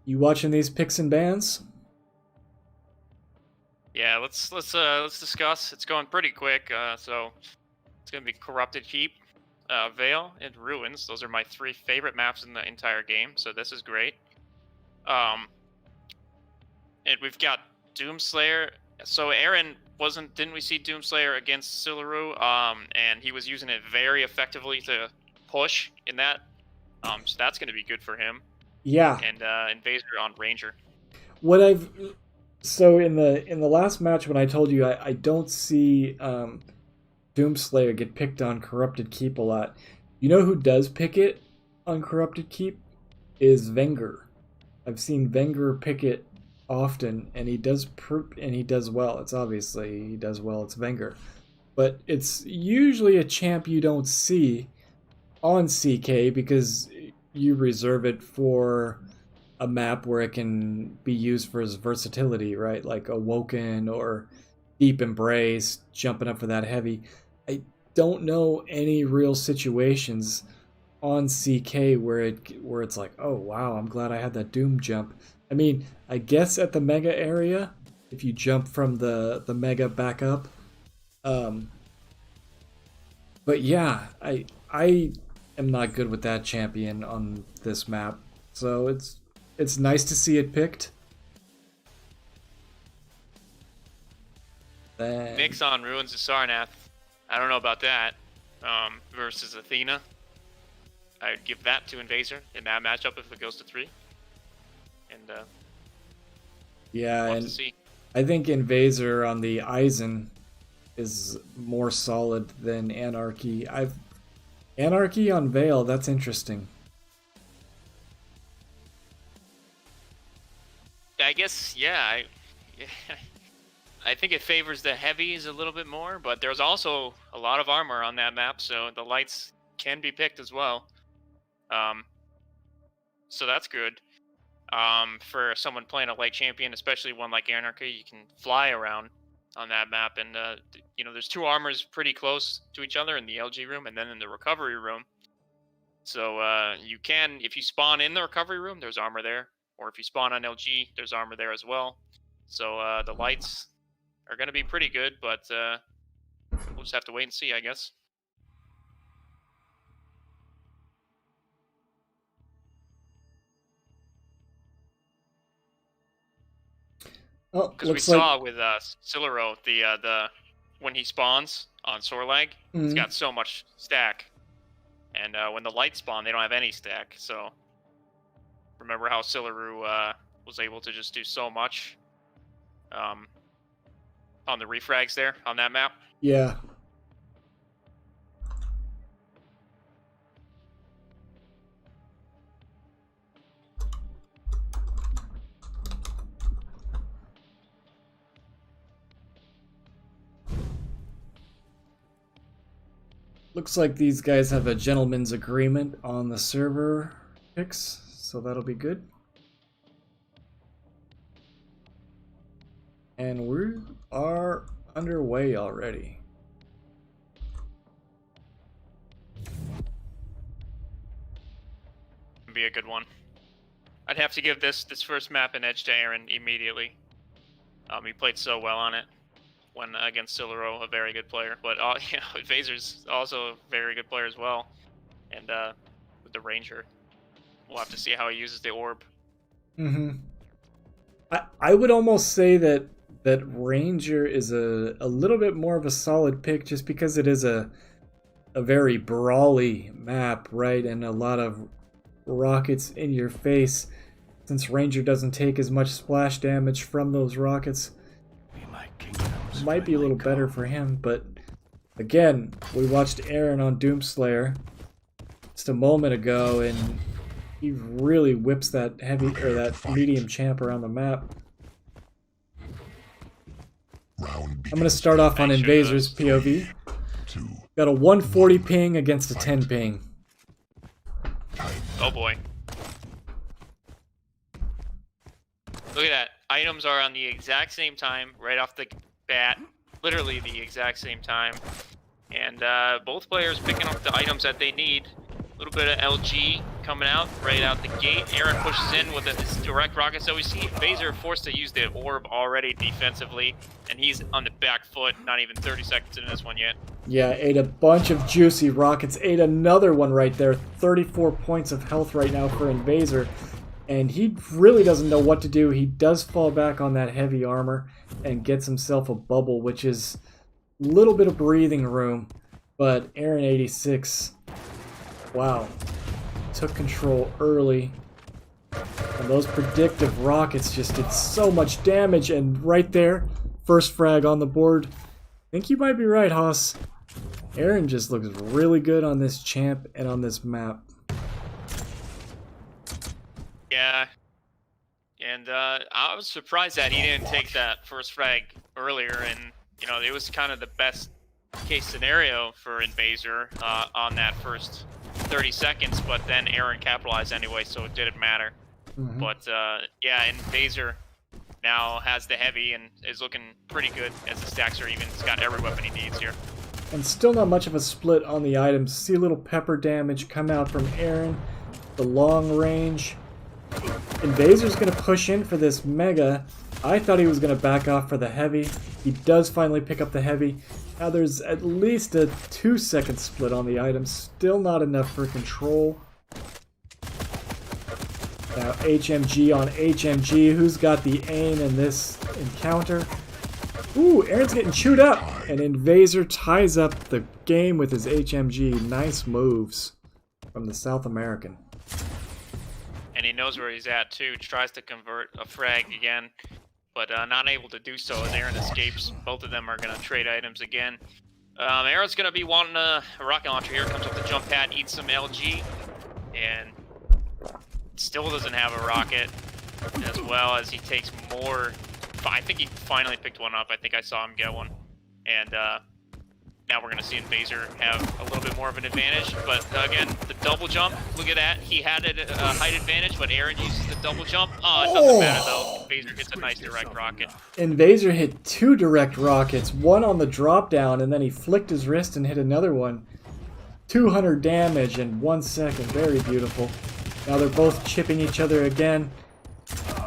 You watching these picks and bans? Yeah, let's discuss. It's going pretty quick. So it's gonna be Corrupted Keep, Vale, and Ruins. Those are my 3 favorite maps in the entire game. So this is great. And we've got Doomslayer. So Aaron didn't we see Doomslayer against Silaru? And he was using it very effectively to push in that. So that's gonna be good for him. Yeah. And Invader on Ranger. So in the last match when I told you I don't see Doomslayer get picked on Corrupted Keep a lot. You know who does pick it on Corrupted Keep? Is Wenger. I've seen Wenger pick it often, and he does well. It's obviously he does well. It's Wenger, but it's usually a champ you don't see on CK because you reserve it for a map where it can be used for its versatility, right? Like Awoken or Deep Embrace, jumping up for that heavy. I don't know any real situations on CK where it's like, oh wow, I'm glad I had that Doom jump. I mean, I guess at the Mega area, if you jump from the Mega back up. But yeah, I am not good with that champion on this map. So it's nice to see it picked. Mix on Ruins of Sarnath. I don't know about that. Versus Athena. I would give that to Invader in that matchup if it goes to 3. And yeah, we'll and to see. I think Invader on the Aizen is more solid than Anarchy. Anarchy on Vale, that's interesting. I guess, yeah. I think it favors the heavies a little bit more, but there's also a lot of armor on that map, so the lights can be picked as well. So that's good. For someone playing a light champion, especially one like Anarchy, you can fly around on that map, and there's 2 armors pretty close to each other in the LG room and then in the recovery room. So you can, if you spawn in the recovery room, there's armor there, or if you spawn on LG, there's armor there as well. So the lights are going to be pretty good, but we'll just have to wait and see, I guess. Oh, because we saw with Silaro, the when he spawns on Sorlag, he's got so much stack, and when the lights spawn, they don't have any stack. So remember how Silaru was able to just do so much on the refrags there on that map? Yeah. looks like these guys have a gentleman's agreement on the server picks, so that'll be good. And we are underway already. Be a good one. I'd have to give this first map an edge to Aaron immediately. He played so well on it when against Siluro, a very good player. But you know, Vaser's also a very good player as well. And with the Ranger, we'll have to see how he uses the orb. I would almost say that Ranger is a little bit more of a solid pick just because it is a very brawly map, right? And a lot of rockets in your face. Since Ranger doesn't take as much splash damage from those rockets, might be a little better for him. But again, we watched Aaron on Doomslayer just a moment ago, and he really whips that heavy or that medium champ around the map. I'm gonna start off on Invaser's POV. Got a 140 ping against a 10 ping. Oh boy. Look at that. Items are on the exact same time, right off the bat. Literally the exact same time. And both players picking up the items that they need. A little bit of LG coming out right out the gate. Aaron pushes in with his direct rocket. So we see Vaser forced to use the orb already defensively. And he's on the back foot, not even 30 seconds in this one yet. Yeah, ate a bunch of juicy rockets. Ate another one right there. 34 points of health right now for Invaser. And he really doesn't know what to do. He does fall back on that heavy armor and gets himself a bubble, which is a little bit of breathing room. But Aaron 86, wow, took control early. And those predictive rockets just did so much damage. And right there, first frag on the board. I think you might be right, Haas. Aaron just looks really good on this champ and on this map. Yeah. And I was surprised that he didn't take that first frag earlier. And, you know, it was kind of the best case scenario for Invaser on that first 30 seconds. But then Aaron capitalized anyway, so it didn't matter. But, yeah, Invaser now has the heavy and is looking pretty good as the stacks are even. He's got every weapon he needs here. And still not much of a split on the items. See a little pepper damage come out from Aaron. The long range. Invaser's going to push in for this mega. I thought he was going to back off for the heavy. He does finally pick up the heavy. Now there's at least a 2-second split on the items. Still not enough for control. Now HMG on HMG. Who's got the aim in this encounter? Ooh, Aaron's getting chewed up. And Invaser ties up the game with his HMG. Nice moves from the South American. And he knows where he's at too. Tries to convert a frag again, but not able to do so as Aaron escapes. Both of them are going to trade items again. Aaron's going to be wanting a rocket launcher here. Comes up the jump pad, eats some LG, and still doesn't have a rocket, as well as he takes more. I think he finally picked one up. I think I saw him get one. And now we're going to see Invaser have a little bit more of an advantage. But again, the double jump, look at that. He had a height advantage, but Aaron uses the double jump. Oh, it doesn't matter though. Invaser hits a nice direct rocket. Invaser hit 2 direct rockets, one on the drop down, and then he flicked his wrist and hit another one. 200 damage in 1 second. Very beautiful. Now they're both chipping each other again.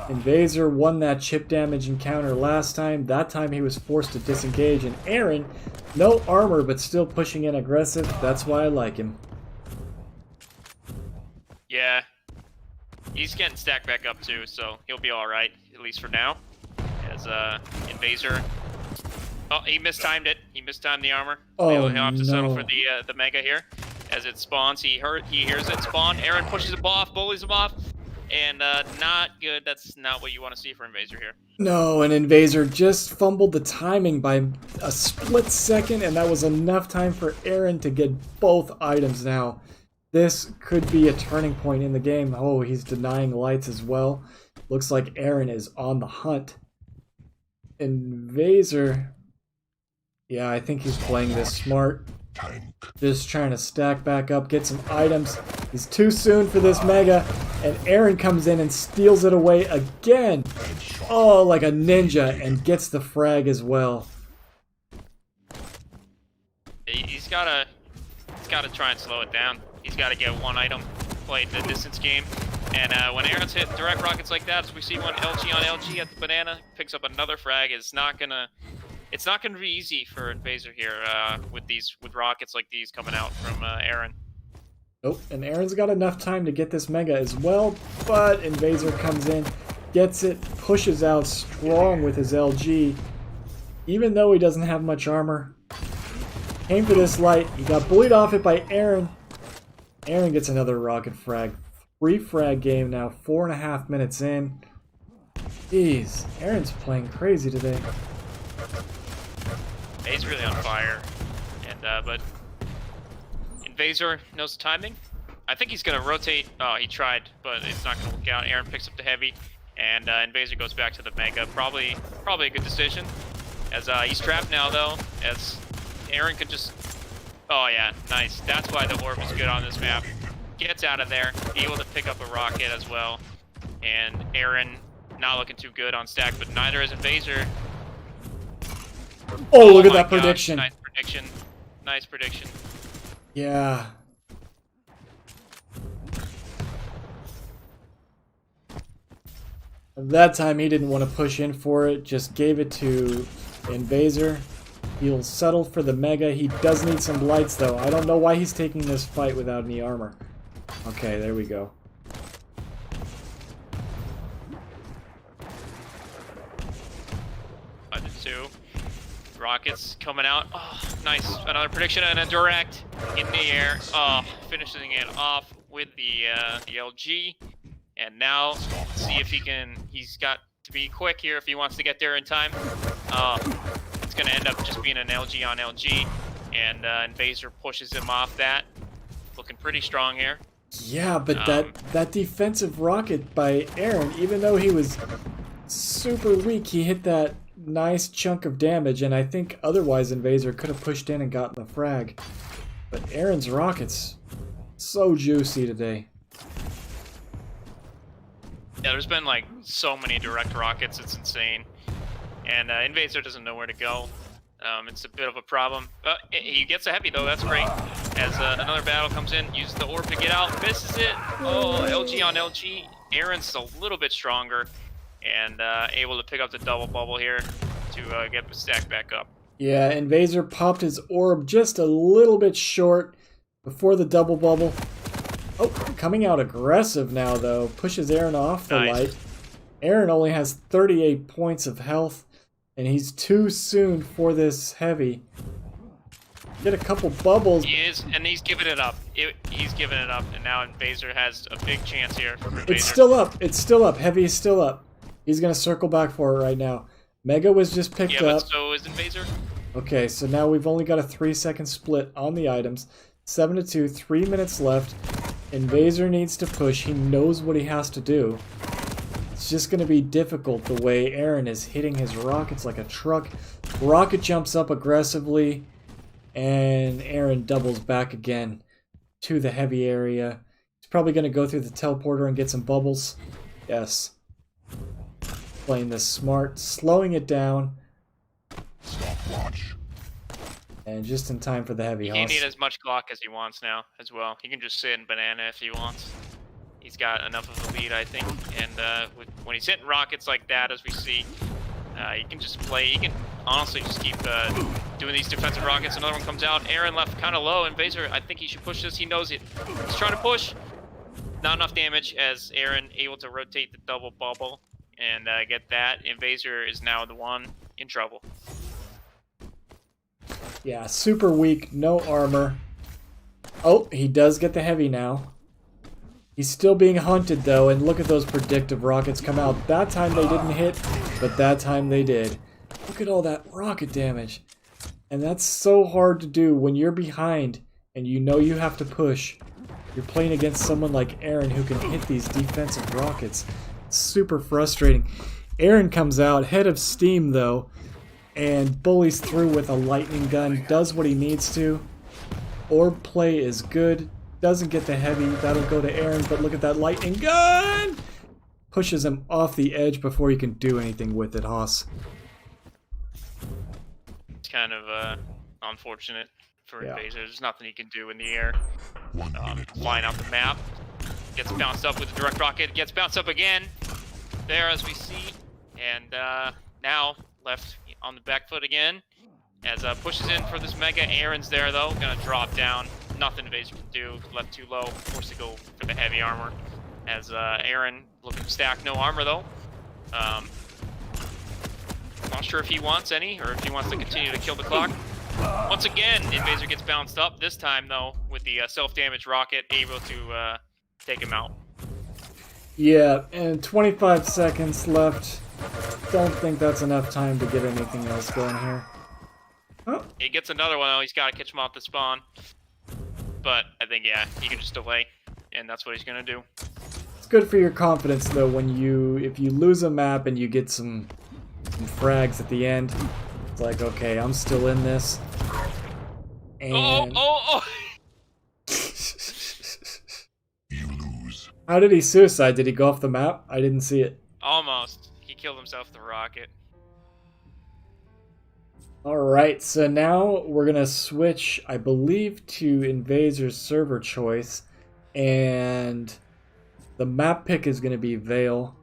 Invaser won that chip damage encounter last time. That time he was forced to disengage. And Aaron, no armor, but still pushing in aggressive. That's why I like him. Yeah. He's getting stacked back up too, so he'll be alright, at least for now. As Invaser... Oh, he mistimed it. He mistimed the armor. Oh, He'll have to settle no. for the Mega here. As it spawns, he hears it spawn. Aaron pushes him off, bullies him off. And not good. That's not what you want to see for Invaser here. No, and Invaser just fumbled the timing by a split second, and that was enough time for Aaron to get both items now. This could be a turning point in the game. Oh, he's denying lights as well. Looks like Aaron is on the hunt. Invaser... Yeah, I think he's playing this smart. Tank. Just trying to stack back up, get some items. He's too soon for this Mega, and Aaron comes in and steals it away again. Headshot. Oh, like a ninja, and gets the frag as well. He's gotta try and slow it down. He's gotta get one item, play the distance game. And when Aaron's hit direct rockets like that, as we see one LG on LG at the banana, picks up another frag, it's not gonna be easy for Invaser here with rockets like these coming out from Aaron. Nope, and Aaron's got enough time to get this Mega as well, but Invaser comes in, gets it, pushes out strong with his LG, even though he doesn't have much armor. Came for this light, he got bullied off it by Aaron. Aaron gets another rocket frag. 3 frag game now, 4.5 minutes in. Jeez, Aaron's playing crazy today. He's really on fire, and but Invaser knows the timing. I think he's gonna rotate. Oh, he tried, but it's not gonna work out. Aaron picks up the heavy, and Invaser goes back to the Mega. Probably a good decision, as he's trapped now though. As Aaron could just. Oh yeah, nice. That's why the orb is good on this map. Gets out of there, able to pick up a rocket as well, and Aaron not looking too good on stack, but neither is Invaser. Oh, look at my that gosh, prediction. Nice prediction. Nice prediction. Yeah. That time he didn't want to push in for it, just gave it to Invaser. He'll settle for the Mega. He does need some lights though. I don't know why he's taking this fight without any armor. Okay, there we go. Two. Rockets coming out. Oh, nice. Another prediction and a direct in the air. Oh, finishing it off with the LG. And now, let's see if he can. He's got to be quick here if he wants to get there in time. It's going to end up just being an LG on LG. And Invaser pushes him off that. Looking pretty strong here. Yeah, but that defensive rocket by Aaron, even though he was super weak, he hit that nice chunk of damage, and I think otherwise Invaser could have pushed in and gotten the frag. But Aaron's rockets, so juicy today. Yeah, there's been like so many direct rockets, it's insane. And Invaser doesn't know where to go. It's a bit of a problem. He gets a heavy though, that's great. As another battle comes in, uses the orb to get out, misses it. Oh, LG on LG. Aaron's a little bit stronger, and able to pick up the double bubble here to get the stack back up. Yeah, Invaser popped his orb just a little bit short before the double bubble. Oh, coming out aggressive now though. Pushes Aaron off the light. Aaron only has 38 points of health, and he's too soon for this heavy. Get a couple bubbles. He is, and he's giving it up. He's giving it up, and now Invaser has a big chance here for Invaser. It's still up. It's still up. Heavy is still up. He's going to circle back for it right now. Mega was just picked up. Yeah, up. but so is Invaser. Okay, so now we've only got a 3-second split on the items. 7-2, 3 minutes left. Invaser needs to push. He knows what he has to do. It's just going to be difficult the way Aaron is hitting his rockets like a truck. Rocket jumps up aggressively, and Aaron doubles back again to the heavy area. He's probably going to go through the teleporter and get some bubbles. Yes. Playing this smart, slowing it down. Stopwatch. And just in time for the heavy He hoss. can need as much Glock as he wants now as well. He can just sit in banana if he wants. He's got enough of a lead, I think. And when he's hitting rockets like that, as we see, he can just play. He can honestly just keep doing these defensive rockets. Another one comes out. Aaron left kind of low. Invaser, I think he should push this. He knows it. He's trying to push. Not enough damage as Aaron able to rotate the double bubble and get that. Invaser is now the one in trouble. Yeah, super weak, no armor. Oh, he does get the heavy now. He's still being hunted though, and look at those predictive rockets come out. That time they didn't hit, but that time they did. Look at all that rocket damage. And that's so hard to do when you're behind and you know you have to push. You're playing against someone like Aaron who can hit these defensive rockets. It's super frustrating. Aaron comes out, head of steam though, and bullies through with a lightning gun, does what he needs to. Orb play is good. Doesn't get the heavy. That'll go to Aaron, but look at that lightning gun! Pushes him off the edge before he can do anything with it, Haas. It's kind of unfortunate for Yeah. Invader. There's nothing he can do in the air. 1 minute. Flying out the map. Gets bounced up with the direct rocket. Gets bounced up again. There, as we see. And now left on the back foot again. As pushes in for this mega. Aaron's there though. Gonna drop down. Nothing Invader can do. Left too low. Forced to go for the heavy armor. As Aaron looking to stack no armor though. Not sure if he wants any or if he wants to continue to kill the clock. Once again, Invader gets bounced up. This time though, with the self-damage rocket, able to take him out. Yeah, and 25 seconds left. Don't think that's enough time to get anything else going here. Oh, He gets another one though. He's got to catch him off the spawn. But I think yeah, he can just delay, and that's what he's gonna do. it's good for your confidence though when if you lose a map and you get some frags at the end. It's like, okay, I'm still in this. And Oh! You lose. how did he suicide? Did he go off the map? I didn't see it. Almost. He killed himself with the rocket. Alright, so now we're gonna switch, I believe, to Invader's server choice. And the map pick is gonna be Vale.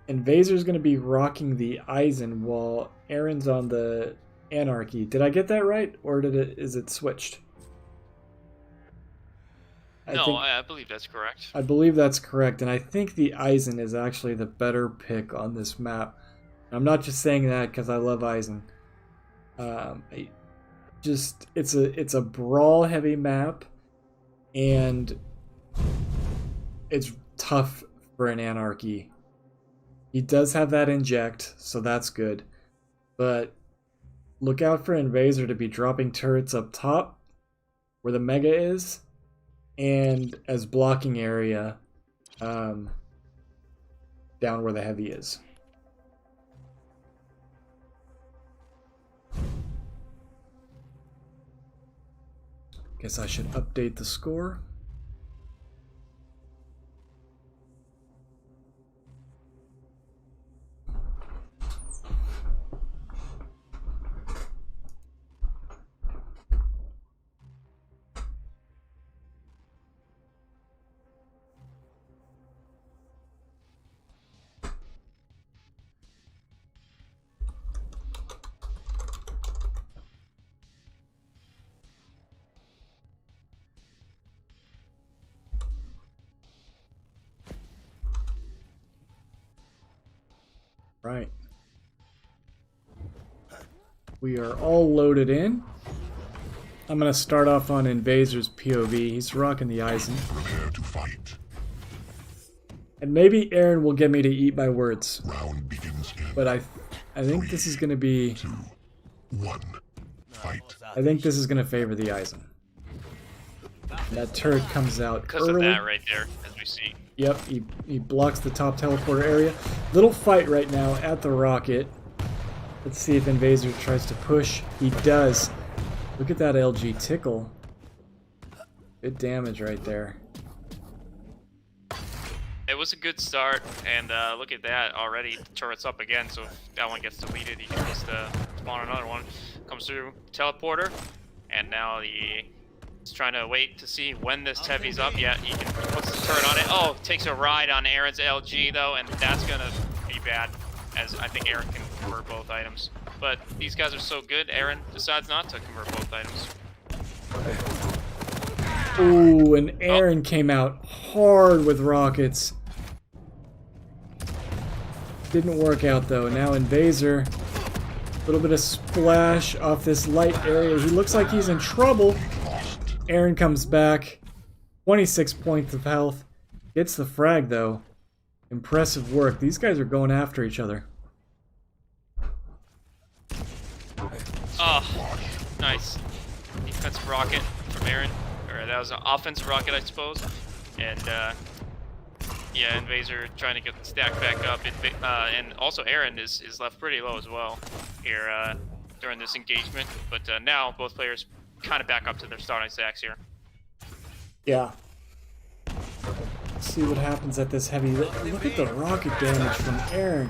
Invader's gonna be rocking the Eisen while Aaron's on the Anarchy. Did I get that right? Or is it switched? I believe that's correct. I believe that's correct, and I think the Eisen is actually the better pick on this map. I'm not just saying that because I love Eisen. It's a brawl heavy map, and it's tough for an Anarchy. He does have that inject, so that's good. But look out for Invader to be dropping turrets up top, where the Mega is, and as blocking area down where the heavy is. Guess I should update the score. Right. We are all loaded in. I'm going to start off on Invader's POV. He's rocking the Eisen. Prepare to fight. And maybe Aaron will get me to eat my words. Round begins in But I think this is going to be... 2, 1. Fight. I think this is going to favor the Eisen. And that turret comes out Because early. of that right there, as we see. Yep, he blocks the top teleporter area. Little fight right now at the rocket. Let's see if Invader tries to push. He does. Look at that LG tickle. Good damage right there. It was a good start, and look at that already. The turret's up again, so if that one gets deleted, he can just spawn another one. Comes through teleporter, and now he's trying to wait to see when this heavy's up. Yeah, he puts the turret on it. Oh, takes a ride on Aaron's LG though, and that's gonna be bad, as I think Aaron can convert both items. But these guys are so good, Aaron decides not to convert both items. Ooh, and Aaron came out hard with rockets. Didn't work out though. Now Invader, a little bit of splash off this light area. He looks like he's in trouble. Aaron comes back. 26 points of health. Gets the frag though. Impressive work. These guys are going after each other. Oh, nice. Defensive rocket from Aaron. Or that was an offensive rocket, I suppose. And yeah, Invader trying to get the stack back up. And also Aaron is left pretty low as well here during this engagement. But now both players kind of back up to their starting stacks here. Yeah. Let's see what happens at this heavy. Look at the rocket damage from Aaron.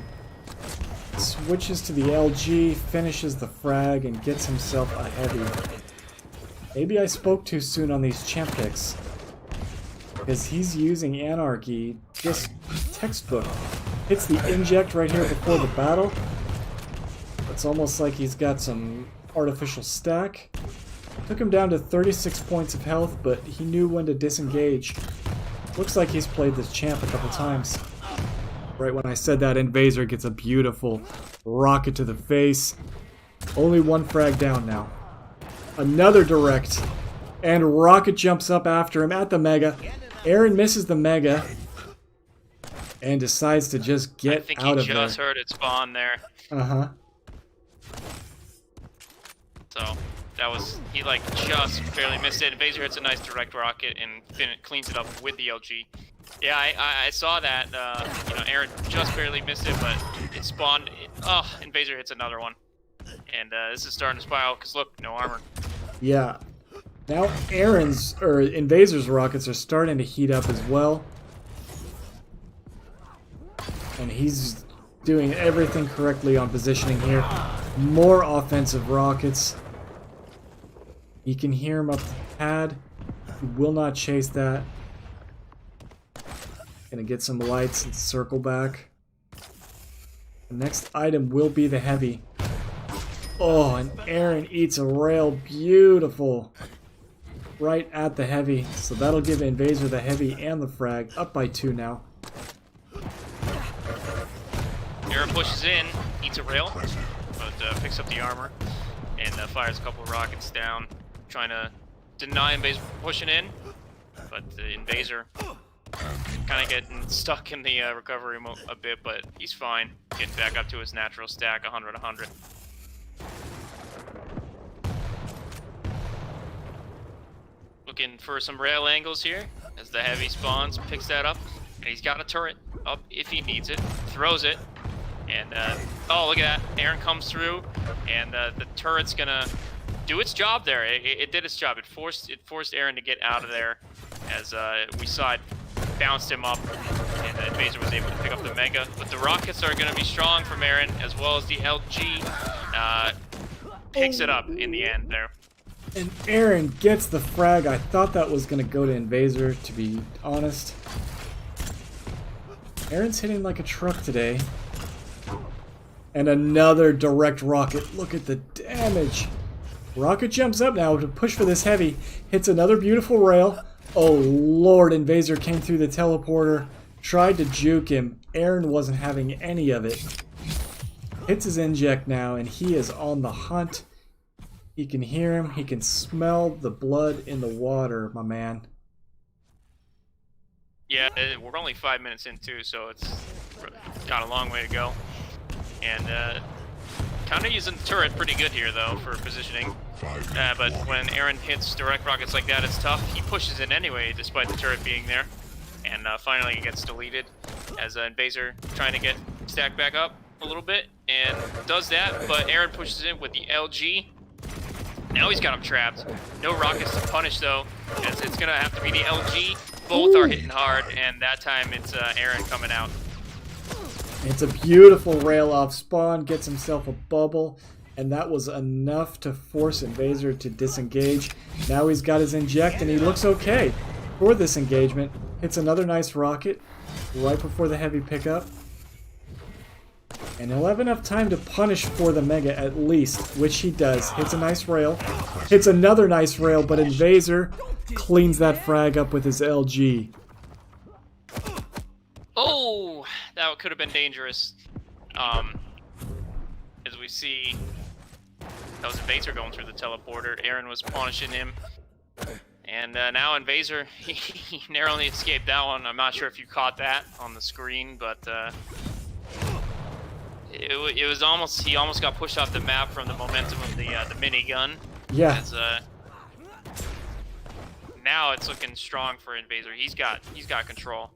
Switches to the LG, finishes the frag, and gets himself a heavy. Maybe I spoke too soon on these champ picks. Because he's using Anarchy, just textbook. Hits the inject right here before the battle. It's almost like he's got some artificial stack. Took him down to 36 points of health, but he knew when to disengage. Looks like he's played this champ a couple times. Right when I said that, Invaser gets a beautiful rocket to the face. Only one frag down now. Another direct. And rocket jumps up after him at the Mega. Aaron misses the Mega. And decides to just get out of there. I think he just heard it spawn there. Uh-huh. So that was, he like just barely missed it. Invaser hits a nice direct rocket and cleans it up with the LG. Yeah, I saw that. You know, Aaron just barely missed it, but it spawned. Invaser hits another one, and this is starting to spiral. Cause look, no armor. Yeah. Now Invaser's rockets are starting to heat up as well, and he's doing everything correctly on positioning here. More offensive rockets. You can hear him up the pad. He will not chase that. Gonna get some lights and circle back. The next item will be the heavy. Oh, and Aaron eats a rail. Beautiful. Right at the heavy. So that'll give Invaser the heavy and the frag. Up by 2 now. Aaron pushes in, eats a rail, but picks up the armor and fires a couple of rockets down, trying to deny Invaser pushing in. But the Invaser kind of getting stuck in the recovery a bit, but he's fine. Getting back up to his natural stack, 100-100. Looking for some rail angles here as the heavy spawns, picks that up, and he's got a turret up if he needs it, throws it, and oh, look at that. Aaron comes through, and the turret's gonna do its job there. It did its job. It forced Aaron to get out of there, as we saw it bounced him up, and Invaser was able to pick up the Mega. But the rockets are gonna be strong from Aaron, as well as the LG picks it up in the end there. And Aaron gets the frag. I thought that was going to go to Invaser, to be honest. Aaron's hitting like a truck today. And another direct rocket. Look at the damage. Rocket jumps up now to push for this heavy. Hits another beautiful rail. Oh lord, Invaser came through the teleporter. Tried to juke him. Aaron wasn't having any of it. Hits his inject now, and he is on the hunt. He can hear him. He can smell the blood in the water, my man. Yeah, we're only 5 minutes in too, so it's got a long way to go. And kind of using the turret pretty good here though for positioning. But when Aaron hits direct rockets like that, it's tough. He pushes in anyway, despite the turret being there. And finally it gets deleted as Invaser trying to get stacked back up a little bit, and does that. But Aaron pushes in with the LG. Now he's got him trapped. No rockets to punish though, as it's gonna have to be the LG. Both are hitting hard, and that time it's Aaron coming out. It's a beautiful rail off spawn, gets himself a bubble, and that was enough to force Invaser to disengage. Now he's got his inject, and he looks okay for this engagement. Hits another nice rocket right before the heavy pickup. And he'll have enough time to punish for the Mega at least, which he does. Hits a nice rail. Hits another nice rail, but Invaser cleans that frag up with his LG. Oh, that could have been dangerous. As we see, that was Invaser going through the teleporter. Aaron was punishing him. And now Invaser, he narrowly escaped that one. I'm not sure if you caught that on the screen, but it was almost, he almost got pushed off the map from the momentum of the minigun. Yeah. As, now it's looking strong for Invaser. He's got control.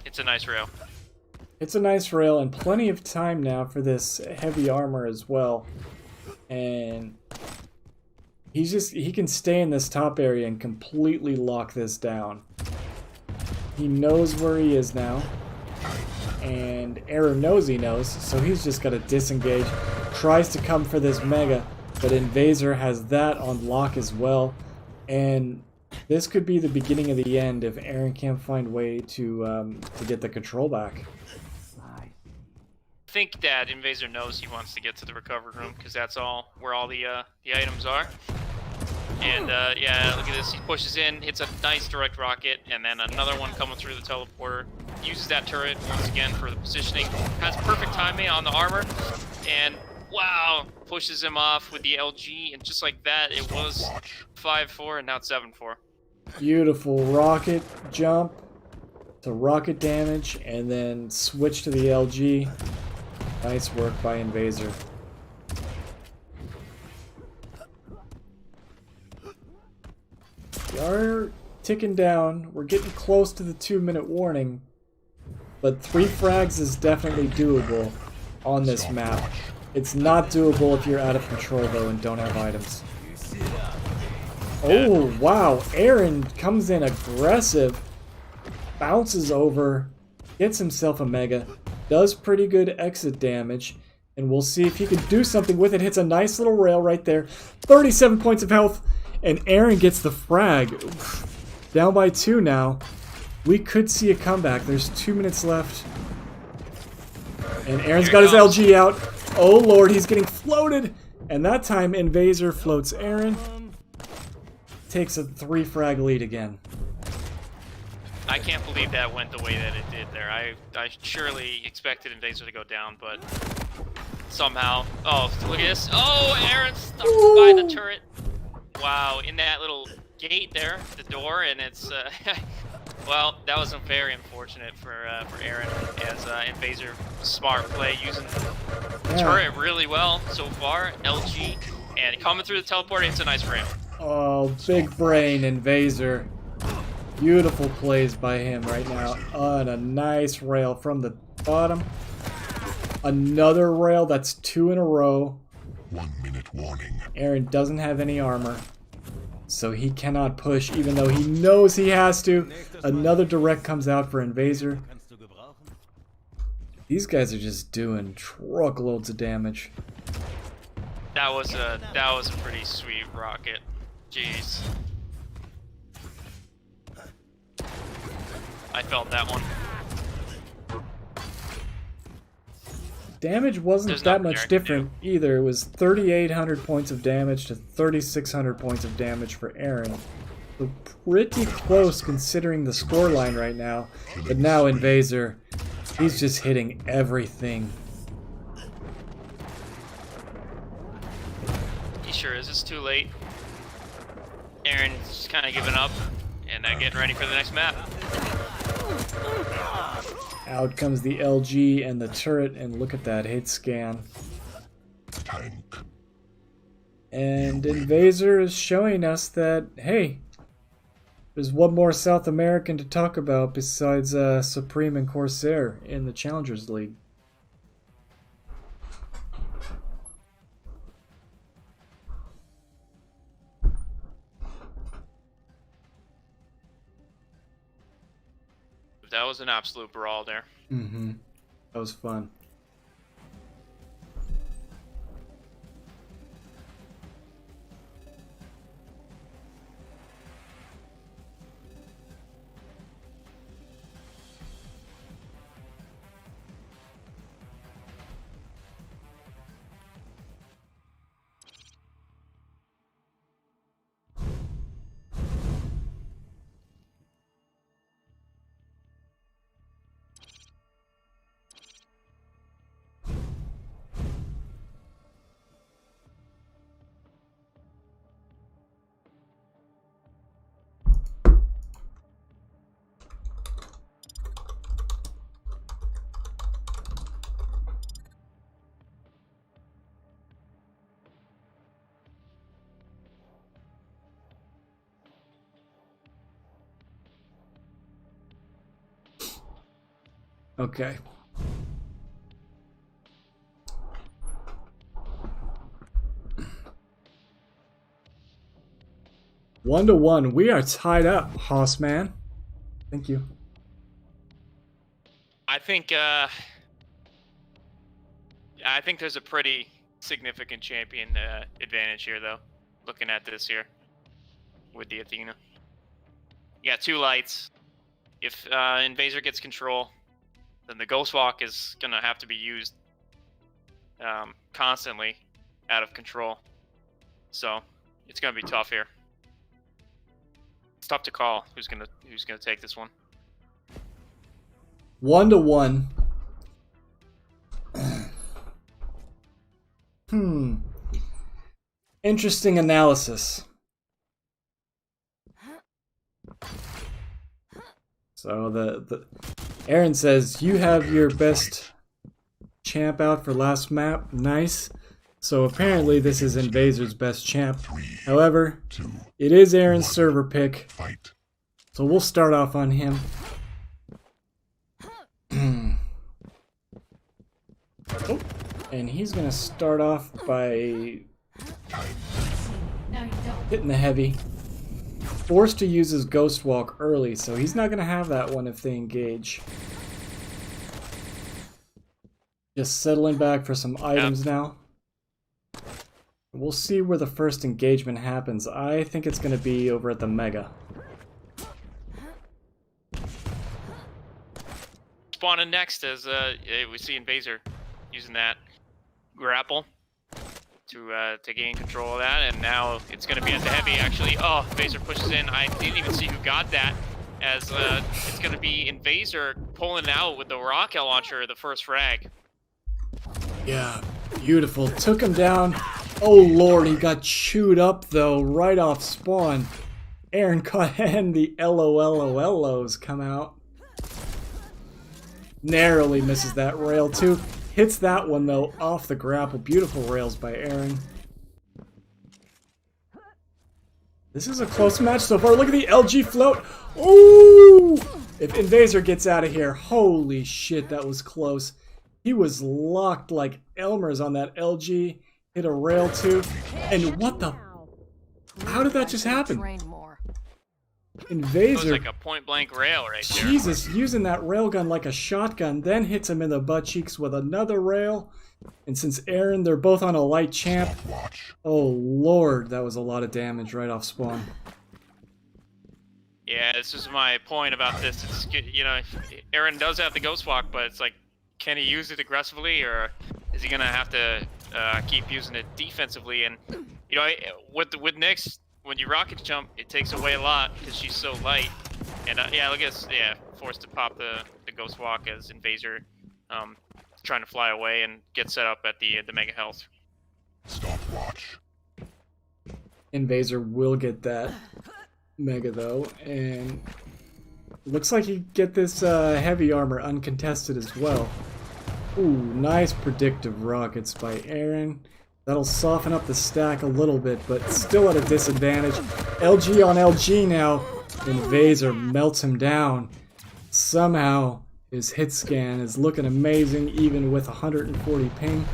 It's a nice rail. It's a nice rail, and plenty of time now for this heavy armor as well. And he can stay in this top area and completely lock this down. He knows where he is now. And Aaron knows he knows, so he's just got to disengage. Tries to come for this Mega, but Invaser has that on lock as well. And this could be the beginning of the end if Aaron can't find a way to get the control back. I think that Invaser knows he wants to get to the recovery room because that's all where all the items are. And yeah, look at this. He pushes in, hits a nice direct rocket, and then another one coming through the teleporter. Uses that turret once again for the positioning. Has perfect timing on the armor, and wow, pushes him off with the LG, and just like that, it was 5-4, and now it's 7-4. Beautiful rocket jump to rocket damage, and then switch to the LG. Nice work by Invaser. We are ticking down. We're getting close to the 2-minute warning. But 3 frags is definitely doable on this map. It's not doable if you're out of control though and don't have items. Oh wow, Aaron comes in aggressive. Bounces over. Gets himself a Mega. Does pretty good exit damage. And we'll see if he can do something with it. Hits a nice little rail right there. 37 points of health. And Aaron gets the frag. Down by 2 now. We could see a comeback. There's 2 minutes left. And Aaron's got his LG out. Oh lord, he's getting floated. And that time Invaser floats Aaron. Takes a 3 frag lead again. I can't believe that went the way that it did there. I surely expected Invaser to go down, but somehow. Oh, look at this. Oh, Aaron's stuck by the turret. Wow, in that little gate there, the door, and it's well, that was very unfortunate for Aaron, as Invaser smart play using the turret really well so far. LG and coming through the teleporter, it's a nice frame. Oh, big brain Invaser. Beautiful plays by him right now. On a nice rail from the bottom. Another rail, that's 2 in a row. 1-minute warning. Aaron doesn't have any armor, so he cannot push even though he knows he has to. Another direct comes out for Invaser. These guys are just doing truckloads of damage. That was a pretty sweet rocket. Jeez. I felt that one. Damage wasn't that much different either. It was 3,800 points of damage to 3,600 points of damage for Aaron. So pretty close considering the scoreline right now. But now Invaser, he's just hitting everything. He sure is. It's too late. Aaron's just kind of giving up and getting ready for the next map. Out comes the LG and the turret, and look at that hit scan. Tank. And Invaser is showing us that, hey, there's one more South American to talk about besides Supreme and Corsair in the Challengers League. That was an absolute brawl there. Mm-hmm. That was fun. Okay. 1-1. We are tied up, Hoss man. Thank you. I think there's a pretty significant champion advantage here, though. Looking at this here with the Athena, you got 2 lights. If Invaser gets control, then the Ghost Walk is gonna have to be used constantly out of control. So it's gonna be tough here. It's tough to call who's gonna take this one. 1-1. Interesting analysis. So the Aaron says you have your best champ out for last map. Nice. So apparently this is Invaser's best champ. 3, However, 2, it is Aaron's server pick, fight. so we'll start off on him. Oh, and he's gonna start off by hitting the heavy. Forced to use his Ghost Walk early, so he's not gonna have that one if they engage. Just settling back for some items now. We'll see where the first engagement happens. I think it's gonna be over at the Mega. Spawning next as we see Invaser using that grapple to gain control of that, and now it's going to be at the heavy. Actually, oh, Invaser pushes in. I didn't even see who got that, as it's going to be Invaser pulling out with the rocket launcher the first frag. Yeah, beautiful. Took him down. Oh lord, he got chewed up though, right off spawn. Aaron caught and the LOLOLOs come out. Narrowly misses that rail too. Hits that one though off the grapple. Beautiful rails by Aaron. This is a close match so far. Look at the LG float. Ooh! If Invaser gets out of here, holy shit, that was close. He was locked like Elmer's on that LG. Hit a rail too. And what the? How did that just happen? It was Invaser. like a point blank rail right there. Jesus, using that railgun like a shotgun, then hits him in the butt cheeks with another rail. And since Aaron, they're both on a light champ. Watch. Oh lord, that was a lot of damage right off spawn. Yeah, this is my point about this. It's, you know, Aaron does have the Ghost Walk, but it's like, can he use it aggressively, or is he gonna have to keep using it defensively? And you know, with Nyx, when you rocket jump, it takes away a lot because she's so light. And yeah, look at this, yeah, forced to pop the Ghost Walk as Invaser trying to fly away and get set up at the Mega Health. Stopwatch. Invaser will get that Mega though, and looks like he get this heavy armor uncontested as well. Ooh, nice predictive rockets by Aaron. That'll soften up the stack a little bit, but still at a disadvantage. LG on LG now. Invaser melts him down. Somehow, his hit scan is looking amazing, even with 140 ping.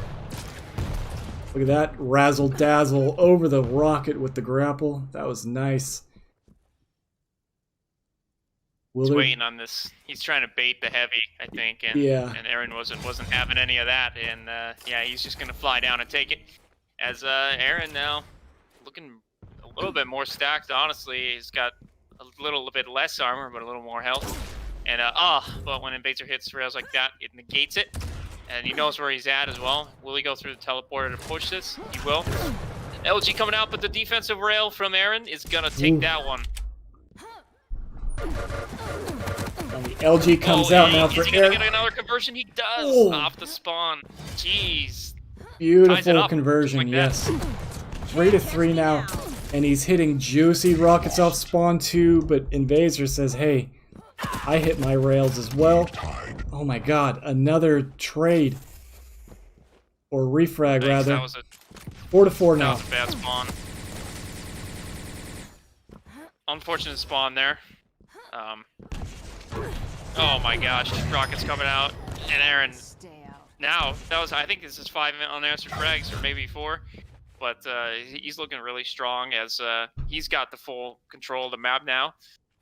Look at that. Razzle dazzle over the rocket with the grapple. That was nice. He's waiting on this. He's trying to bait the heavy, I think, and yeah. And Aaron wasn't having any of that, and yeah, he's just gonna fly down and take it. As Aaron now looking a little bit more stacked. Honestly, he's got a little bit less armor, but a little more health. And but when Invaser hits rails like that, it negates it, and he knows where he's at as well. Will he go through the teleporter to push this? He will. LG coming out, but the defensive rail from Aaron is gonna take that one. And the LG comes out now for Is he gonna Aaron. get another conversion? He does Oh. off the spawn. Jeez. Beautiful up, conversion, like that. yes. 3-3 now. And he's hitting juicy rockets off spawn too, but Invaser says, hey, I hit my rails as well. Tied. Oh my god, another trade. Or refrag, Thanks, rather. that was a 4-4 That now. was a bad spawn. Unfortunate spawn there. Oh my gosh, rockets coming out, and Aaron. Stay out. Now that was, I think this is 5 unanswered frags, or maybe 4. but he's looking really strong as he's got the full control of the map now,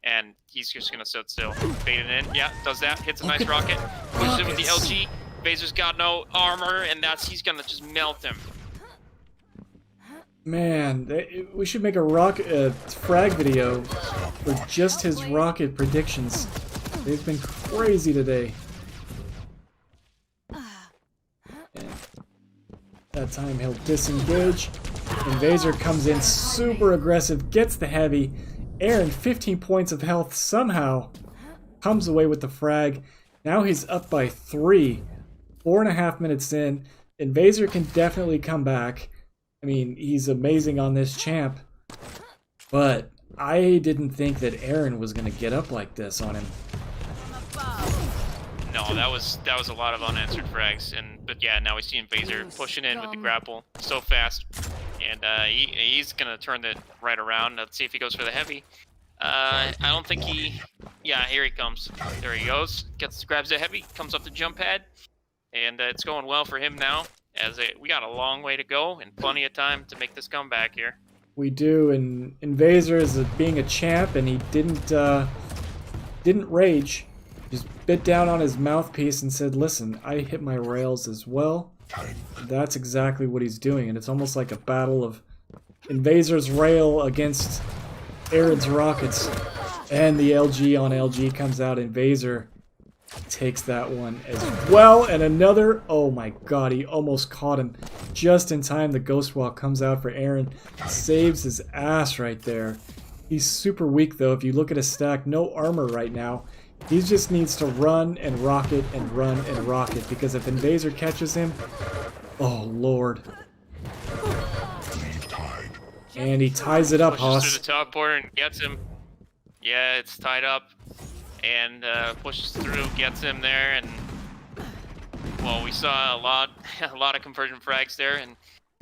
and he's just gonna sit still, bait it in. Yeah, does that? Hits a nice rocket. Pushes in with the LG. Vaser's got no armor, and he's gonna just melt him. Man, we should make a frag video for just his rocket predictions. They've been crazy today. And that time he'll disengage. Invaser comes in super aggressive, gets the heavy. Aaron, 15 points of health, somehow comes away with the frag. Now he's up by 3. 4.5 minutes in. Invaser can definitely come back. I mean, he's amazing on this champ. But I didn't think that Aaron was going to get up like this on him. No, that was a lot of unanswered frags, but yeah, now we see Invaser pushing in with the grapple so fast, and he's gonna turn it right around. Let's see if he goes for the heavy. I don't think he. Yeah, here he comes. There he goes. Grabs the heavy, comes up the jump pad, and it's going well for him now. We got a long way to go and plenty of time to make this comeback here. We do, and Invaser is being a champ, and he didn't rage. Just bit down on his mouthpiece and said, listen, I hit my rails as well. That's exactly what he's doing, and it's almost like a battle of Invaser's rail against Aaron's rockets. And the LG on LG comes out. Invaser takes that one as well, and another. Oh my god, he almost caught him just in time. The Ghost Walk comes out for Aaron, saves his ass right there. He's super weak though. If you look at his stack, no armor right now. He just needs to run and rocket and run and rocket, because if Invaser catches him, oh lord. And he ties it up, Haas. Pushes through the teleporter and gets him. Yeah, it's tied up. And pushes through, gets him there, and well, we saw a lot of conversion frags there, and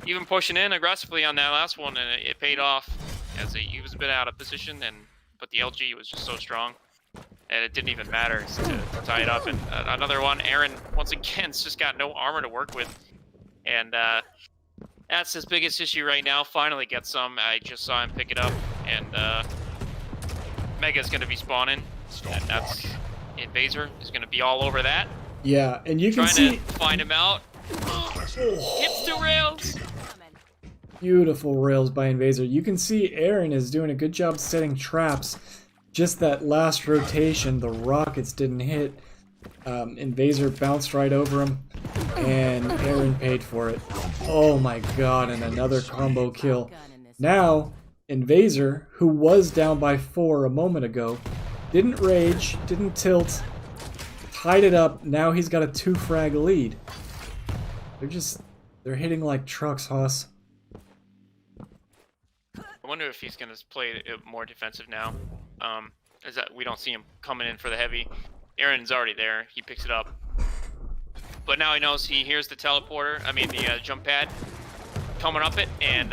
even pushing in aggressively on that last one, and it paid off as he was a bit out of position, but the LG was just so strong. And it didn't even matter to tie it up. And another one, Aaron, once again, has just got no armor to work with. And that's his biggest issue right now. Finally gets some. I just saw him pick it up. And Mega's going to be spawning. And that's Invaser is going to be all over that. Yeah, and you can see... Trying to find him out. Hits the rails. Beautiful rails by Invaser. You can see Aaron is doing a good job setting traps. Just that last rotation, the rockets didn't hit. Invaser bounced right over him, and Aaron paid for it. Oh my god, and another combo kill. Now, Invaser, who was down by 4 a moment ago, didn't rage, didn't tilt, tied it up. Now he's got a 2-frag lead. They're hitting like trucks, Haas. I wonder if he's going to play it more defensive now. Is that we don't see him coming in for the heavy. Aaron's already there. He picks it up. But now he knows he hears the teleporter. I mean, the jump pad coming up it. And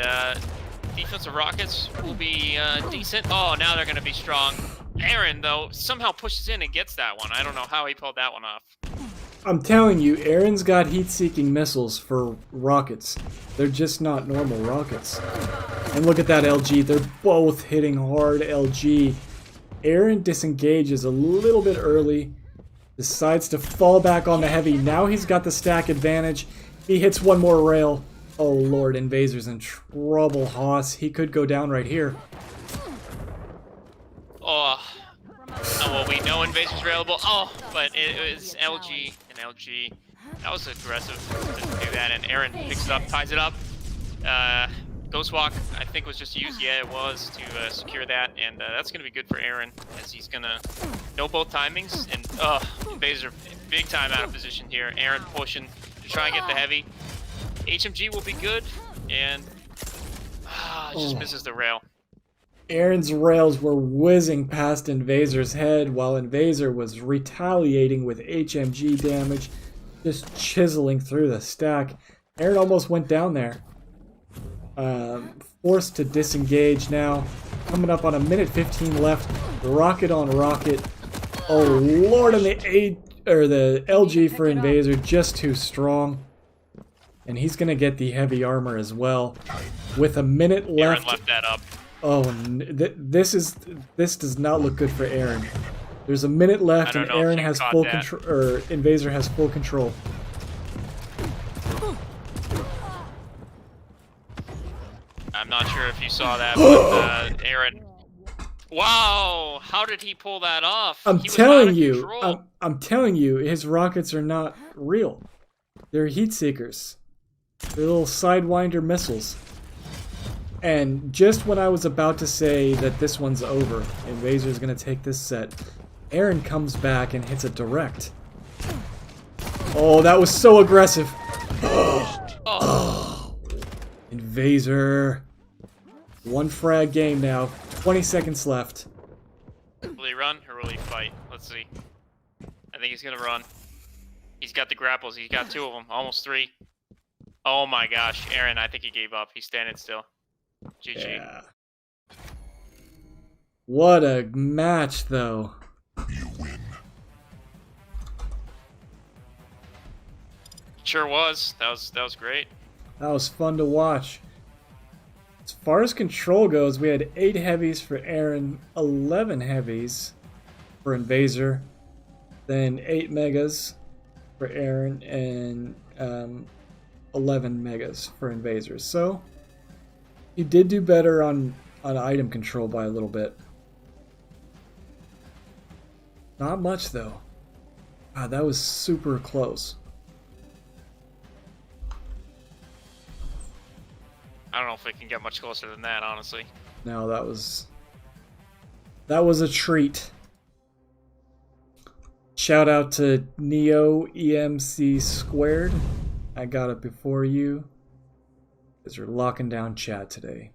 defensive rockets will be decent. Oh, now they're going to be strong. Aaron, though, somehow pushes in and gets that one. I don't know how he pulled that one off. I'm telling you, Aaron's got heat-seeking missiles for rockets. They're just not normal rockets. And look at that LG. They're both hitting hard LG. Aaron disengages a little bit early. Decides to fall back on the heavy. Now he's got the stack advantage. He hits one more rail. Oh lord, Invaser's in trouble, Haas. He could go down right here. Oh, well, we know Invaser's available. Oh, but it was LG and LG. That was aggressive to do that, and Aaron picks it up, ties it up. Ghost Walk, I think, was just used. Yeah, it was to secure that, and that's going to be good for Aaron, as he's going to know both timings. And Invaser big time out of position here. Aaron pushing to try and get the heavy. HMG will be good, and just misses the rail. Aaron's rails were whizzing past Invaser's head, while Invaser was retaliating with HMG damage, just chiseling through the stack. Aaron almost went down there. Forced to disengage now. Coming up on 1:15 left. Rocket on rocket. Oh lord, and the LG for Invaser just too strong. And he's gonna get the heavy armor as well. With a minute Aaron left. left that up. Oh, this does not look good for Aaron. There's a minute left, I and don't know if Aaron you has caught full that. control, or Invaser has full control. I'm not sure if you saw that, but Aaron. Wow, how did he pull that off? I'm He was out telling of you, control. I'm telling you, his rockets are not real. They're heat seekers. They're little sidewinder missiles. And just when I was about to say that this one's over, Invaser's gonna take this set, Aaron comes back and hits a direct. Oh, that was so aggressive. Oh, Invaser. One frag game now. 20 seconds left. will he run or will he fight? Let's see. I think he's gonna run. He's got the grapples. He's got 2 of them. Almost 3. Oh my gosh, Aaron, I think he gave up. He's standing still. GG. Yeah. What a match, though. You win. Sure was. That was great. That was fun to watch. As far as control goes, we had 8 heavies for Aaron, 11 heavies for Invaser, then 8 megas for Aaron, and 11 megas for Invaser. So he did do better on item control by a little bit. Not much though. God, that was super close. I don't know if it can get much closer than that, honestly. No, that was a treat. Shout out to Neo EMC Squared. I got it before you. Because we're locking down chat today.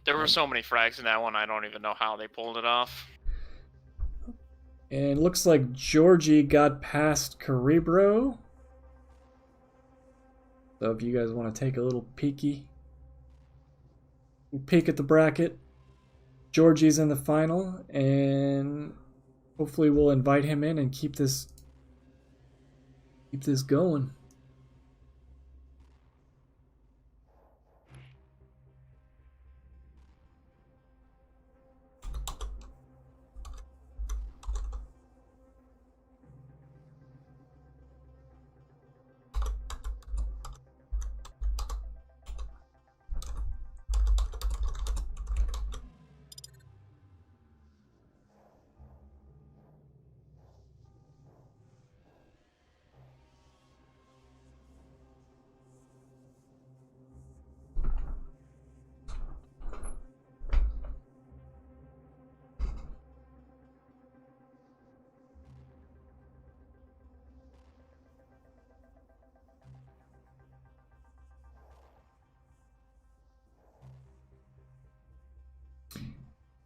There were so many frags in that one, I don't even know how they pulled it off. And it looks like Georgie got past Cerebro. So if you guys want to take a little peek at the bracket, Georgie's in the final, and hopefully we'll invite him in and keep this going.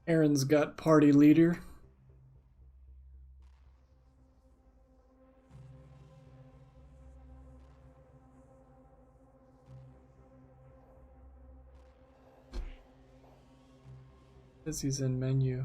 Aaron's got party leader. Says he's in menu.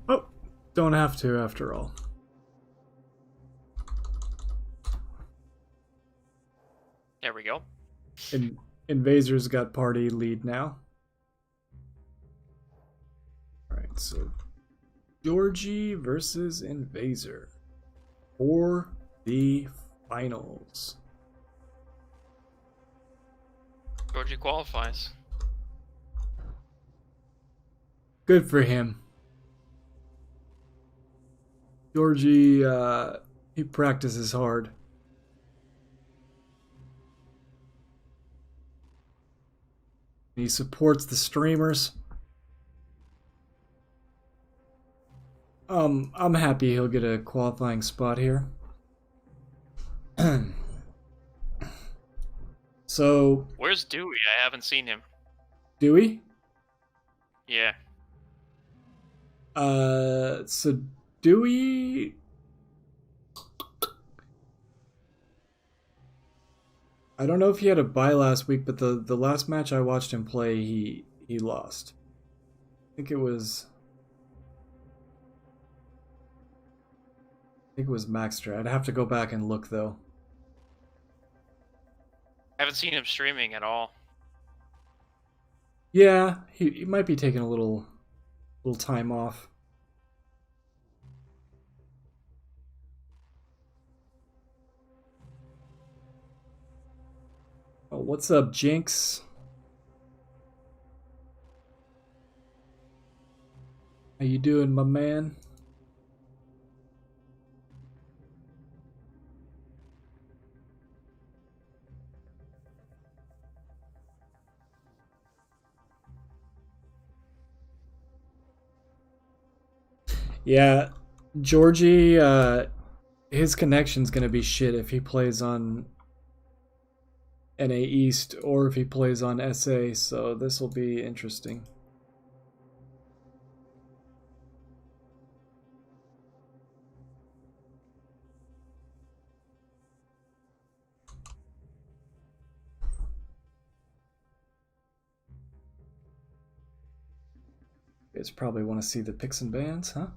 Oh, don't have to after all. There we go. Invaser's got party lead now. Alright, so Georgie versus Invaser for the finals. Georgie qualifies. Good for him. Georgie, he practices hard. He supports the streamers. I'm happy he'll get a qualifying spot here. So, Where's Dewey? I haven't seen him. Dewey? Yeah. So Dewey. I don't know if he had a bye last week, but the last match I watched him play, he lost. I think it was. I think it was Maxter. I'd have to go back and look though. I haven't seen him streaming at all. Yeah, he might be taking a little time off. Oh, what's up, Jinx? How you doing, my man? Yeah, Georgie, his connection's gonna be shit if he plays on NA East or if he plays on SA, so this will be interesting. You guys probably want to see the picks and bans, huh?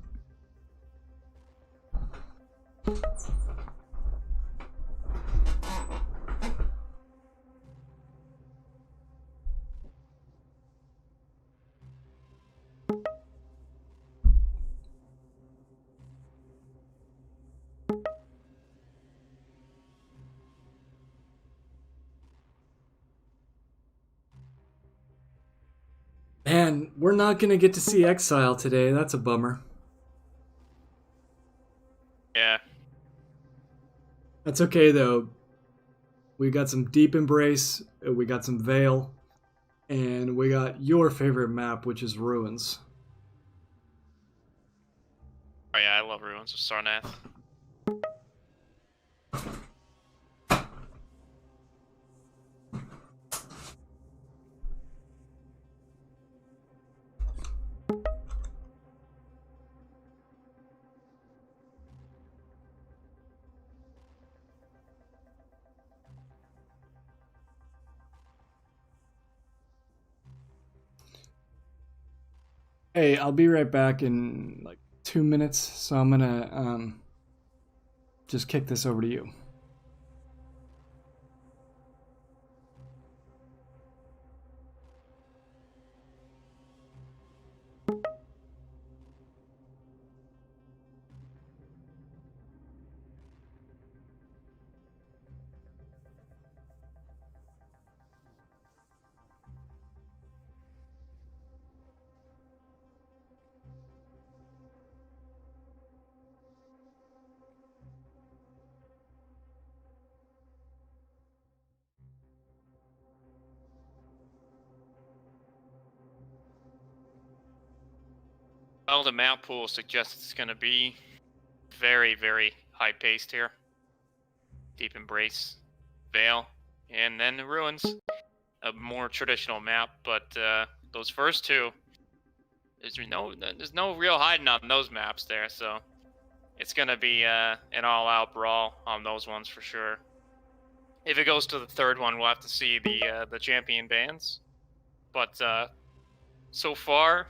Man, we're not gonna get to see Exile today. That's a bummer. Yeah. That's okay though. We got some Deep Embrace, we got some Veil, and we got your favorite map, which is Ruins. Oh yeah, I love Ruins of Sarnath. Hey, I'll be right back in like 2 minutes, so I'm gonna just kick this over to you. Well, the map pool suggests it's going to be very, very high paced here. Deep Embrace, Veil, and then the Ruins. A more traditional map, but those first two, there's no real hiding on those maps there, so it's going to be an all-out brawl on those ones for sure. If it goes to the third one, we'll have to see the champion bans. But so far,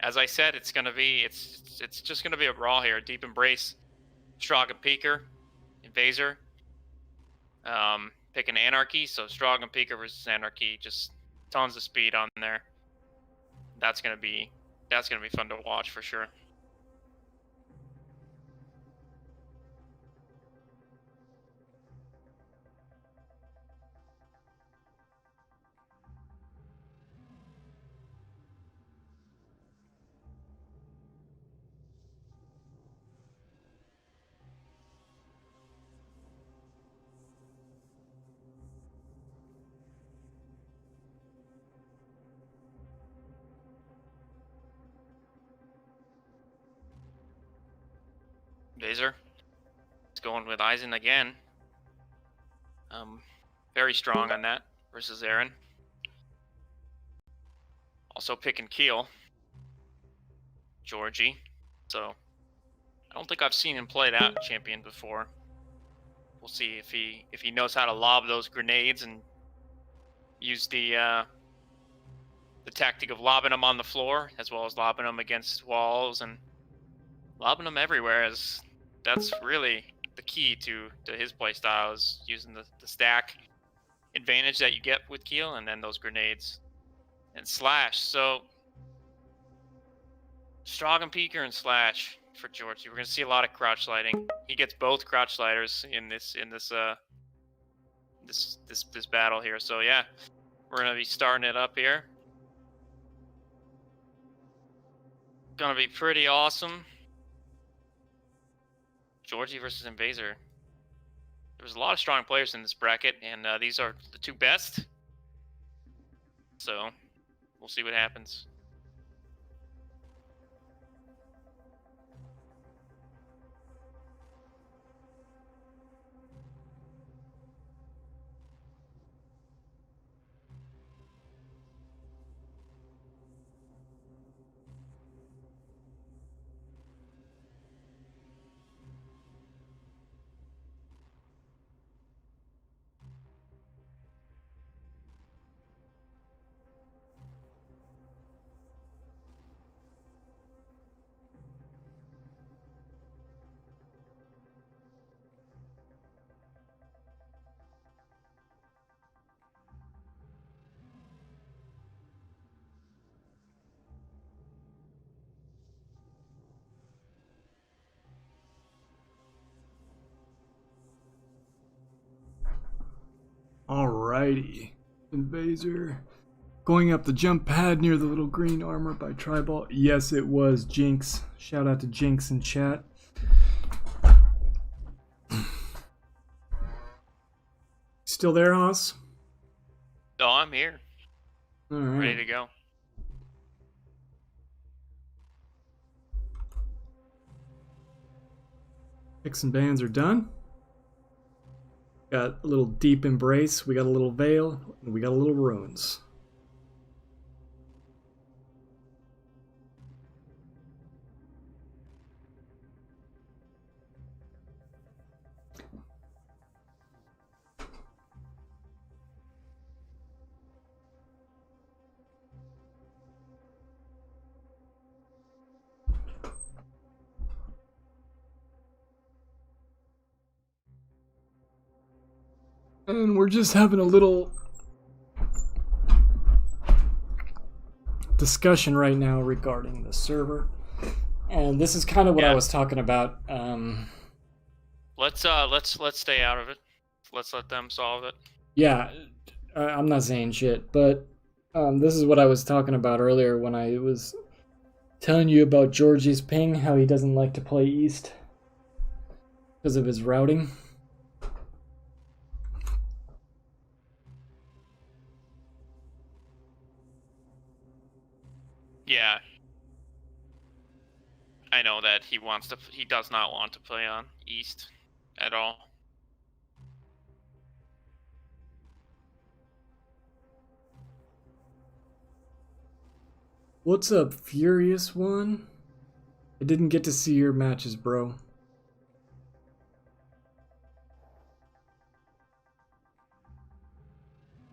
as I said, it's just gonna be a brawl here. Deep Embrace, Strog and Peeker, Invaser. Picking Anarchy, so Strog and Peeker versus Anarchy, just tons of speed on there. That's gonna be fun to watch for sure. Vaser, It's going with Eisen again. Very strong on that versus Aaron. Also picking Keel. Georgie. So I don't think I've seen him play that champion before. We'll see if he knows how to lob those grenades and use the tactic of lobbing them on the floor as well as lobbing them against walls and lobbing them everywhere. As that's really the key to his play style, is using the stack advantage that you get with Keel and then those grenades and slash. So Strong and Peeker and slash for Georgie. We're gonna see a lot of crouch sliding. He gets both crouch sliders in this battle here. So yeah, we're gonna be starting it up here. Gonna be pretty awesome. Georgie versus Invaser. There's a lot of strong players in this bracket, and these are the two best. So we'll see what happens. Alrighty. Invaser. Going up the jump pad near the little green armor by Tribal. Yes, it was Jinx. Shout out to Jinx in chat. Still there, Haas? Oh, I'm here. Alright. Ready to go. Picks and bans are done. Got a little deep embrace, we got a little veil, and we got a little runes. And we're just having a little discussion right now regarding the server. And this is kind of what I was talking about. Let's stay out of it. Let's let them solve it. Yeah, I'm not saying shit, but this is what I was talking about earlier when I was telling you about Georgie's ping, how he doesn't like to play East because of his routing. Yeah. I know that he does not want to play on East at all. What's up, Furious One? I didn't get to see your matches, bro.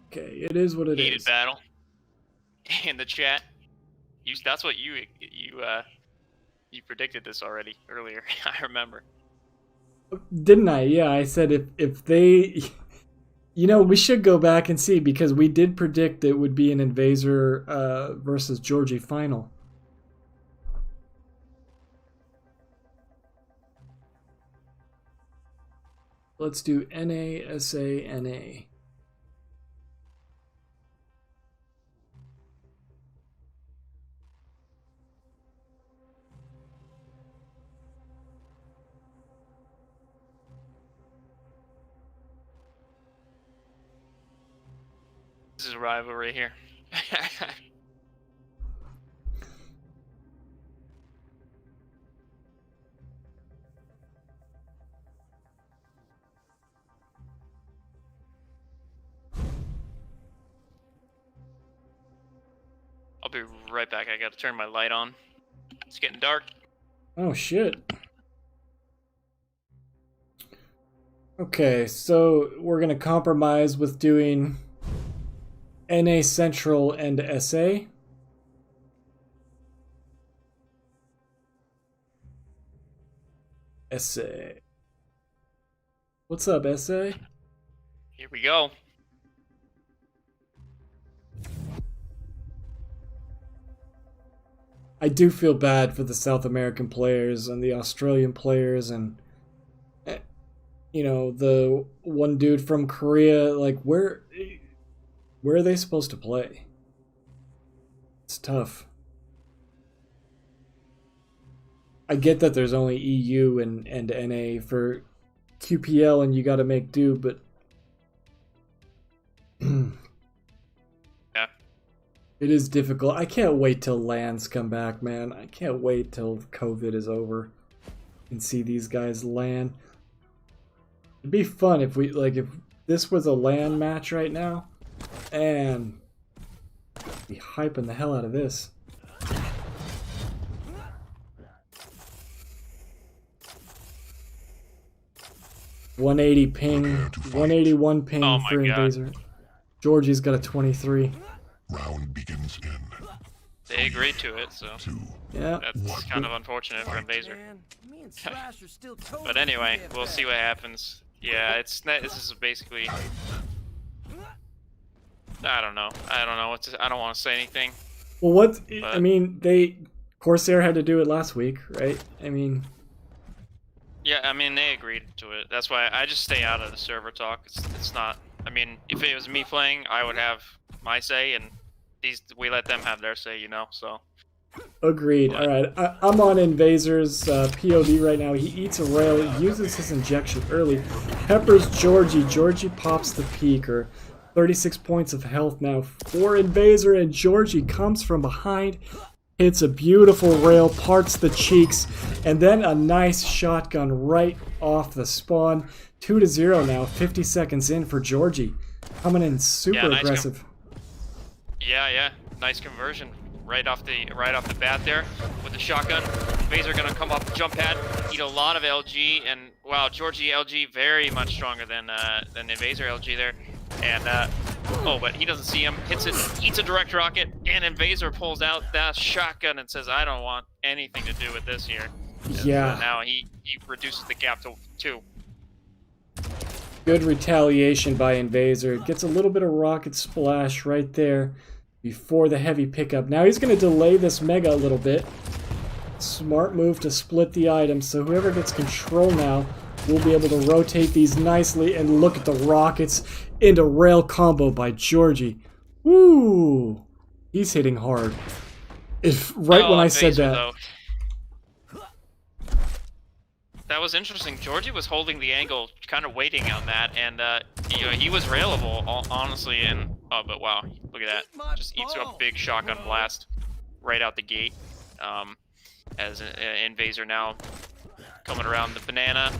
Okay, it is what it is. Heated battle in the chat. That's what you predicted this already earlier. I remember. Didn't I? Yeah, I said if they, you know, we should go back and see because we did predict it would be an Invaser versus Georgie final. Let's do NA, SA, NA. This is a rivalry here. be right back. I gotta turn my light on. It's getting dark. Oh shit. Okay, so we're gonna compromise with doing NA Central and SA. SA. What's up, SA? Here we go. I do feel bad for the South American players and the Australian players and you know, the one dude from Korea. Like, where are they supposed to play? It's tough. I get that there's only EU and NA for QPL and you gotta make do, but Yeah. It is difficult. I can't wait till LANs come back, man. I can't wait till COVID is over and see these guys LAN. It'd be fun if we, like, if this was a LAN match right now, and be hyping the hell out of this. .180 ping, 181 ping Oh my for God. Invaser. Georgie's got a 23. Round begins in They agreed to it, so 2. Yeah. that's kind of unfortunate for Invaser. Man, me and Slash are still totally But anyway, BFFs. we'll see what happens. Yeah, this is basically. I don't know. I don't want to say anything. Well, what I But- mean, Corsair had to do it last week, right? I mean, Yeah, I mean they agreed to it. That's why I just stay out of the server talk. It's not. I mean, if it was me playing, I would have my say, and we let them have their say, you know. So agreed. What? All right, I'm on Invaser's POV right now. He eats a rail, uses his injection early, peppers Georgie. Georgie pops the peaker. 36 points of health now for Invaser, and Georgie comes from behind, hits a beautiful rail, parts the cheeks, and then a nice shotgun right off the spawn. 2-0 now, 50 seconds in for Georgie. Coming in super Yeah, nice aggressive. yeah, nice conversion right off the bat there with the shotgun. Invaser gonna come up jump pad, eat a lot of LG, and wow, Georgie LG very much stronger than Invaser LG there. And oh, but he doesn't see him. Hits it, eats a direct rocket, and Invaser pulls out that shotgun and says, "I don't want anything to do with this here." And Yeah. now he reduces the gap to 2. Good retaliation by Invaser. Gets a little bit of rocket splash right there before the heavy pickup. Now he's going to delay this mega a little bit. Smart move to split the items, so whoever gets control now will be able to rotate these nicely, and look at the rockets into rail combo by Georgie. Woo! He's hitting hard. If when I said Invaser, that. though. That was interesting. Georgie was holding the angle, kind of waiting on that, and you know, he was railable, honestly. And oh, but wow, look at that! Just eats a big shotgun blast right out the gate. As Invaser now coming around the banana,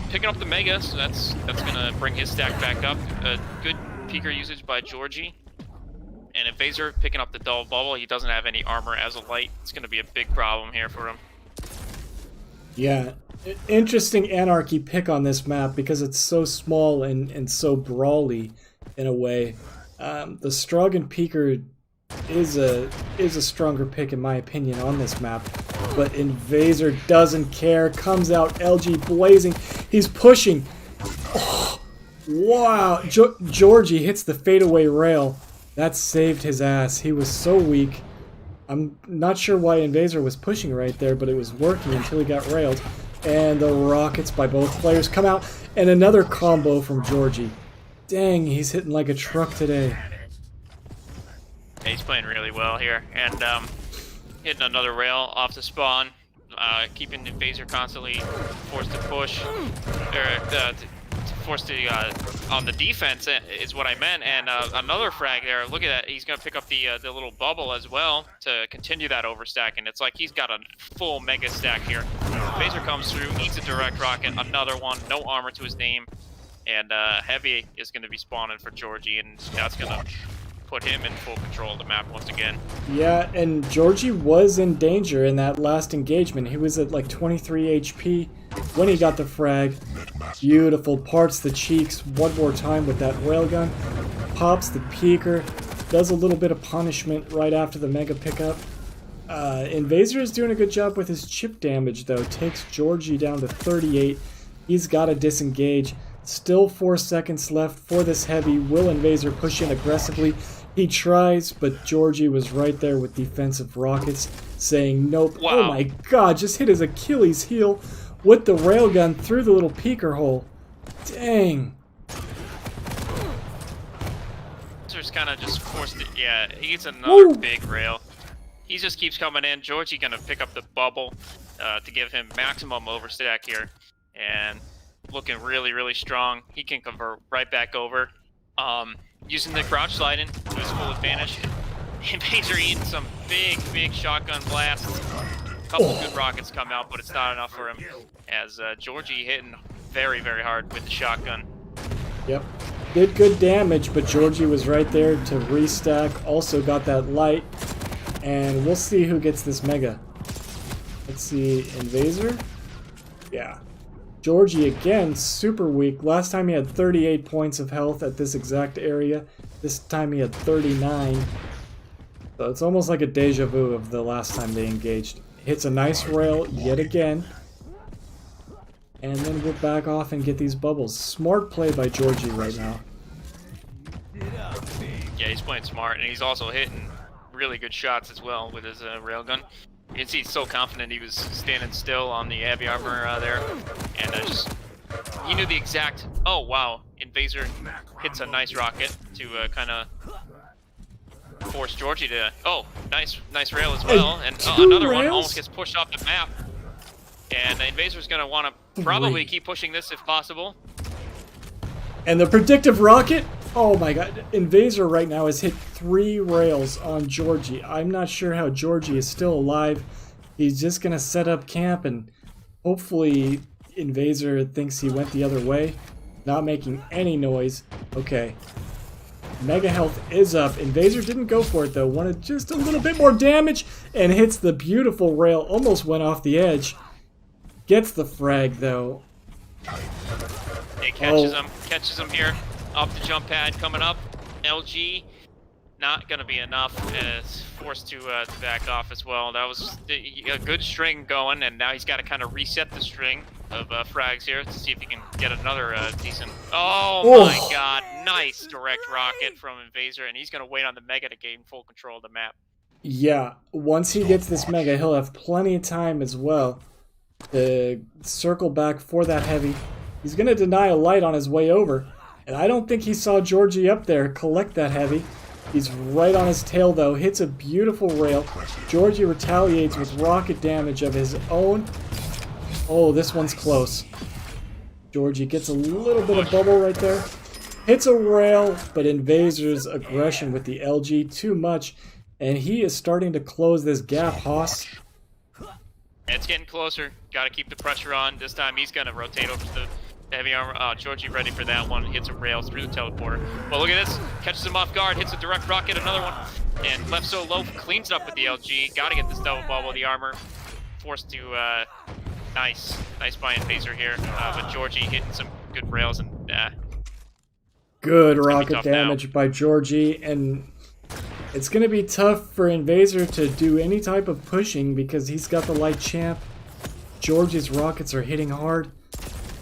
picking up the mega, so that's gonna bring his stack back up. Good peeker usage by Georgie, and Invaser picking up the double bubble. He doesn't have any armor as a light. It's gonna be a big problem here for him. Yeah, interesting Anarchy pick on this map because it's so small and so brawly in a way. The Strogan Peeker is a stronger pick in my opinion on this map, but Invaser doesn't care. Comes out LG blazing. He's pushing. Oh, wow, Georgie hits the fadeaway rail. That saved his ass. He was so weak. I'm not sure why Invaser was pushing right there, but it was working until he got railed. And the rockets by both players come out, and another combo from Georgie. Dang, he's hitting like a truck today. Yeah, he's playing really well here, and hitting another rail off the spawn, keeping Invaser constantly forced to push, or forced to on the defense is what I meant. And another frag there. Look at that. He's gonna pick up the little bubble as well to continue that overstack, and it's like he's got a full mega stack here. Invaser comes through, eats a direct rocket, another one, no armor to his name, and heavy is gonna be spawning for Georgie, and that's gonna put him in full control of the map once again. Yeah, and Georgie was in danger in that last engagement. He was at like 23 HP when he got the frag. Beautiful, parts the cheeks one more time with that railgun. Pops the peeker, does a little bit of punishment right after the mega pickup. Invaser is doing a good job with his chip damage though. Takes Georgie down to 38. He's got to disengage. Still 4 seconds left for this heavy. Will Invaser push in aggressively? He tries, but Georgie was right there with defensive rockets, saying nope. Wow. Oh my god, just hit his Achilles heel with the railgun through the little peeker hole. Dang. Invaser's kind of just forced it. Yeah, he gets another big rail. He just keeps coming in. Georgie gonna pick up the bubble to give him maximum overstack here, and looking really, really strong. He can convert right back over. Using the crouch sliding to his full advantage. Invaser eating some big shotgun blasts. A couple good rockets come out, but it's not enough for him. As Georgie hitting very, very hard with the shotgun. Yep. Did good damage, but Georgie was right there to restack. Also got that light. And we'll see who gets this mega. Let's see, Invaser? Yeah. Georgie again, super weak. Last time he had 38 points of health at this exact area. This time he had 39. So it's almost like a deja vu of the last time they engaged. Hits a nice rail yet again. And then we'll back off and get these bubbles. Smart play by Georgie right now. Yeah, he's playing smart, and he's also hitting really good shots as well with his railgun. You can see he's so confident he was standing still on the heavy armor there, and just he knew the exact. Oh wow! Invaser hits a nice rocket to kind of force Georgie to. Oh, nice rail as well, and another one almost gets pushed off the map. And the Invaser's gonna want to probably keep pushing this if possible. And the predictive rocket? Oh my god. Invaser right now has hit 3 rails on Georgie. I'm not sure how Georgie is still alive. He's just gonna set up camp and hopefully Invaser thinks he went the other way. Not making any noise. Okay. Mega health is up. Invaser didn't go for it though. Wanted just a little bit more damage and hits the beautiful rail. Almost went off the edge. Gets the frag though. It catches him here. Off the jump pad coming up. LG not gonna be enough. Is forced to back off as well. That was a good string going, and now he's got to kind of reset the string of frags here to see if he can get another decent. Oh my god! Nice direct rocket from Invaser, and he's gonna wait on the mega to gain full control of the map. Yeah, once he gets this mega, he'll have plenty of time as well to circle back for that heavy. He's going to deny a light on his way over. And I don't think he saw Georgie up there collect that heavy. He's right on his tail though. Hits a beautiful rail. Georgie retaliates with rocket damage of his own. Oh, this one's close. Georgie gets a little bit of bubble right there. Hits a rail, but Invaser's aggression with the LG too much. And he is starting to close this gap, Haas. It's getting closer. Got to keep the pressure on. This time he's going to rotate over to the heavy armor. Georgie ready for that one. Hits a rail through the teleporter. Well, look at this. Catches him off guard. Hits a direct rocket. Another one. And left so low. Cleans up with the LG. Got to get this double bubble. The armor forced to... nice by Invaser here. But Georgie hitting some good rails. And good rocket damage by Georgie. And... it's going to be tough for Invaser to do any type of pushing because he's got the light champ. Georgie's rockets are hitting hard.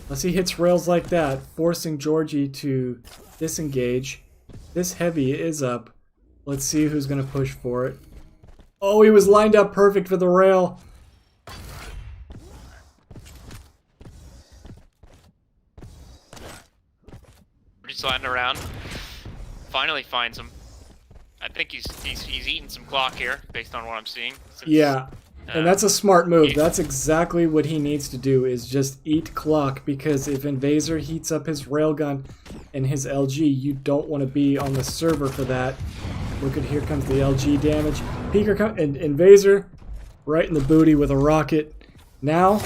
Unless he hits rails like that, forcing Georgie to disengage. This heavy is up. Let's see who's going to push for it. Oh, he was lined up perfect for the rail. Georgie's sliding around. Finally finds him. I think he's eating some clock here, based on what I'm seeing. Yeah, and that's a smart move. That's exactly what he needs to do, is just eat clock, because if Invaser heats up his railgun and his LG, you don't want to be on the server for that. Look at, here comes the LG damage. Peeker and Invaser right in the booty with a rocket. Now,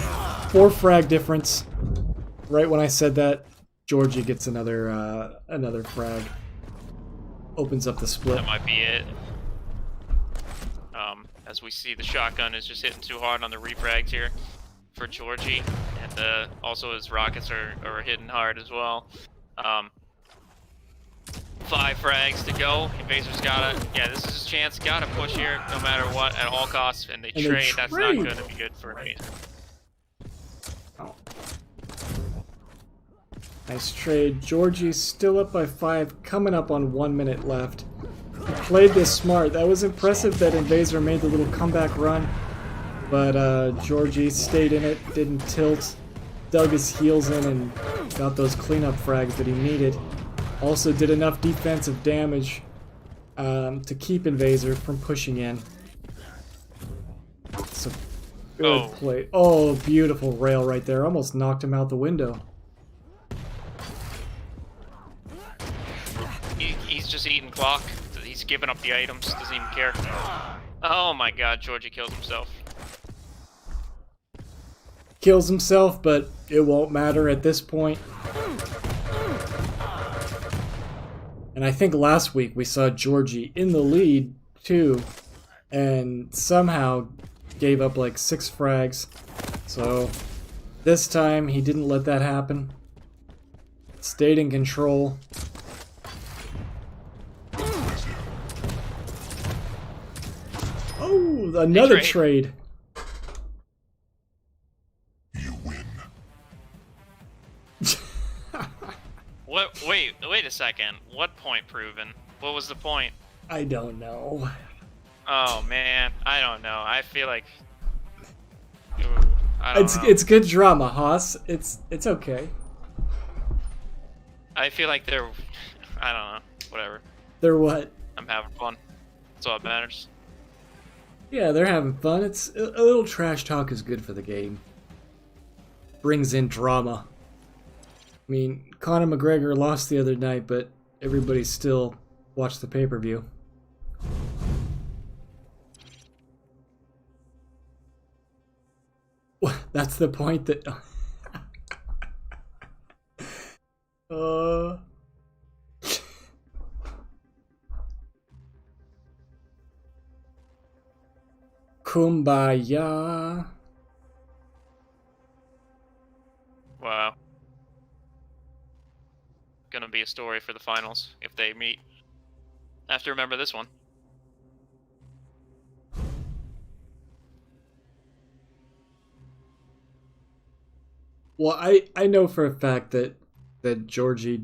4 frag difference. Right when I said that, Georgie gets another frag. opens up the split. That might be it. As we see, the shotgun is just hitting too hard on the refrags here for Georgie, and also his rockets are hitting hard as well. 5 frags to go. Invasors gotta, yeah, this is his chance. Gotta push here, no matter what, at all costs. And they trade. That's not going to be good for Invaser. Oh. Nice trade. Georgie's still up by 5, coming up on 1 minute left. He played this smart. That was impressive that Invaser made the little comeback run, but Georgie stayed in it, didn't tilt, dug his heels in, and got those cleanup frags that he needed. Also did enough defensive damage to keep Invaser from pushing in. So good play. Oh, beautiful rail right there. Almost knocked him out the window. He's just eating clock. He's giving up the items. Doesn't even care. Oh my god, Georgie kills himself. Kills himself, but it won't matter at this point. And I think last week we saw Georgie in the lead too, and somehow gave up like 6 frags. So this time he didn't let that happen. Stayed in control. Oh, another trade. You win. What? Wait a second. What point proven? What was the point? I don't know. Oh man, I don't know. I feel like I don't know. It's good drama, Haas. It's okay. I feel like they're, I don't know. Whatever. They're what? I'm having fun. That's all that matters. Yeah, they're having fun. It's a little trash talk is good for the game. Brings in drama. I mean, Conor McGregor lost the other night, but everybody still watched the pay-per-view. That's the point that... Kumbaya. Wow. Gonna be a story for the finals if they meet. I have to remember this one. Well, I know for a fact that Georgie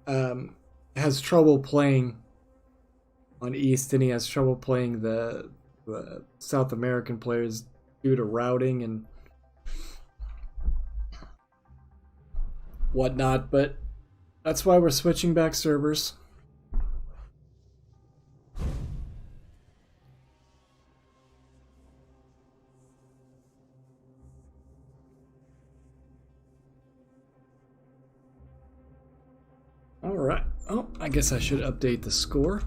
has trouble playing on East, and he has trouble playing the South American players due to routing and whatnot, but that's why we're switching back servers. Alright, oh, I guess I should update the score.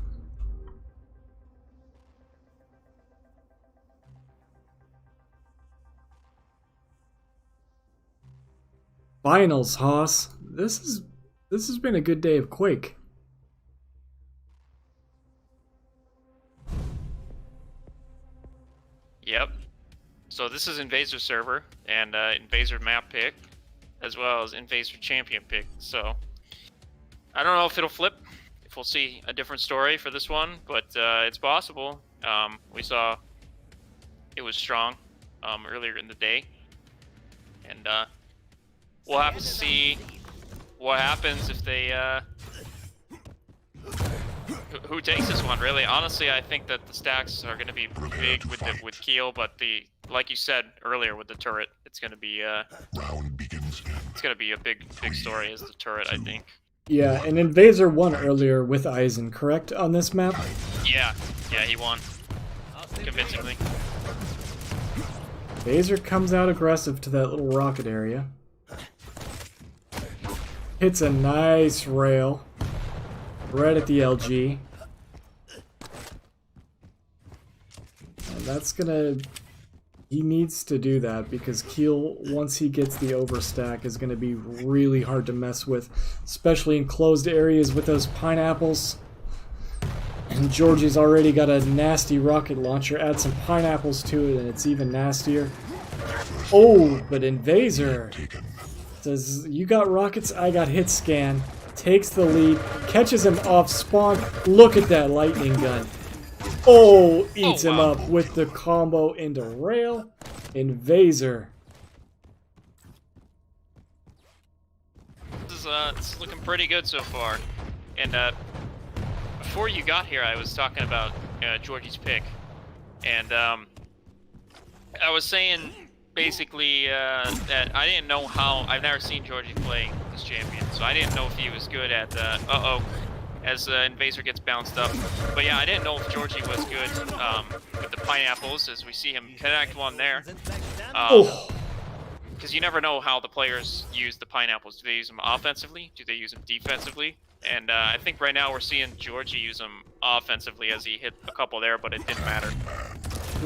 Finals, Haas. This has been a good day of Quake. Yep. So this is Invaser server and Invaser map pick, as well as Invaser champion pick. So I don't know if it'll flip, if we'll see a different story for this one, but it's possible. We saw it was strong earlier in the day, and we'll have to see what happens if they who takes this one. Really, honestly, I think that the stacks are going to be big with Keel, but like you said earlier with the turret, it's going to be Round begins in. it's going to be a big story as the turret, I think. Yeah, and Invaser won earlier with Eisen, correct, on this map? Yeah, he won convincingly. Invaser comes out aggressive to that little rocket area. Hits a nice rail right at the LG. And that's gonna He needs to do that because Keel, once he gets the overstack, is going to be really hard to mess with, especially in closed areas with those pineapples. And Georgie's already got a nasty rocket launcher. Add some pineapples to it and it's even nastier. Oh, but Invaser says, you got rockets, I got hit scan. Takes the lead, catches him off spawn. Look at that lightning gun. Oh, eats him up with the combo into rail. Invaser. This is looking pretty good so far. And before you got here, I was talking about Georgie's pick, and I was saying basically that I didn't know how. I've never seen Georgie play this champion, so I didn't know if he was good at as Invaser gets bounced up. But yeah, I didn't know if Georgie was good with the pineapples, as we see him connect one there. Because you never know how the players use the pineapples. Do they use them offensively? Do they use them defensively? And I think right now we're seeing Georgie use them offensively, as he hit a couple there, but it didn't matter.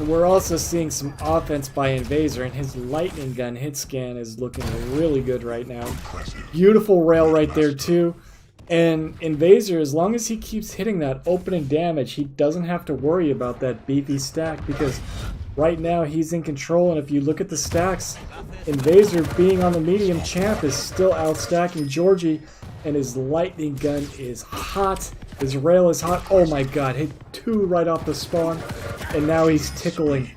We're also seeing some offense by Invaser, and his lightning gun hit scan is looking really good right now. Beautiful rail right there too. And Invaser, as long as he keeps hitting that opening damage, he doesn't have to worry about that beefy stack, because right now he's in control. And if you look at the stacks, Invaser being on the medium champ is still outstacking Georgie, and his lightning gun is hot. His rail is hot. Oh my god, hit 2 right off the spawn, and now he's tickling.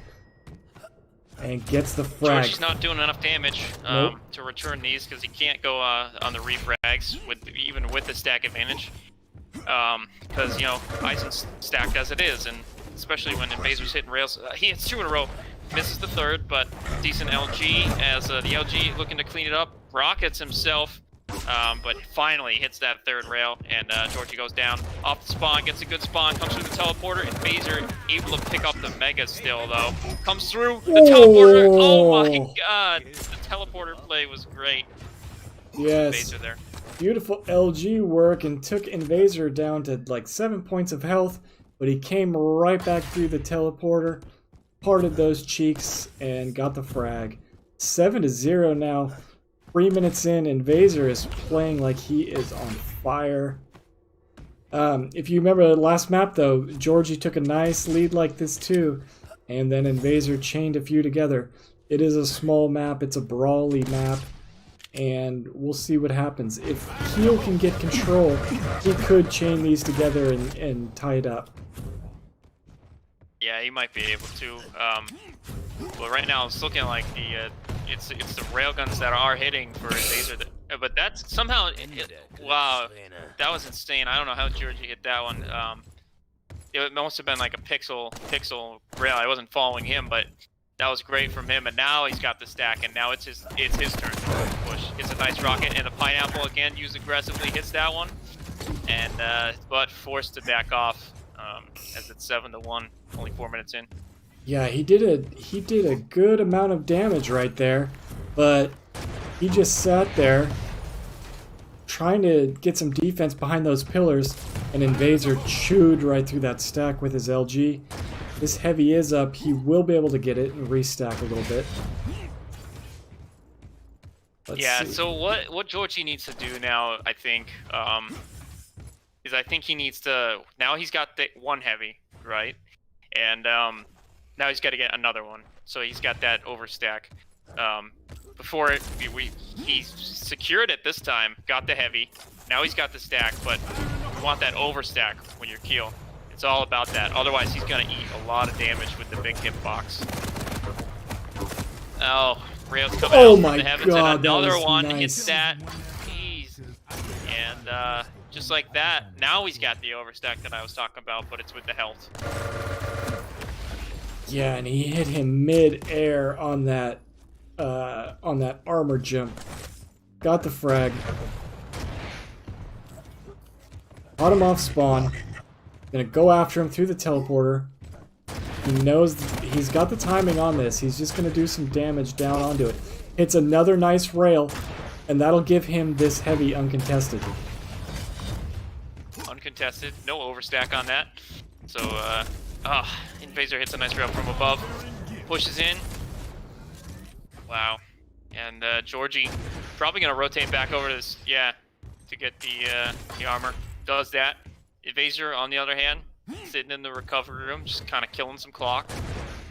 And gets the frag. Georgie's not doing enough damage to return these, because he can't go on the refrags even with the stack advantage. Because, you know, Eisen's stacked as it is, and especially when Invaser's hitting rails. He hits 2 in a row, misses the 3rd, but decent LG, as the LG looking to clean it up. Rockets himself, but finally hits that 3rd rail, and Georgie goes down off the spawn, gets a good spawn, comes through the teleporter. Invaser able to pick up the Mega still, though. Comes through the teleporter. Oh my god, the teleporter play was great. Yes. Invaser there. Beautiful LG work, and took Invaser down to like 7 points of health, but he came right back through the teleporter, parted those cheeks, and got the frag. 7-0 now. 3 minutes in, Invaser is playing like he is on fire. If you remember the last map though, Georgie took a nice lead like this too, and then Invaser chained a few together. It is a small map, it's a brawly map, and we'll see what happens. If Keel can get control, he could chain these together and tie it up. Yeah, he might be able to. Well, right now it's looking like it's the railguns that are hitting for Invaser. But that's somehow wow, that was insane. I don't know how Georgie hit that one. It must have been like a pixel rail. I wasn't following him, but that was great from him. And now he's got the stack, and now it's his turn to push. Hits a nice rocket, and the pineapple again used aggressively, hits that one, and but forced to back off as it's 7-1, only 4 minutes in. Yeah, he did a good amount of damage right there, but he just sat there trying to get some defense behind those pillars, and Invaser chewed right through that stack with his LG. This heavy is up. He will be able to get it and restack a little bit. Let's see. So what Georgie needs to do now, I think, is I think he needs to, now he's got the 1 heavy, right? And now he's got to get another one. So he's got that overstack. Before he secured it this time, got the heavy. Now he's got the stack, but you want that overstack when you're Keel. It's all about that. Otherwise, he's going to eat a lot of damage with the big hitbox. Oh, rails coming out from the heavens, and another one hits that. Jeez. And just like that, now he's got the overstack that I was talking about, but it's with the health. Yeah, and he hit him mid-air on that armor jump. Got the frag. Caught him off spawn. Gonna go after him through the teleporter. He knows he's got the timing on this. He's just gonna do some damage down onto it. Hits another nice rail, and that'll give him this heavy uncontested. Uncontested, no overstack on that. So, Invaser hits a nice rail from above, pushes in, Wow. And Georgie probably gonna rotate back over to this, to get the armor. Does that. Evasor, on the other hand, sitting in the recovery room, just kind of killing some clock.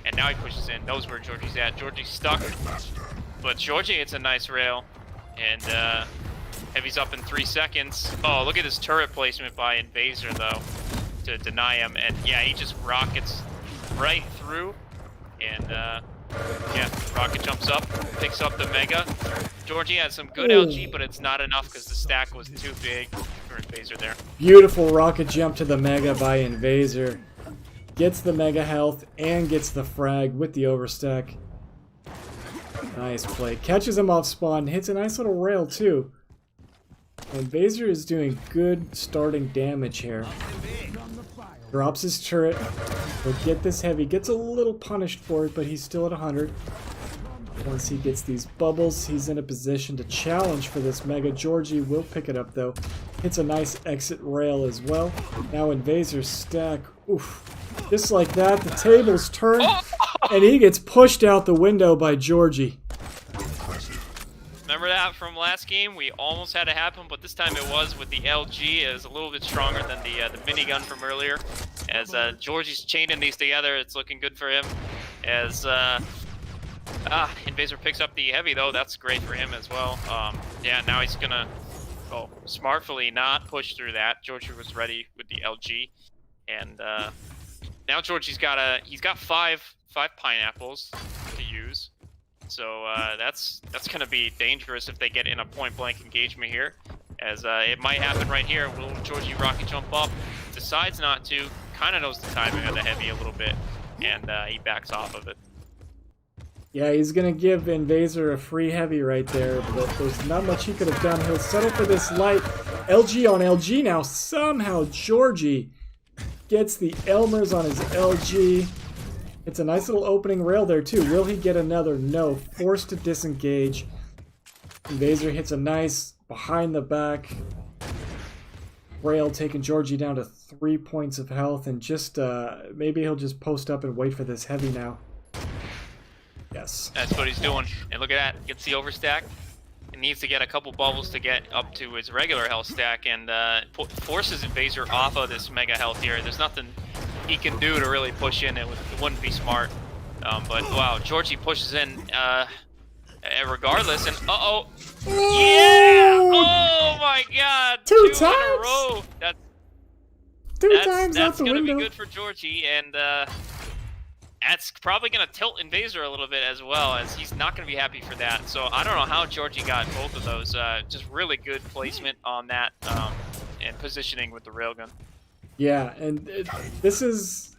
And now he pushes in, knows where Georgie's at. Georgie's stuck, but Georgie hits a nice rail, and Heavy's up in 3 seconds. Oh, look at his turret placement by Invasor, though, to deny him. And yeah, he just rockets right through, and rocket jumps up, picks up the Mega. Georgie has some good LG, but it's not enough because the stack was too big for Invasor there. Beautiful rocket jump to the Mega by Invasor. Gets the Mega health and gets the frag with the overstack. Nice play. Catches him off spawn, hits a nice little rail too. Invasor is doing good starting damage here. Drops his turret. He'll get this Heavy. Gets a little punished for it, but he's still at 100. Once he gets these bubbles, he's in a position to challenge for this Mega. Georgie will pick it up though. Hits a nice exit rail as well. Now Invasor's stack. Oof. Just like that, the tables turn, and he gets pushed out the window by Georgie. Remember that from last game? We almost had it happen, but this time it was with the LG. It was a little bit stronger than the minigun from earlier. As Georgie's chaining these together, it's looking good for him. As Invasor picks up the Heavy, though. That's great for him as well. Yeah, now he's gonna smartfully not push through that. Georgie was ready with the LG, and now Georgie's got five pineapples to use. So that's gonna be dangerous if they get in a point-blank engagement here, as it might happen right here. Will Georgie rocket jump up? Decides not to. Kind of knows the timing of the Heavy a little bit, and he backs off of it. Yeah, he's gonna give Invasor a free Heavy right there, but there's not much he could have done. He'll settle for this light. LG on LG now. Somehow Georgie gets the Elmers on his LG. It's a nice little opening rail there too. Will he get another? No. Forced to disengage. Invasor hits a nice behind the back rail, taking Georgie down to 3 points of health, and just maybe he'll just post up and wait for this Heavy now. Yes. That's what he's doing. And look at that. Gets the overstack. He needs to get a couple bubbles to get up to his regular health stack, and forces Invasor off of this Mega health here. There's nothing he can do to really push in. It wouldn't be smart. But wow, Georgie pushes in regardless, and yeah! Oh my God! Two In a times! row. That's gonna be good for Georgie, and that's probably going to tilt Invasor a little bit as well, as he's not going to be happy for that. So I don't know how Georgie got both of those. Just really good placement on that and positioning with the railgun. Yeah, and this is...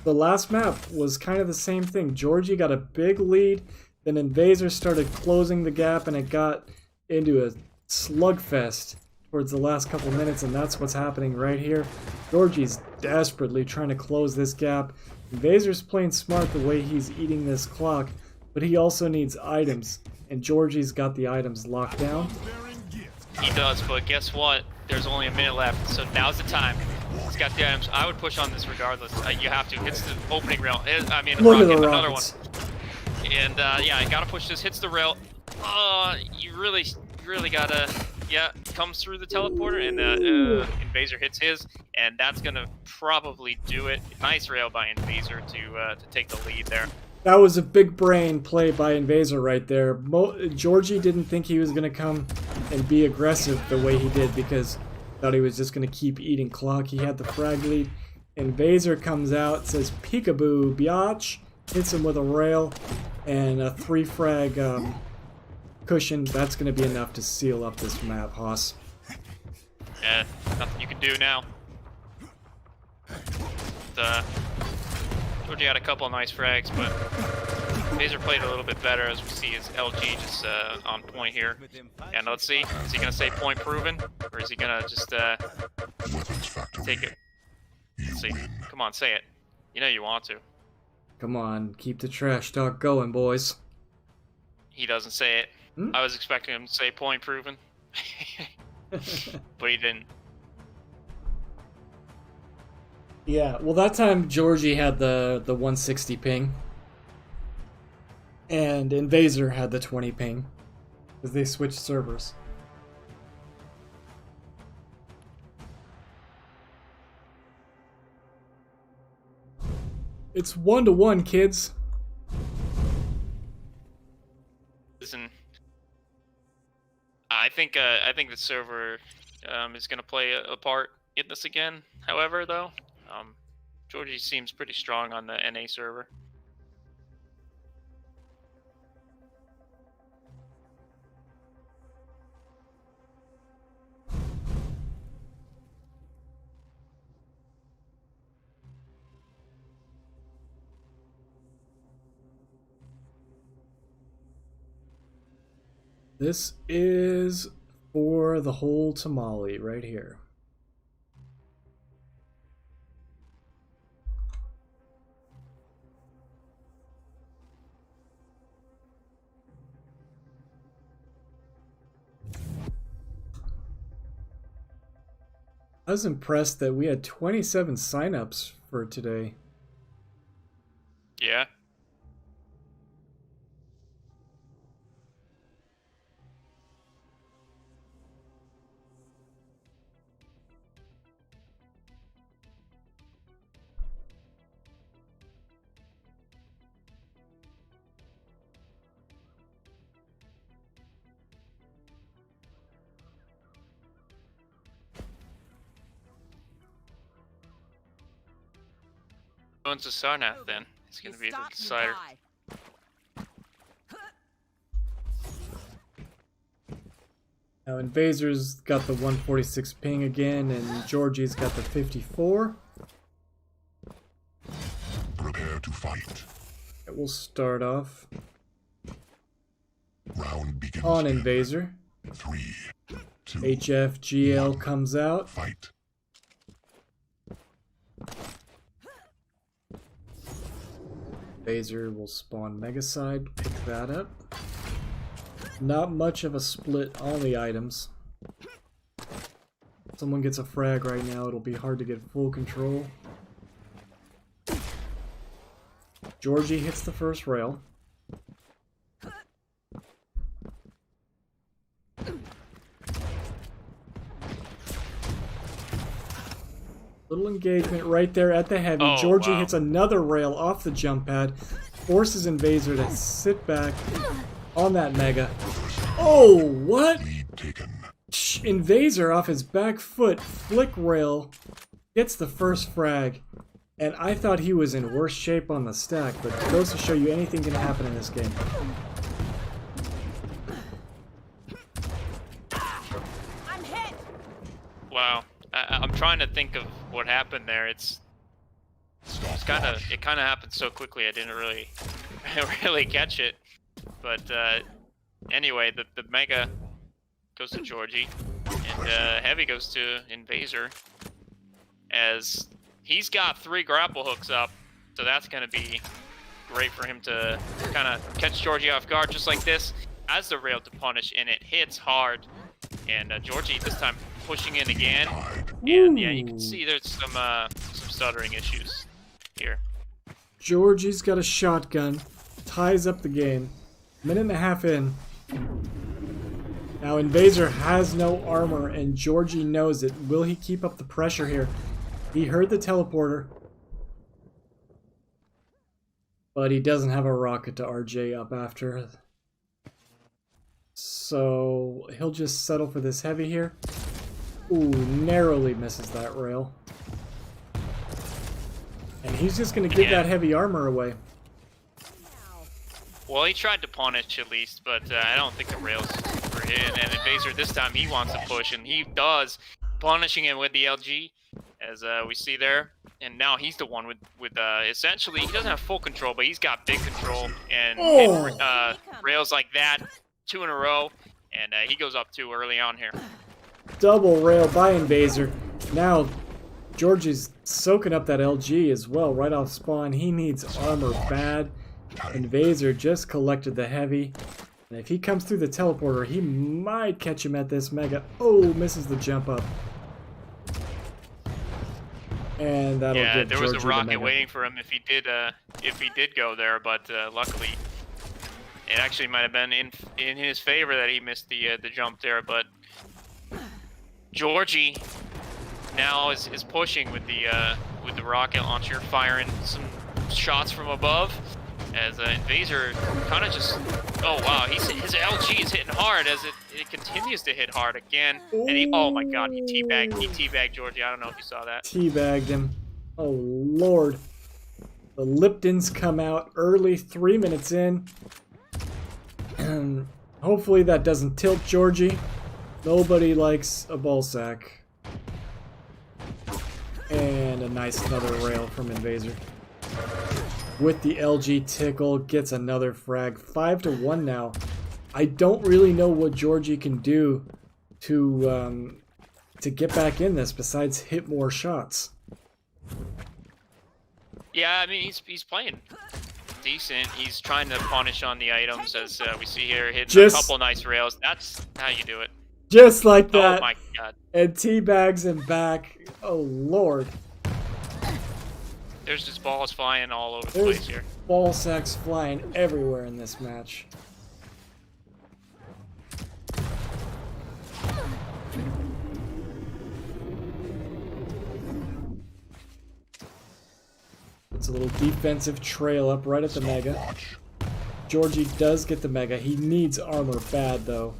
The last map was kind of the same thing. Georgie got a big lead, then Invasor started closing the gap, and it got into a slugfest towards the last couple minutes, and that's what's happening right here. Georgie's desperately trying to close this gap. Invasor's playing smart the way he's eating this clock, but he also needs items, and Georgie's got the items locked down. He does, but guess what? There's only a minute left, so now's the time. He's got the items. I would push on this regardless. You have to. Hits the opening rail. I mean, Look at the another one. rockets. And yeah, you gotta push this. Hits the rail. You really gotta. Yeah, comes through the teleporter, and Invasor hits his, and that's gonna probably do it. Nice rail by Invasor to take the lead there. That was a big brain play by Invasor right there. Georgie didn't think he was gonna come and be aggressive the way he did, because thought he was just gonna keep eating clock. He had the frag lead. Invasor comes out, says peekaboo, biatch, hits him with a rail and a 3 frag cushion. That's going to be enough to seal up this map, Haas. Yeah, nothing you can do now. Georgie had a couple of nice frags, but Invasor played a little bit better, as we see his LG just on point here. And let's see, is he going to say point proven, or is he going to just take it? Let's see. Come on, say it. You know you want to. Come on, keep the trash talk going, boys. He doesn't say it. I was expecting him to say point proven, but he didn't. Yeah, well that time Georgie had the 160 ping. And Invaser had the 20 ping because they switched servers. It's 1-1, kids. Listen, I think the server is going to play a part in this again. However, though, Georgie seems pretty strong on the NA server. This is for the whole tamale right here. I was impressed that we had 27 signups for today. Yeah. Owns the Sarnath then. It's gonna be the decider. Now Invaser's got the 146 ping again, and Georgie's got the 54. Prepare to fight. It will start off Round begins on in Invaser. 3, 2, HFGL comes out. fight. Invaser will spawn Megaside, pick that up. Not much of a split on the items. If someone gets a frag right now, it'll be hard to get full control. Georgie hits the first rail. Little engagement right there at the heavy. Oh, Georgie wow. hits another rail off the jump pad. Forces Invaser to sit back on that Mega. Oh, what? Lead taken. Invaser off his back foot, flick rail, gets the first frag. And I thought he was in worse shape on the stack, but it goes to show you anything can happen in this game. I'm hit. Wow. I'm trying to think of what happened there. It kind of happened so quickly. I didn't really catch it. But anyway, the Mega goes to Georgie, and Heavy goes to Invaser, as he's got 3 grapple hooks up, so that's gonna be great for him to kind of catch Georgie off guard, just like this. As the rail to punish, and it hits hard, and Georgie this time pushing in again. And yeah, you can see there's some stuttering issues here. Georgie's got a shotgun, ties up the game. Minute and a half in. Now Invaser has no armor, and Georgie knows it. Will he keep up the pressure here? He heard the teleporter, but he doesn't have a rocket to RJ up after. So he'll just settle for this heavy here. Ooh, narrowly misses that rail. And he's just going to give that heavy armor away. Well, he tried to punish at least, but I don't think the rails were in. And Invaser this time, he wants to push, and he does, punishing him with the LG, as we see there. And now he's the one with essentially, he doesn't have full control, but he's got big control. And rails like that, 2 in a row, and he goes up 2 early on here. Double rail by Invaser. Now, Georgie's soaking up that LG as well, right off spawn. He needs armor bad. Invaser just collected the heavy. And if he comes through the teleporter, he might catch him at this Mega. Oh, misses the jump up. And that'll give there was Georgie a rocket the Mega. waiting for him if he did go there, but luckily It actually might have been in his favor that he missed the jump there, but Georgie now is pushing with the rocket launcher, firing some shots from above. As Invaser kind of just, oh wow, his LG is hitting hard as it continues to hit hard again. And oh my god, he teabagged Georgie. I don't know if you saw that. Teabagged him. Oh lord. The Liptons come out early, 3 minutes in. And hopefully that doesn't tilt Georgie. Nobody likes a ball sack. And a nice another rail from Invaser. With the LG tickle, gets another frag. 5-1 now. I don't really know what Georgie can do to get back in this besides hit more shots. Yeah, I mean he's playing decent. He's trying to punish on the items as we see here, hitting a couple nice rails. That's how you do it. Just like that. Oh my god. And teabags him back. Oh lord. There's just balls flying all over the place here. Ball sacks flying everywhere in this match. It's a little defensive trail up right at the Mega. Georgie does get the Mega. He needs armor bad though.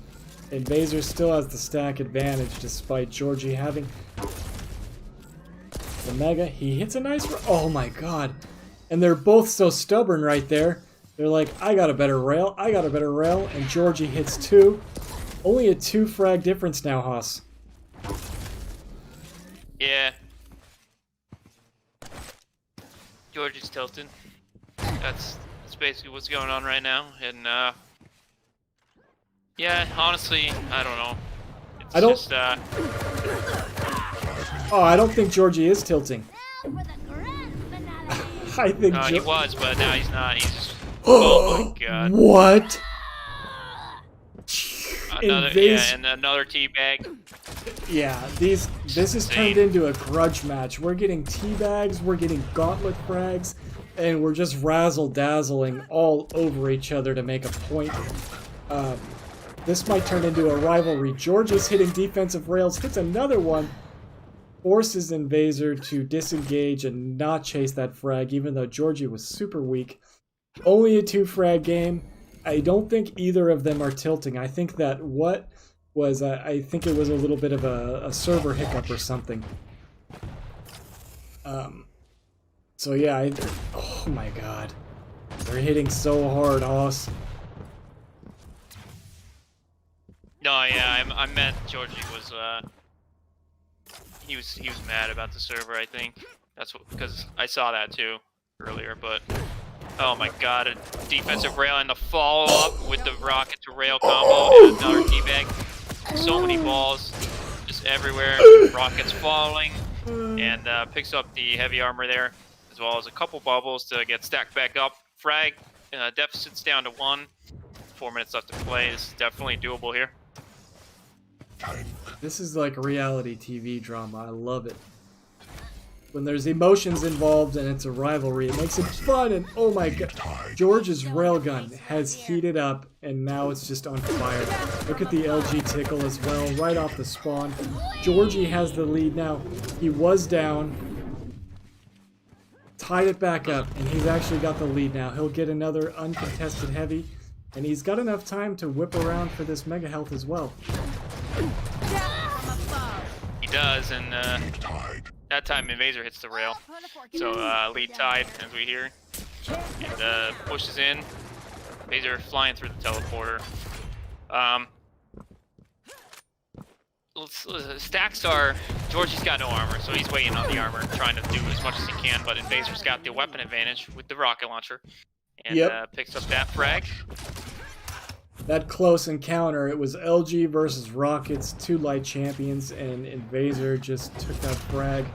Invaser still has the stack advantage despite Georgie having the Mega. He hits a nice... Oh my god. And they're both so stubborn right there. They're like, I got a better rail, I got a better rail, and Georgie hits 2. Only a 2 frag difference now, Haas. Yeah. Georgie's tilting. That's basically what's going on right now. And yeah, honestly, I don't know. It's just, Oh, I don't think Georgie is tilting. I think he was, but now he's not. He's just... Oh my god. What? And another teabag. Yeah, this has turned into a grudge match. We're getting teabags, we're getting gauntlet frags, and we're just razzle-dazzling all over each other to make a point. This might turn into a rivalry. George is hitting defensive rails, hits another one, forces Invaser to disengage and not chase that frag, even though Georgie was super weak. Only a 2 frag game. I don't think either of them are tilting. I think that I think it was a little bit of a server hiccup or something. So yeah, oh my god. They're hitting so hard, Haas. No, yeah, I meant Georgie was he was mad about the server, I think. That's what, because I saw that too earlier, but oh my god, a defensive rail and the follow up with the rocket to rail combo and another teabag. So many balls just everywhere. Rockets falling and picks up the heavy armor there, as well as a couple bubbles to get stacked back up. Frag deficit's down to 1. 4 minutes left to play. This is definitely doable here. This is like reality TV drama. I love it. When there's emotions involved and it's a rivalry, it makes it fun. And oh my god, George's railgun has heated up and now it's just on fire. Look at the LG tickle as well, right off the spawn. Georgie has the lead now. He was down, tied it back up, and he's actually got the lead now. He'll get another uncontested heavy, and he's got enough time to whip around for this mega health as well. He does, and that time Invaser hits the rail. So lead tied, as we hear, and pushes in. Invaser flying through the teleporter. Stacks are... Georgie's got no armor, so he's waiting on the armor, trying to do as much as he can, but Invaser's got the weapon advantage with the rocket launcher, and picks up that frag. That close encounter, it was LG versus Rockets, 2 light champions, and Invaser just took that frag.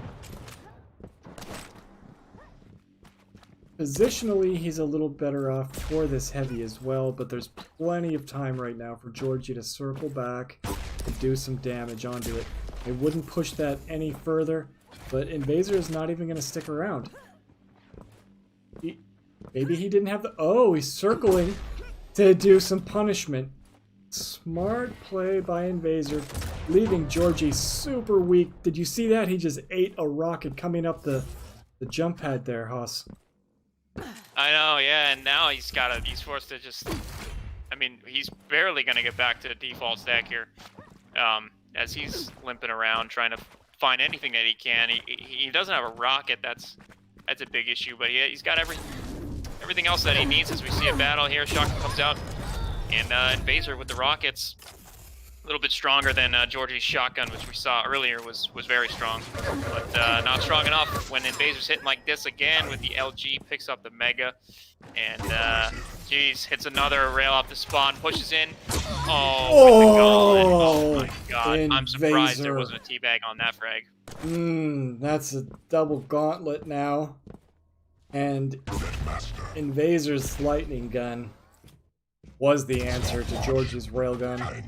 Positionally, he's a little better off for this heavy as well, but there's plenty of time right now for Georgie to circle back and do some damage onto it. I wouldn't push that any further, but Invaser is not even going to stick around. Maybe he didn't have the... Oh, he's circling. to do some punishment. Smart play by Invaser, leaving Georgie super weak. Did you see that? He just ate a rocket coming up the jump pad there, Haas. I know, yeah, and now he's forced to just, I mean, he's barely gonna get back to default stack here, as he's limping around trying to find anything that he can. He doesn't have a rocket. That's a big issue, but he's got everything else that he needs. As we see a battle here, Shotgun comes out, and Invaser with the rockets, a little bit stronger than Georgie's shotgun, which we saw earlier was very strong, but not strong enough when Invaser's hitting like this again with the LG, picks up the Mega, and geez, hits another rail off the spawn, pushes in. Oh, with the gauntlet. Oh my god, I'm surprised there wasn't a teabag on that frag. That's a double gauntlet now. And Invaser's lightning gun was the answer to Georgie's railgun.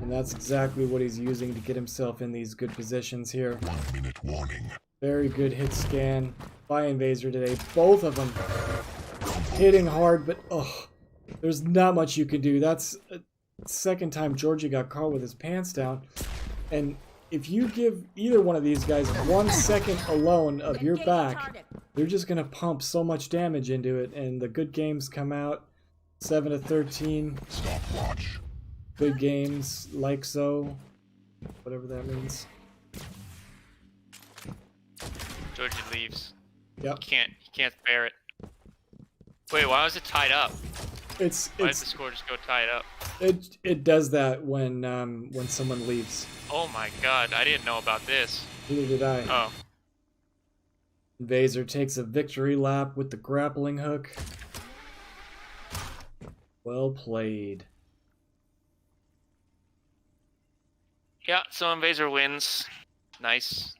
And that's exactly what he's using to get himself in these good positions here. 1 minute warning. Very good hit scan by Invaser today. Both of them hitting hard, but there's not much you can do. That's a second time Georgie got caught with his pants down. And if you give either one of these guys 1 second alone of your back, they're just going to pump so much damage into it. And the good games come out 7-13. Stopwatch. Good games, like so. Whatever that means. Georgie leaves. Yep. He can't bear it. Wait, why was it tied up? Why did the score just go tied up? It does that when someone leaves. Oh my god, I didn't know about this. Neither did I. Oh. Invaser takes a victory lap with the grappling hook. Well played. Yeah, so Invaser wins. Nice.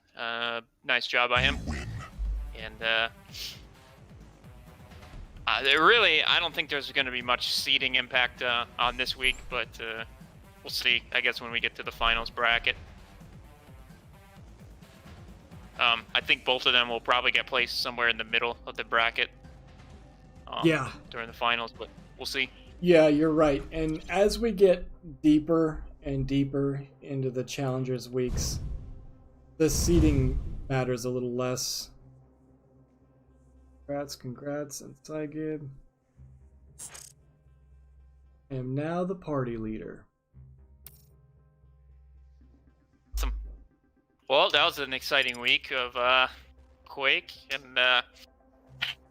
Nice job by him. And really, I don't think there's going to be much seeding impact on this week, but we'll see, I guess, when we get to the finals bracket. I think both of them will probably get placed somewhere in the middle of the bracket. Yeah. During the finals, but we'll see. Yeah, you're right. And as we get deeper and deeper into the Challengers weeks, the seeding matters a little less. Congrats, and Cygib. I am now the party leader. Awesome. Well, that was an exciting week of Quake, and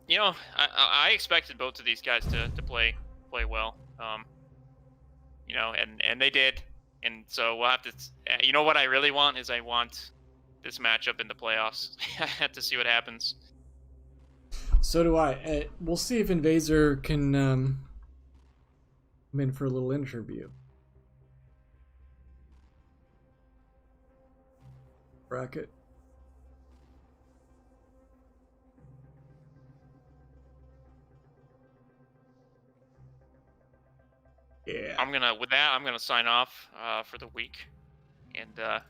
you know, I expected both of these guys to play well. You know, and they did. And so we'll have to. You know what I really want is I want this matchup in the playoffs. I have to see what happens. So do I. We'll see if Invaser can come in for a little interview. Bracket. Yeah. I'm gonna sign off for the week, and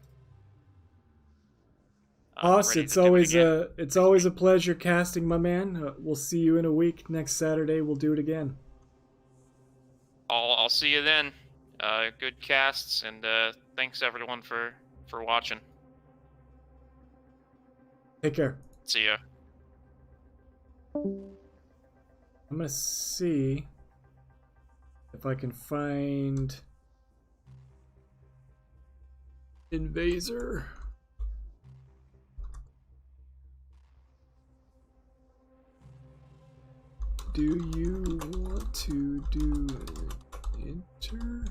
Haas, it's always a pleasure casting, my man. We'll see you in a week. Next Saturday, we'll do it again. I'll see you then. Good casts, and thanks everyone for watching. Take care. See ya. I'm gonna see if I can find Invaser. Do you want to do an enter?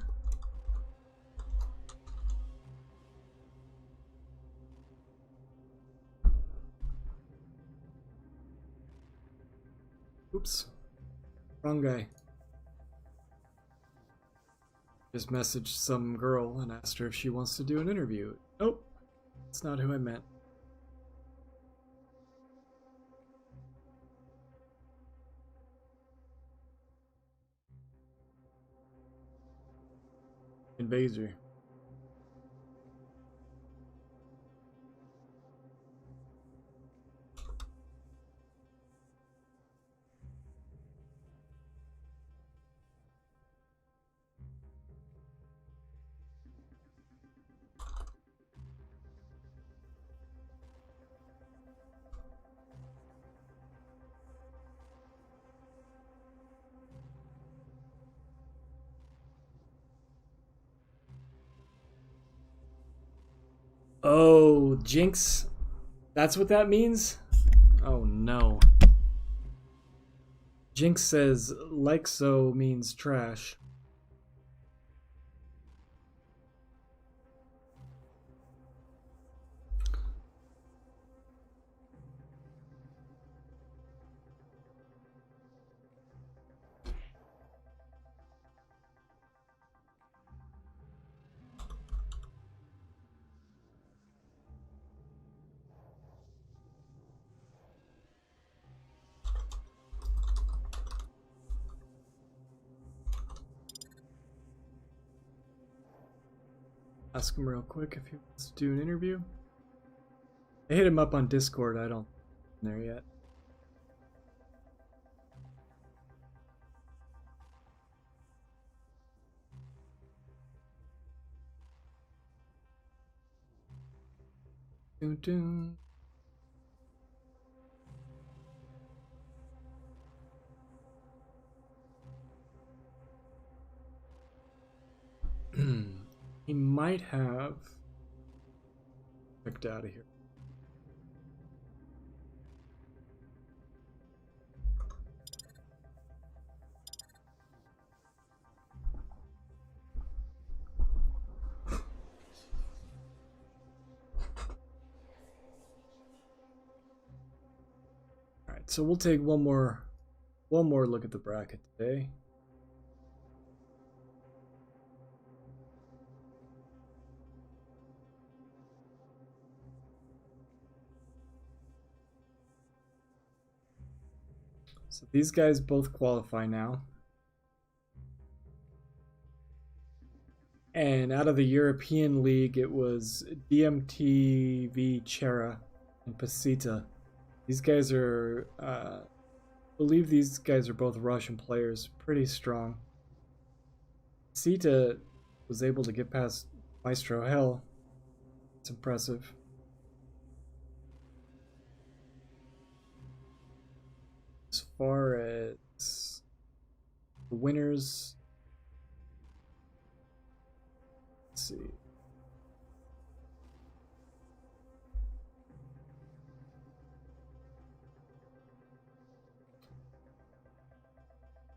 Oops. Wrong guy. Just messaged some girl and asked her if she wants to do an interview. Nope. That's not who I meant. Invaser. Oh, Jinx? That's what that means? Oh no. Jinx says like so means trash. Ask him real quick if he wants to do an interview. I hit him up on Discord. I don't there yet. Dun, dun. He might have checked out of here. All right, so we'll take one more look at the bracket today. So these guys both qualify now. And out of the European League, it was DMTV Chera and Pasita. These guys are, I believe these guys are both Russian players, pretty strong. Pasita was able to get past Maestro Hell. It's impressive. As far as the winners, let's see.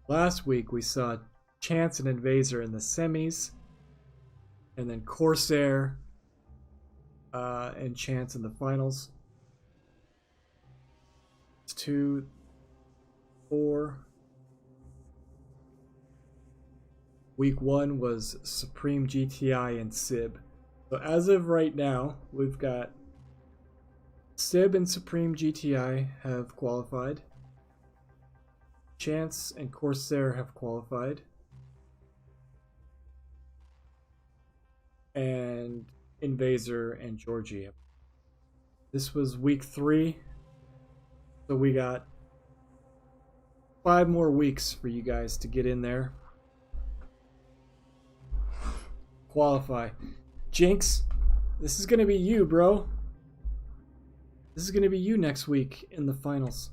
Last week we saw Chance and Invaser in the semis, and then Corsair and Chance in the finals. It's 2, 4. Week 1 was Supreme GTI and Sib. So as of right now, we've got Sib and Supreme GTI have qualified. Chance and Corsair have qualified. And Invaser and Georgie. This was week 3. So we got 5 more weeks for you guys to get in there. Qualify. Jinx, this is going to be you, bro. This is going to be you next week in the finals.